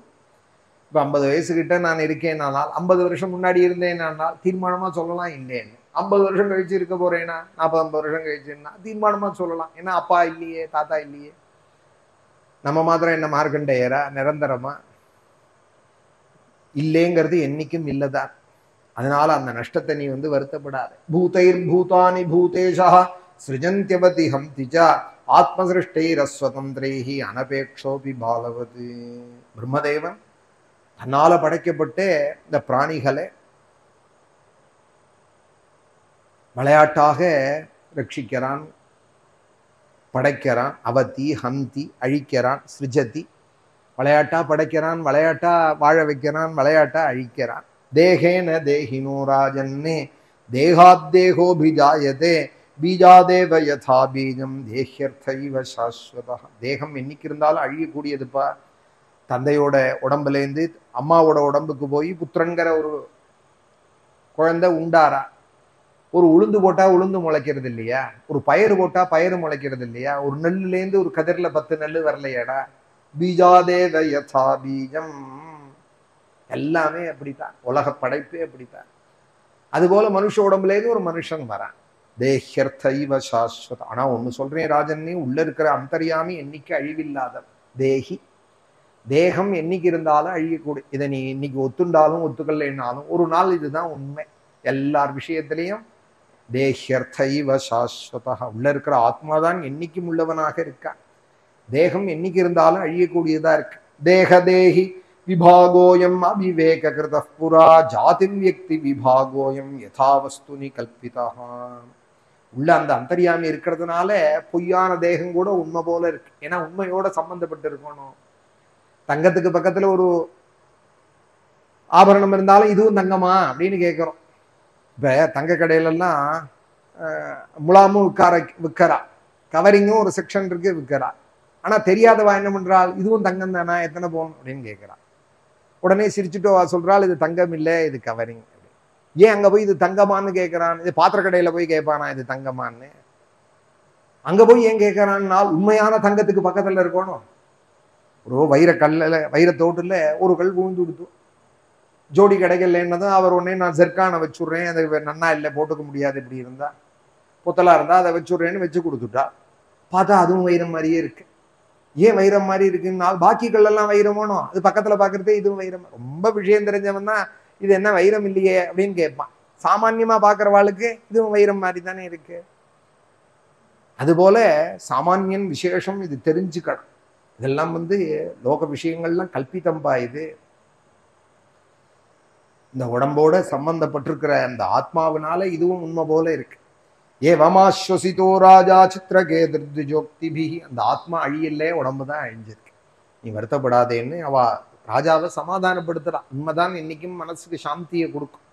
இப்ப 50 வயசுகிட்ட நான் இருக்கேனானால் 50 வருஷம் முன்னாடி இருந்தேனானால் தீர்மானமா சொல்லலாம் இல்லைன்னு. 50 வருஷம் கழிச்சு இருக்க போறேன்னா 40-50 வருஷம் கழிச்சுன்னா தீர்மானமா சொல்லலாம். ஏன்னா அப்பா இல்லையே, தாத்தா இல்லையே. நம்ம மாத்திரம் என்ன மார்க்கண்டேயரா நிரந்தரமா? இல்லைங்கிறது என்னைக்கும் இல்லதான். அதனால அந்த நஷ்டத்தை நீ வருத்தப்படாத. பூதைர் பூதானி பூதேஷா சிருஜந்தியவதி ஹம்திஜா ஆத்மசிருஷ்டைரஸ்வதந்திரைஹி அனபேக்ஷோபி பாலவது. பிரம்மதேவன் தன்னால படைக்கப்பட்டு இந்த பிராணிகளை விளையாட்டாக ரட்சிக்கிறான், படைக்கிறான். அவதி ஹந்தி அழிக்கிறான், சிருஜதி விளையாட்டா படைக்கிறான், விளையாட்டா வாழ வைக்கிறான், விளையாட்டா அழிக்கிறான். தேகேன தேஹினோ ராஜன்னே தேகாத்தேகோபிஜாயதே பீஜாதேவ யதா பீஜம் தேஹ்யர்த்தைவ சாஸ்வதா. தேகம் என்னைக்கு இருந்தாலும் அழியக்கூடியதுப்பா. தந்தையோட உடம்புலேருந்து அம்மாவோட உடம்புக்கு போய் புத்திரங்கிற ஒரு குழந்தை உண்டாரா. ஒரு உளுந்து போட்டா உளுந்து முளைக்கிறது இல்லையா? ஒரு பயிறு போட்டா பயிறு முளைக்கிறது இல்லையா? ஒரு நெல்லுலேருந்து ஒரு கதிரில 10 நெல்லு வரலையாடா? பீஜாதேவ யதா பீஜம். எல்லாமே அப்படித்தான், உலக படைப்பே அப்படித்தான். அதுபோல மனுஷ உடம்புலேருந்து ஒரு மனுஷன் வரான். தேஹ்யர்த்தைவ சாஸ்வத. ஆனா ஒண்ணு சொல்றேன் ராஜன்னே, உள்ள இருக்கிற அந்தர்யாமி என்னைக்கு அழிவில்லாத தேகி. தேகம் என்னைக்கு இருந்தாலும் அழியக்கூடிய. இதை நீ இன்னைக்கு ஒத்துண்டாலும் ஒத்துக்கலைன்னாலும் ஒரு நாள் இதுதான் உண்மை. எல்லார் விஷயத்திலையும் தேஹ்யர்த்தைவ சாஸ்வதா. உள்ள இருக்கிற ஆத்மாதான் என்னைக்கும் உள்ளவனாக இருக்கான். தேகம் என்னைக்கு இருந்தாலும் அழியக்கூடியதா இருக்கு. தேகதேகி விபாகோயம் அவிவேக கிருத புரா ஜாதி வியக்தி விபாகோயம் யதாவஸ்துனி கல்பிதா. உள்ள அந்த அந்தர்யாமி இருக்கிறதுனால பொய்யான தேகம் கூட உண்மை போல இருக்கு. ஏன்னா உண்மையோட சம்பந்தப்பட்டு இருக்கணும். தங்கத்துக்கு பக்கத்துல ஒரு ஆபரணம் இருந்தாலும் இதுவும் தங்கமா அப்படின்னு கேட்கிறோம். இப்ப தங்க கடையிலெல்லாம் முலாமும் விற்கிறா, கவரிங்கும் ஒரு செக்ஷன் இருக்கு விற்கிறா. ஆனா தெரியாதவா என்ன பண்றாள், இதுவும் தங்கம் தானா, எத்தனை போன் அப்படின்னு கேட்கிறா. உடனே சிரிச்சுட்டு சொல்றாள் இது தங்கம் இல்லை, இது கவரிங். ஏன் அங்க போய் இது தங்கமான்னு கேட்கிறான்? இது பாத்திர கடையில போய் கேட்பானா இது தங்கமான்னு? அங்க போய் ஏன் கேட்கிறான்னா உண்மையான தங்கத்துக்கு பக்கத்துல இருக்கணும். ஒரு வைரத்தோட்டுல ஒரு கல் விழுந்து கொடுத்து ஜோடி கிடைக்கல என்னதான் அவர் உடனே நான் ஜெர்கானை வச்சுடுறேன், அது நன்னா இல்லை போட்டுக்க முடியாது, இப்படி இருந்தா புத்தலா இருந்தா அதை வச்சுடுறேன்னு வச்சு கொடுத்துட்டா. பார்த்தா அதுவும் வைரம் மாதிரியே இருக்கு. ஏன் வைரம் மாதிரி இருக்குன்னா பாக்கிகள் எல்லாம் வைரமோனோ, அது பக்கத்துல பாக்குறதே இதுவும் வைரம். ரொம்ப விஷயம் தெரிஞ்சவன் தான் இது என்ன வைரம் இல்லையே அப்படின்னு கேட்பான். சாமான்யமா பாக்குறவாளுக்கு இதுவும் வைரம் மாதிரி தானே இருக்கு. அதுபோல சாமானியன் விசேஷம் இது தெரிஞ்சுக்கணும். இதெல்லாம் லோக விஷயங்கள்லாம் கல்பித்தம்பா. இது இந்த உடம்போட சம்பந்தப்பட்டிருக்கிற அந்த ஆத்மாவினால இதுவும் உண்மை போல இருக்கு. ஏ வமாஸ்வசிதோ ராஜா சித்திரகே திருஜோக்திபி. அந்த ஆத்மா அழியல்ல, உடம்புதான் அழிஞ்சிருக்கு, நீ வருத்தப்படாதேன்னு அவ ராஜாவை சமாதானப்படுத்துறா. உண்மைதான் இன்னைக்கும் மனசுக்கு சாந்தியை கொடுக்கும்.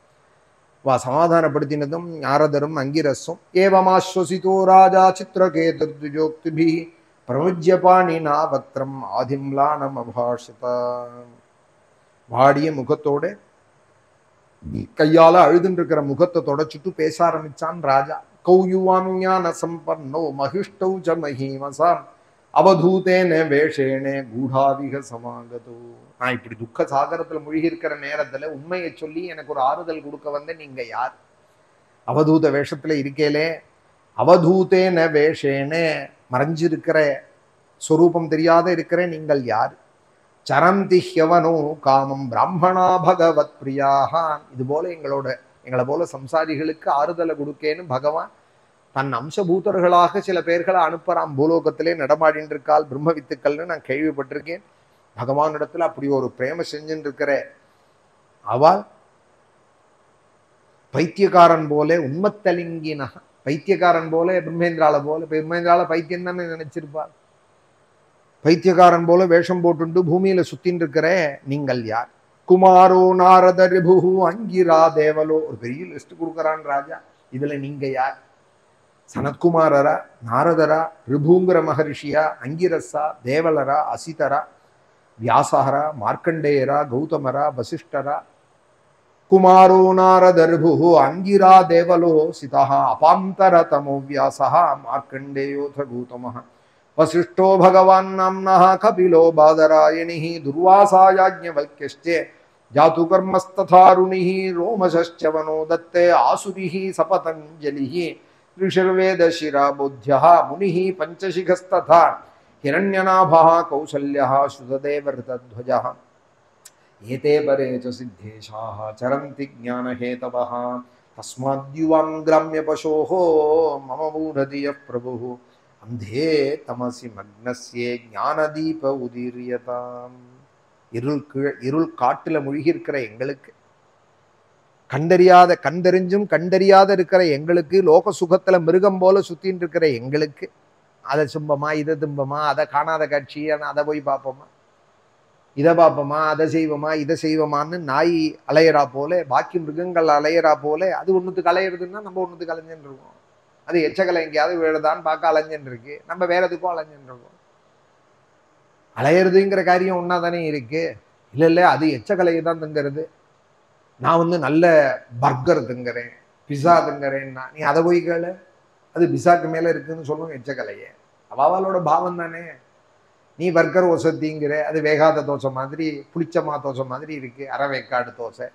வா சமாதானப்படுத்தினதும் நாரதரும் அங்கிரஸும். ஏவமாஸ்வசிதோ ராஜா சித்திரகே திருஜோக்திபி பிரமுஜ்யபாணினா வக்திரம் ஆதிம்லானம் அபாஷிதா. வாடிய முகத்தோட கையால அழுதுன்னு இருக்கிற முகத்தை தொடச்சிட்டு பேச ஆரம்பிச்சான் ராஜா. கௌயுவாம்ஞான சம்பன்னோ மகிஷ்டௌ ச மஹீமசாம் அவதூதேன வேஷேனே கூடாதிக சமாகதோ. நான் இப்படி துக்க சாகரத்துல மூழ்கி இருக்கிற நேரத்துல உண்மையை சொல்லி எனக்கு ஒரு ஆறுதல் கொடுக்க வந்த நீங்க யார்? அவதூத வேஷத்துல இருக்கேலே, அவதூதேன வேஷேனே மறைஞ்சிருக்கிற ஸ்வரூபம் தெரியாத இருக்கிற நீங்கள் யார்? சரந்தி ஹ்யவனோ காமம் பிராமணா பகவத் பிரியாக. இது போல எங்களை போல சம்சாரிகளுக்கு ஆறுதலை கொடுக்கேன்னு பகவான் தன் அம்சபூதர்களாக சில பேர்களை அனுப்புறான். பூலோகத்திலே நடமாடின்னு இருக்கால் பிரம்ம வித்துக்கள்னு நான் கேள்விப்பட்டிருக்கேன். பகவானிடத்துல அப்படி ஒரு பிரேம செஞ்சுன்னு இருக்கிற அவள் பைத்தியக்காரன் போல உண்மத்தலிங்கின பைத்தியக்காரன் போல பிரம்மேந்திரால போல, பிரம்மேந்திரால பைத்தியம் தானே நினைச்சிருப்பார். பைத்தியக்காரன் போல வேஷம் போட்டுண்டு பூமியில சுத்தின்னு இருக்கிற நீங்கள் யார்? குமாரோ நாரத ரிபு அங்கிரா தேவலோ, ஒரு பெரிய லிஸ்ட் கொடுக்கறான் ராஜா. இதுல நீங்க யார்? சனத்குமாரரா, நாரதரா, ரிபுங்கிற மகரிஷியா, அங்கிரஸா, தேவலரா, அசிதரா, வியாசஹரா, மார்க்கண்டேயரா, கௌதமரா, வசிஷ்டரா? குமாரோ நாரத ரிபு அங்கிரா தேவலோ சிதா அபாந்தர தமோ வியாசஹ மார்க்கண்டேயோத கௌதமஹ வசிஷ்டோ பகவான் நாம்னः கபிலோ பாதராயணிः துர்வாசாயாஜ்ஞவல்க்யஸ்ச ஜாது கர்மஸ்ததாருணிः ரோமசஸ்ச வனோ தத்தே ஆசுரிः சபதஞ்சலிः ऋषिर्वेदशिरा बुद्ध्यः मुनिः पञ्चशिखस्तथा हिरण्यनाभः कौसल्यः श्रुतदेवऋतध्वजः एते परे च सिद्धेशाः चरन्ति ज्ञानहेतवः तस्माद्युवां ग्राम्यपशोः मम मूढधियः प्रभुः अंधे तमसि मग्नस्य ஞானதீப உதீரியதாம். இருள் காட்டுல முழுகி இருக்கிற எங்களுக்கு, கண்டறியாத கண்டறிஞ்சும் கண்டறியாத இருக்கிற எங்களுக்கு, லோக சுகத்துல மிருகம் போல சுத்தின்னு இருக்கிற எங்களுக்கு, அதை சும்பமா இதை தும்பமா, அதை காணாத காட்சி அதை போய் பார்ப்போமா, இதை பார்ப்போமா, அதை செய்வோமா, இதை செய்வோமான்னு நாய் அலையறா போல, பாக்கி மிருகங்கள் அலையறா போல, அது ஒன்றுத்துக்கு அலையிறதுன்னா நம்ம ஒன்றுத்துக்கு அலைஞ்சுன்னு இருக்கோம். அது எச்சக்கலை எங்கேயாவது விழுதான்னு பார்க்க அலைஞ்சுன்னு இருக்கு, நம்ம வேற எதுக்கும் அலைஞ்சுன்னு இருக்கோம். அலையிறதுங்கிற காரியம் ஒன்னா தானே இருக்கு. இல்லை அது எச்சக்கலையை தான் திங்கிறது. நான் நல்ல பர்கர் திங்கிறேன், பிஸா திங்கிறேன்னா நீ அதை போய் கேளு, அது பிஸாக்கு மேல இருக்குன்னு சொல்லுவோம் எச்சக்கலையே. அவளோட பாவம் தானே. நீ பர்கர் ஒசத்திங்கிற, அது வேகாத தோசை மாதிரி, புளிச்சமா தோசை மாதிரி இருக்கு, அரை வேக்காடு தோசை.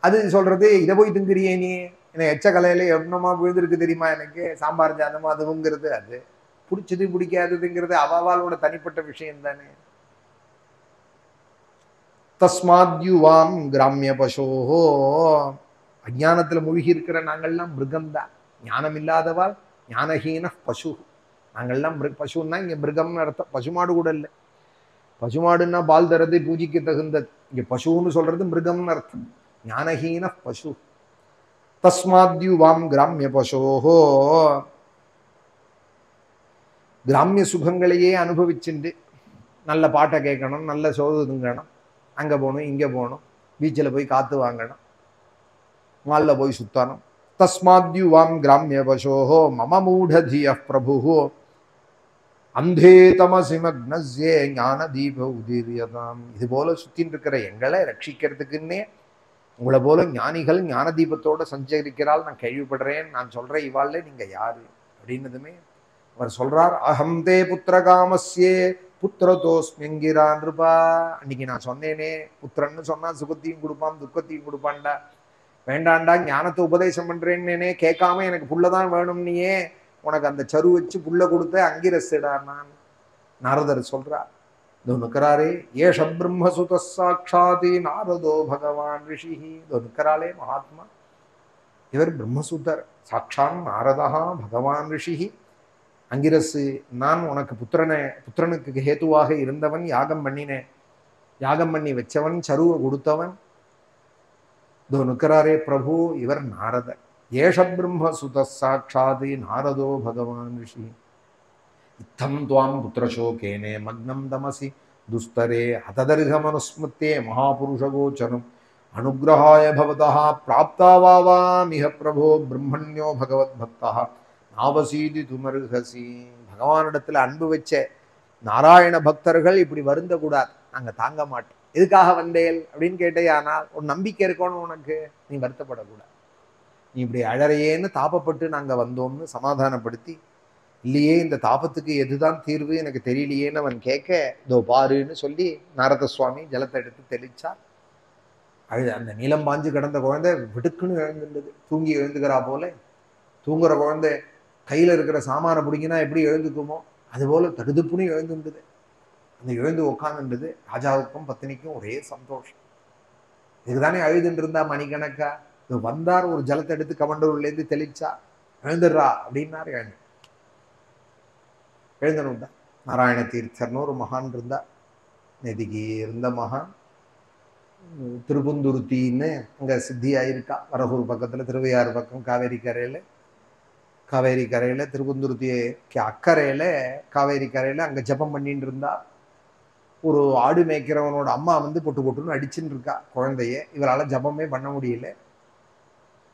அது சொல்றது இதை போய் திங்கிறியே நீ, என்ன எச்சக்கலையில எவ்வளோமா விழுந்திருக்கு தெரியுமா எனக்கு, சாம்பார் ஜாதமா அதுங்கிறது, அது பிடிச்சது பிடிக்காததுங்கிறது அவளோட தனிப்பட்ட விஷயம் தானே. தஸ்மாத்யுவாம் கிராமிய பசோஹோ, அஜானத்துல மூழ்கி இருக்கிற நாங்கள்லாம் மிருகம்தான். ஞானம் இல்லாதவாள் ஞானஹீன பசு. நாங்கள்லாம் பசுன்னா இங்க மிருகம்னு அர்த்தம். பசுமாடு கூட இல்லை. பசுமாடுன்னா பால் தரது பூஜைக்கு தகுந்தது. இங்க பசுன்னு சொல்றது மிருகம்னு அர்த்தம். ஞானஹீன பசு. தஸ்மாத்யுவாம் கிராமிய பசோஹோ, கிராமிய சுகங்களையே அனுபவிச்சுண்டு நல்ல பாட்டை கேட்கணும், நல்ல சோறு திங்கணும், அங்கே போகணும், இங்கே போகணும், பீச்சில் போய் காற்று வாங்கணும், மாலில் போய் சுத்தணும். தஸ்மாத்யுவாம் கிராமிய பசோஹோ மம மூடதிய பிரபு அந்தே தமசி மக்னஸ்யே ஞான தீப உதீரியதாம். இது போல சுத்தின்னு இருக்கிற எங்களை ரட்சிக்கிறதுக்குன்னே உங்களை போல ஞானிகள் ஞான தீபத்தோட சஞ்சரிக்கிறாள் நான் கேள்விப்படுறேன். நான் சொல்றேன், இவாள்ல நீங்க யாரு அப்படின்னதுமே அவர் சொல்றார், அகம் தே புத்திரகாமஸ்யே புத்திரதோஸ்மியங்கிரான் இருப்பா. அன்னைக்கு நான் சொன்னேனே, புத்திரன்னு சொன்னா சுகத்தையும் கொடுப்பான் துக்கத்தையும் கொடுப்பான்டா. வேண்டாண்டா, ஞானத்தை உபதேசம் பண்றேன்னே கேட்காம எனக்கு புள்ளதான் வேணும், நீயே உனக்கு அந்த சரு வச்சு புள்ள கொடுத்த அங்கிரஸ்டார் நான். நாரதர் சொல்றார், இதோ நிற்கிறாரே, ஏஷ பிரம்மசுத சாட்சாதி நாரதோ பகவான் ரிஷிஹி. இதோ நிற்கிறாளே மகாத்மா, இவர் பிரம்மசுதர், சாட்சான் நாரதா பகவான் ரிஷிஹி. அங்கிரசு, நான் உனக்கு புத்திரனுக்கு ஹேத்துவாக இருந்தவன், யாகம் பண்ணினேன், யாகம் பண்ணி வச்சவன், சருவை கொடுத்தவன். இதோ நிற்கிறாரே பிரபு, இவர் நாரதர். ஏஷ பிரம்மசுத சாட்சாதி நாரதோ பகவான் ரிஷி. இத்தம் துவாம் புத்திரசோகேனே மக்னம் தமசி துஸ்தரே அததர்ஹமனுஸ்மிருத்தே மகாபுருஷகோச்சரம் அனுகிரகாய பவதः பிராப்தாவாமிஹ பிரபோ பிரம்மண்யோ பகவத் பக்தः நாவசீதி துமர்ஹசி. பகவானிடத்துல அன்பு வச்ச நாராயண பக்தர்கள் இப்படி வருந்த கூடாது, நாங்க தாங்க மாட்டோம். எதுக்காக வந்தேல் அப்படின்னு கேட்டே, ஆனால் ஒரு நம்பிக்கை இருக்கணும் உனக்கு, நீ வருத்தப்படக்கூடாது. நீ இப்படி அழறையேன்னு தாபப்பட்டு நாங்க வந்தோம்னு சமாதானப்படுத்தி, இல்லையே இந்த தாபத்துக்கு எதுதான் தீர்வு எனக்கு தெரியலையேன்னு அவன் கேட்க, இதோ பாருன்னு சொல்லி நாரத சுவாமி ஜலத்தை எடுத்து தெளிச்சா. அந்த நீளம் பாஞ்சு கிடந்த குழந்தை விடுக்குன்னு எழுந்துருந்தது. தூங்கி எழுந்துக்கிறா போல, தூங்குற குழந்தை கையில இருக்கிற சாமான பிடிங்கினா எப்படி எழுந்துக்குமோ அதுபோல தடுதுப்புன்னு எழுந்துருந்தது. அந்த எழுந்து உட்காந்துன்றது. ராஜாவுக்கும் பத்தினிக்கும் ஒரே சந்தோஷம். இதுதானே அழுதுன்னு இருந்தா மணிக்கணக்கா. இது வந்தார், ஒரு ஜலத்தை எடுத்து கமண்டூர்லேருந்து தெளிச்சா, எழுந்துடுறா அப்படின்னாரு. எழுந்தணும்டா. நாராயண தீர்த்தர்னு ஒரு மகான் இருந்தா, நெதிகி இருந்த மகான். திருப்புந்துருத்தின்னு அங்க சித்தியாயிருக்கா, வரகூர் பக்கத்துல, திருவையாறு பக்கம் காவேரி கரையில. காவேரி கரையில் திருப்பந்துருத்திக்கு அக்கறையில் காவேரி கரையில் அங்கே ஜபம் பண்ணிட்டு இருந்தா. ஒரு ஆடு மேய்க்கிறவனோட அம்மா வந்து பொட்டு பொட்டுன்னு அடிச்சுட்டு இருக்கா குழந்தைய. இவரால் ஜபமே பண்ண முடியல.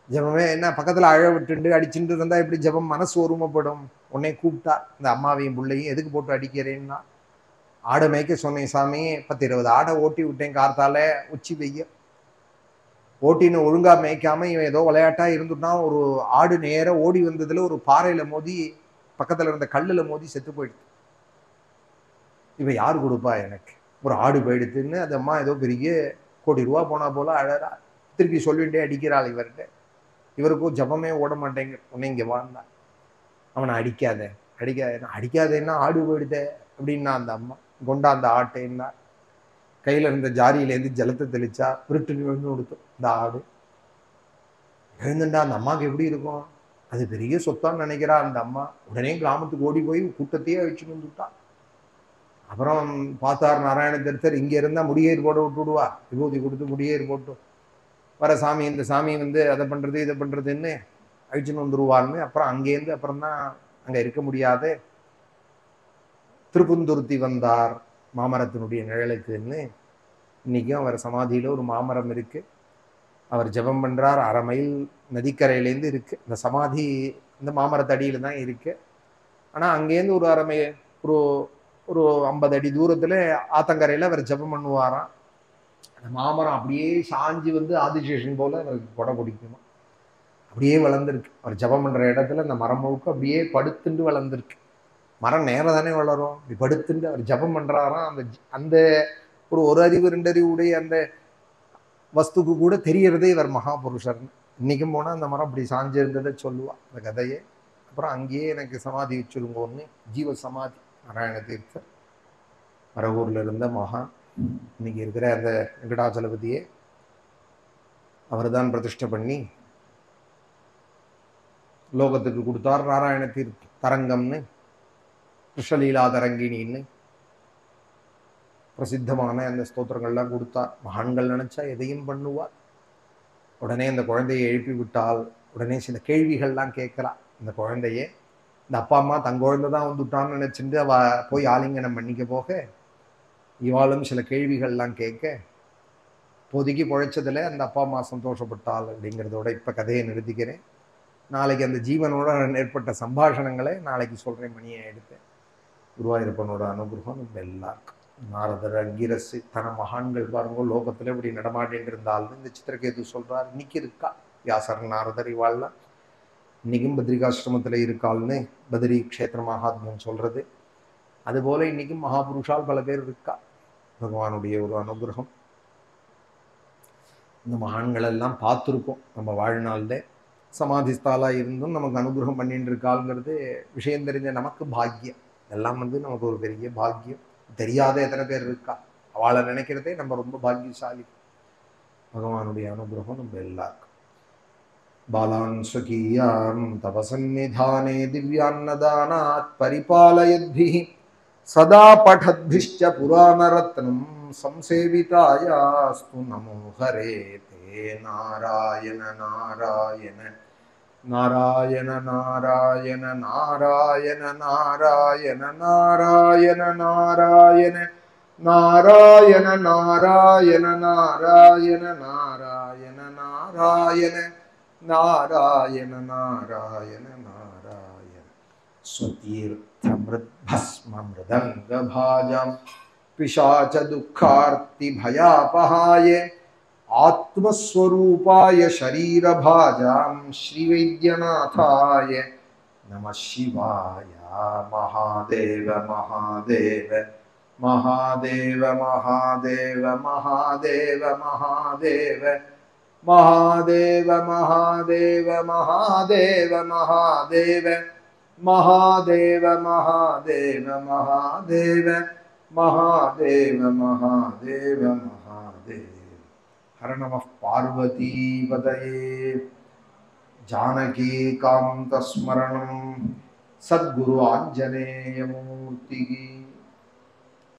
ஜபமே என்ன பக்கத்தில் அழ விட்டுண்டு அடிச்சுட்டு இருந்தால் எப்படி ஜபம் மனசு ஒருமைப்படும். உடனே கூப்பிட்டா இந்த அம்மாவையும் பிள்ளையும், எதுக்கு போட்டு அடிக்கிறேன்னா, ஆடை மேய்க்க சொன்னேன் சாமி, 10-20 ஆடை ஓட்டி விட்டேன் கார்த்தால, உச்சி வெய்ய ஓட்டின்னு ஒழுங்கா மேய்க்காம இவன் ஏதோ விளையாட்டா இருந்துட்டான். ஒரு ஆடு நேர ஓடி வந்ததுல ஒரு பாறையில மோதி பக்கத்துல இருந்த கல்லுல மோதி செத்து போயிடுது. இவ யாரு கொடுப்பா எனக்கு, ஒரு ஆடு போயிடுத்துன்னு அந்த அம்மா ஏதோ பெரிய கோடி ரூபா போனா போல அழறா. திருப்பி சொல்லிட்டே அடிக்கிறாள் இவர்கிட்ட. இவருக்கும் ஜபமே ஓட மாட்டேங்க. உன்னை இங்க வாழ்ந்தா, அவனை அடிக்காத அடிக்காதேன்னா ஆடு போயிடுதே அப்படின்னா அந்த அம்மா கொண்டா அந்த ஆட்டைன்னா கையில இருந்த ஜாரியிலேருந்து ஜலத்தை தெளிச்சா விருட்டுன்னு விழுந்து கொடுத்தோம். இந்த ஆடு எழுந்துண்டா. அந்த அம்மாவுக்கு எப்படி இருக்கும், அது பெரிய சொத்தான்னு நினைக்கிறா அந்த அம்மா. உடனே கிராமத்துக்கு ஓடி போய் கூட்டத்தையே அழிச்சுன்னு வந்துட்டா. அப்புறம் பார்த்தார் நாராயண தீர்த்தர், இங்க இருந்தா முடியேறு போட விட்டுடுவா, விபூதி கொடுத்து முடியேறு போட்டு வர சாமி, இந்த சாமி வந்து அதை பண்றது இதை பண்றதுன்னு அழிச்சுன்னு வந்துருவான்னு. அப்புறம் அங்கேருந்து அப்புறம் தான் அங்க இருக்க முடியாது, திருப்பந்துருத்தி வந்தார் மாமரத்தினுடைய நிழலுக்குன்னு. இன்னைக்கும் அவர் சமாதியில ஒரு மாமரம் இருக்கு. அவர் ஜபம் பண்றார். 1/2 மைல் நதிக்கரையிலேருந்து இருக்கு இந்த சமாதி. இந்த மாமரத்தடியில தான் இருக்கு. ஆனா அங்கேருந்து ஒரு 1/2 மைல், ஒரு 50 அடி தூரத்துல ஆத்தங்கரையில அவர் ஜபம் பண்ணுவாராம். அந்த மாமரம் அப்படியே சாஞ்சி வந்து ஆதிசேஷன் போல அவருக்கு கொடை பிடிக்குமா, அப்படியே வளர்ந்துருக்கு. அவர் ஜபம் பண்ற இடத்துல அந்த மரம் முழுக்க அப்படியே படுத்துண்டு வளர்ந்துருக்கு. மரம் நேரம் தானே வளரும், இப்படி படுத்துண்டு அவர் ஜபம் பண்றாராம். அந்த ஒரு அறிவு 2 அறிவு உடைய அந்த வஸ்துக்கு கூட தெரியறதே இவர் மகாபுருஷர்னு. இன்னைக்கும் போனா அந்த மரம் அப்படி சாஞ்சு இருந்ததை சொல்லுவா அந்த கதையை. அப்புறம் அங்கேயே எனக்கு சமாதி வச்சிருங்கோன்னு ஜீவ சமாதி நாராயண தீர்த்தர் மரகூர்ல இருந்த மகா. இன்னைக்கு இருக்கிற அந்த வெங்கடாச்சலபதியே அவர் தான் பிரதிஷ்டை பண்ணி லோகத்துக்கு கொடுத்தார். நாராயண தீர்த்த தரங்கம்னு, கிருஷ்ணலீலா தரங்கிணின்னு பிரசித்தமான அந்த ஸ்தோத்திரங்கள்லாம் கொடுத்தார். மகான்கள் நினைச்சா எதையும் பண்ணுவார். உடனே அந்த குழந்தையை எழுப்பி விட்டால் உடனே சில கேள்விகள்லாம் கேட்கிறா. இந்த குழந்தையே இந்த அப்பா அம்மா தன் குழந்தை தான் வந்துட்டான்னு நினைச்சுட்டு அவ போய் ஆலிங்கனம் பண்ணிக்க போக இவாளும் சில கேள்விகள்லாம் கேட்க, இப்போதைக்கு பிழைச்சதுல அந்த அப்பா அம்மா சந்தோஷப்பட்டாள் அப்படிங்கிறதோட இப்ப கதையை நிறுத்திக்கிறேன். நாளைக்கு அந்த ஜீவனோட ஏற்பட்ட சம்பாஷணங்களை நாளைக்கு சொல்றேன். மணியை எடுத்தேன். குருவாயூரப்பனோட அனுகிரகம் நம்ம எல்லாருக்கும். நாரதர், அங்கிரசு, தன மகான்கள் பாருங்க லோகத்துல இப்படி நடமாடிட்டு இருந்தாலும் இந்த சித்திரகேது சொல்றார். இன்னைக்கு இருக்கா வியாசர், நாரதர், இவாள்லாம் இன்னைக்கும் பத்ரிகாசிரமத்துல இருக்காள்னு பத்ரி க்ஷேத்திர மகாத்மியம் சொல்றது. அதுபோல இன்னைக்கும் மகாபுருஷால் பல பேர் இருக்கா. பகவானுடைய ஒரு அனுகிரகம். இந்த மகான்கள் எல்லாம் பார்த்துருக்கோம் நம்ம வாழ்நாள்ல. சமாதிஸ்தாலா இருந்தும் நமக்கு அனுகிரகம் பண்ணிட்டு இருக்காளுங்கிறது விஷயம் தெரிஞ்ச நமக்கு பாக்கியம். எல்லாம் வந்து நமக்கு ஒரு பெரிய பாக்கியம். தெரியாத எத்தனை பேர் இருக்கா, அவளை நினைக்கிறதே நம்ம ரொம்ப பாக்கியசாலி. பகவானுடைய அனுகிரகம் நம்ம எல்லாருக்கும். பாலான் ஸ்வகீயாம் தபசன்னிதானே திவ்யான்னதானாத் பரிபாலயத்பிஹி சதா படத்பிஷ்ச புராணரத்னம் சம்சேவிதாயாஸ்து நமோ ஹரே தே நாராயண நாராயண நாராயண நாராயண நாராயண நாராயண நாராயண நாராயண நாராயண நாராயண நாராயண நாராயண நாராயண நாராயண நாராயண நாராயண ஸ்வதீர்த்தமிருத்பஸ்ம மிருதங்கபாஜம் பிசாச துக்கார்த்தி பயாபஹாய ஆத்மஸ்வரூபாய ஷரீரபாஜாம் ஸ்ரீவைத்யநாதாய நம சிவாய. மகாதேவ மகாதேவ மகாதேவ மகாதேவ மகாதேவ மகாதேவ மகாதேவ மகாதேவ மகாதேவ மகாதேவ மகாதேவ மகாதேவ மகாதேவ மகாதேவ மகாதேவ மகாதேவ. ஹர நமः பார்வதீபதயே. ஜானகி காந்த ஸ்மரணம். சத்குரு ஆஞ்சநேய மூர்த்தி.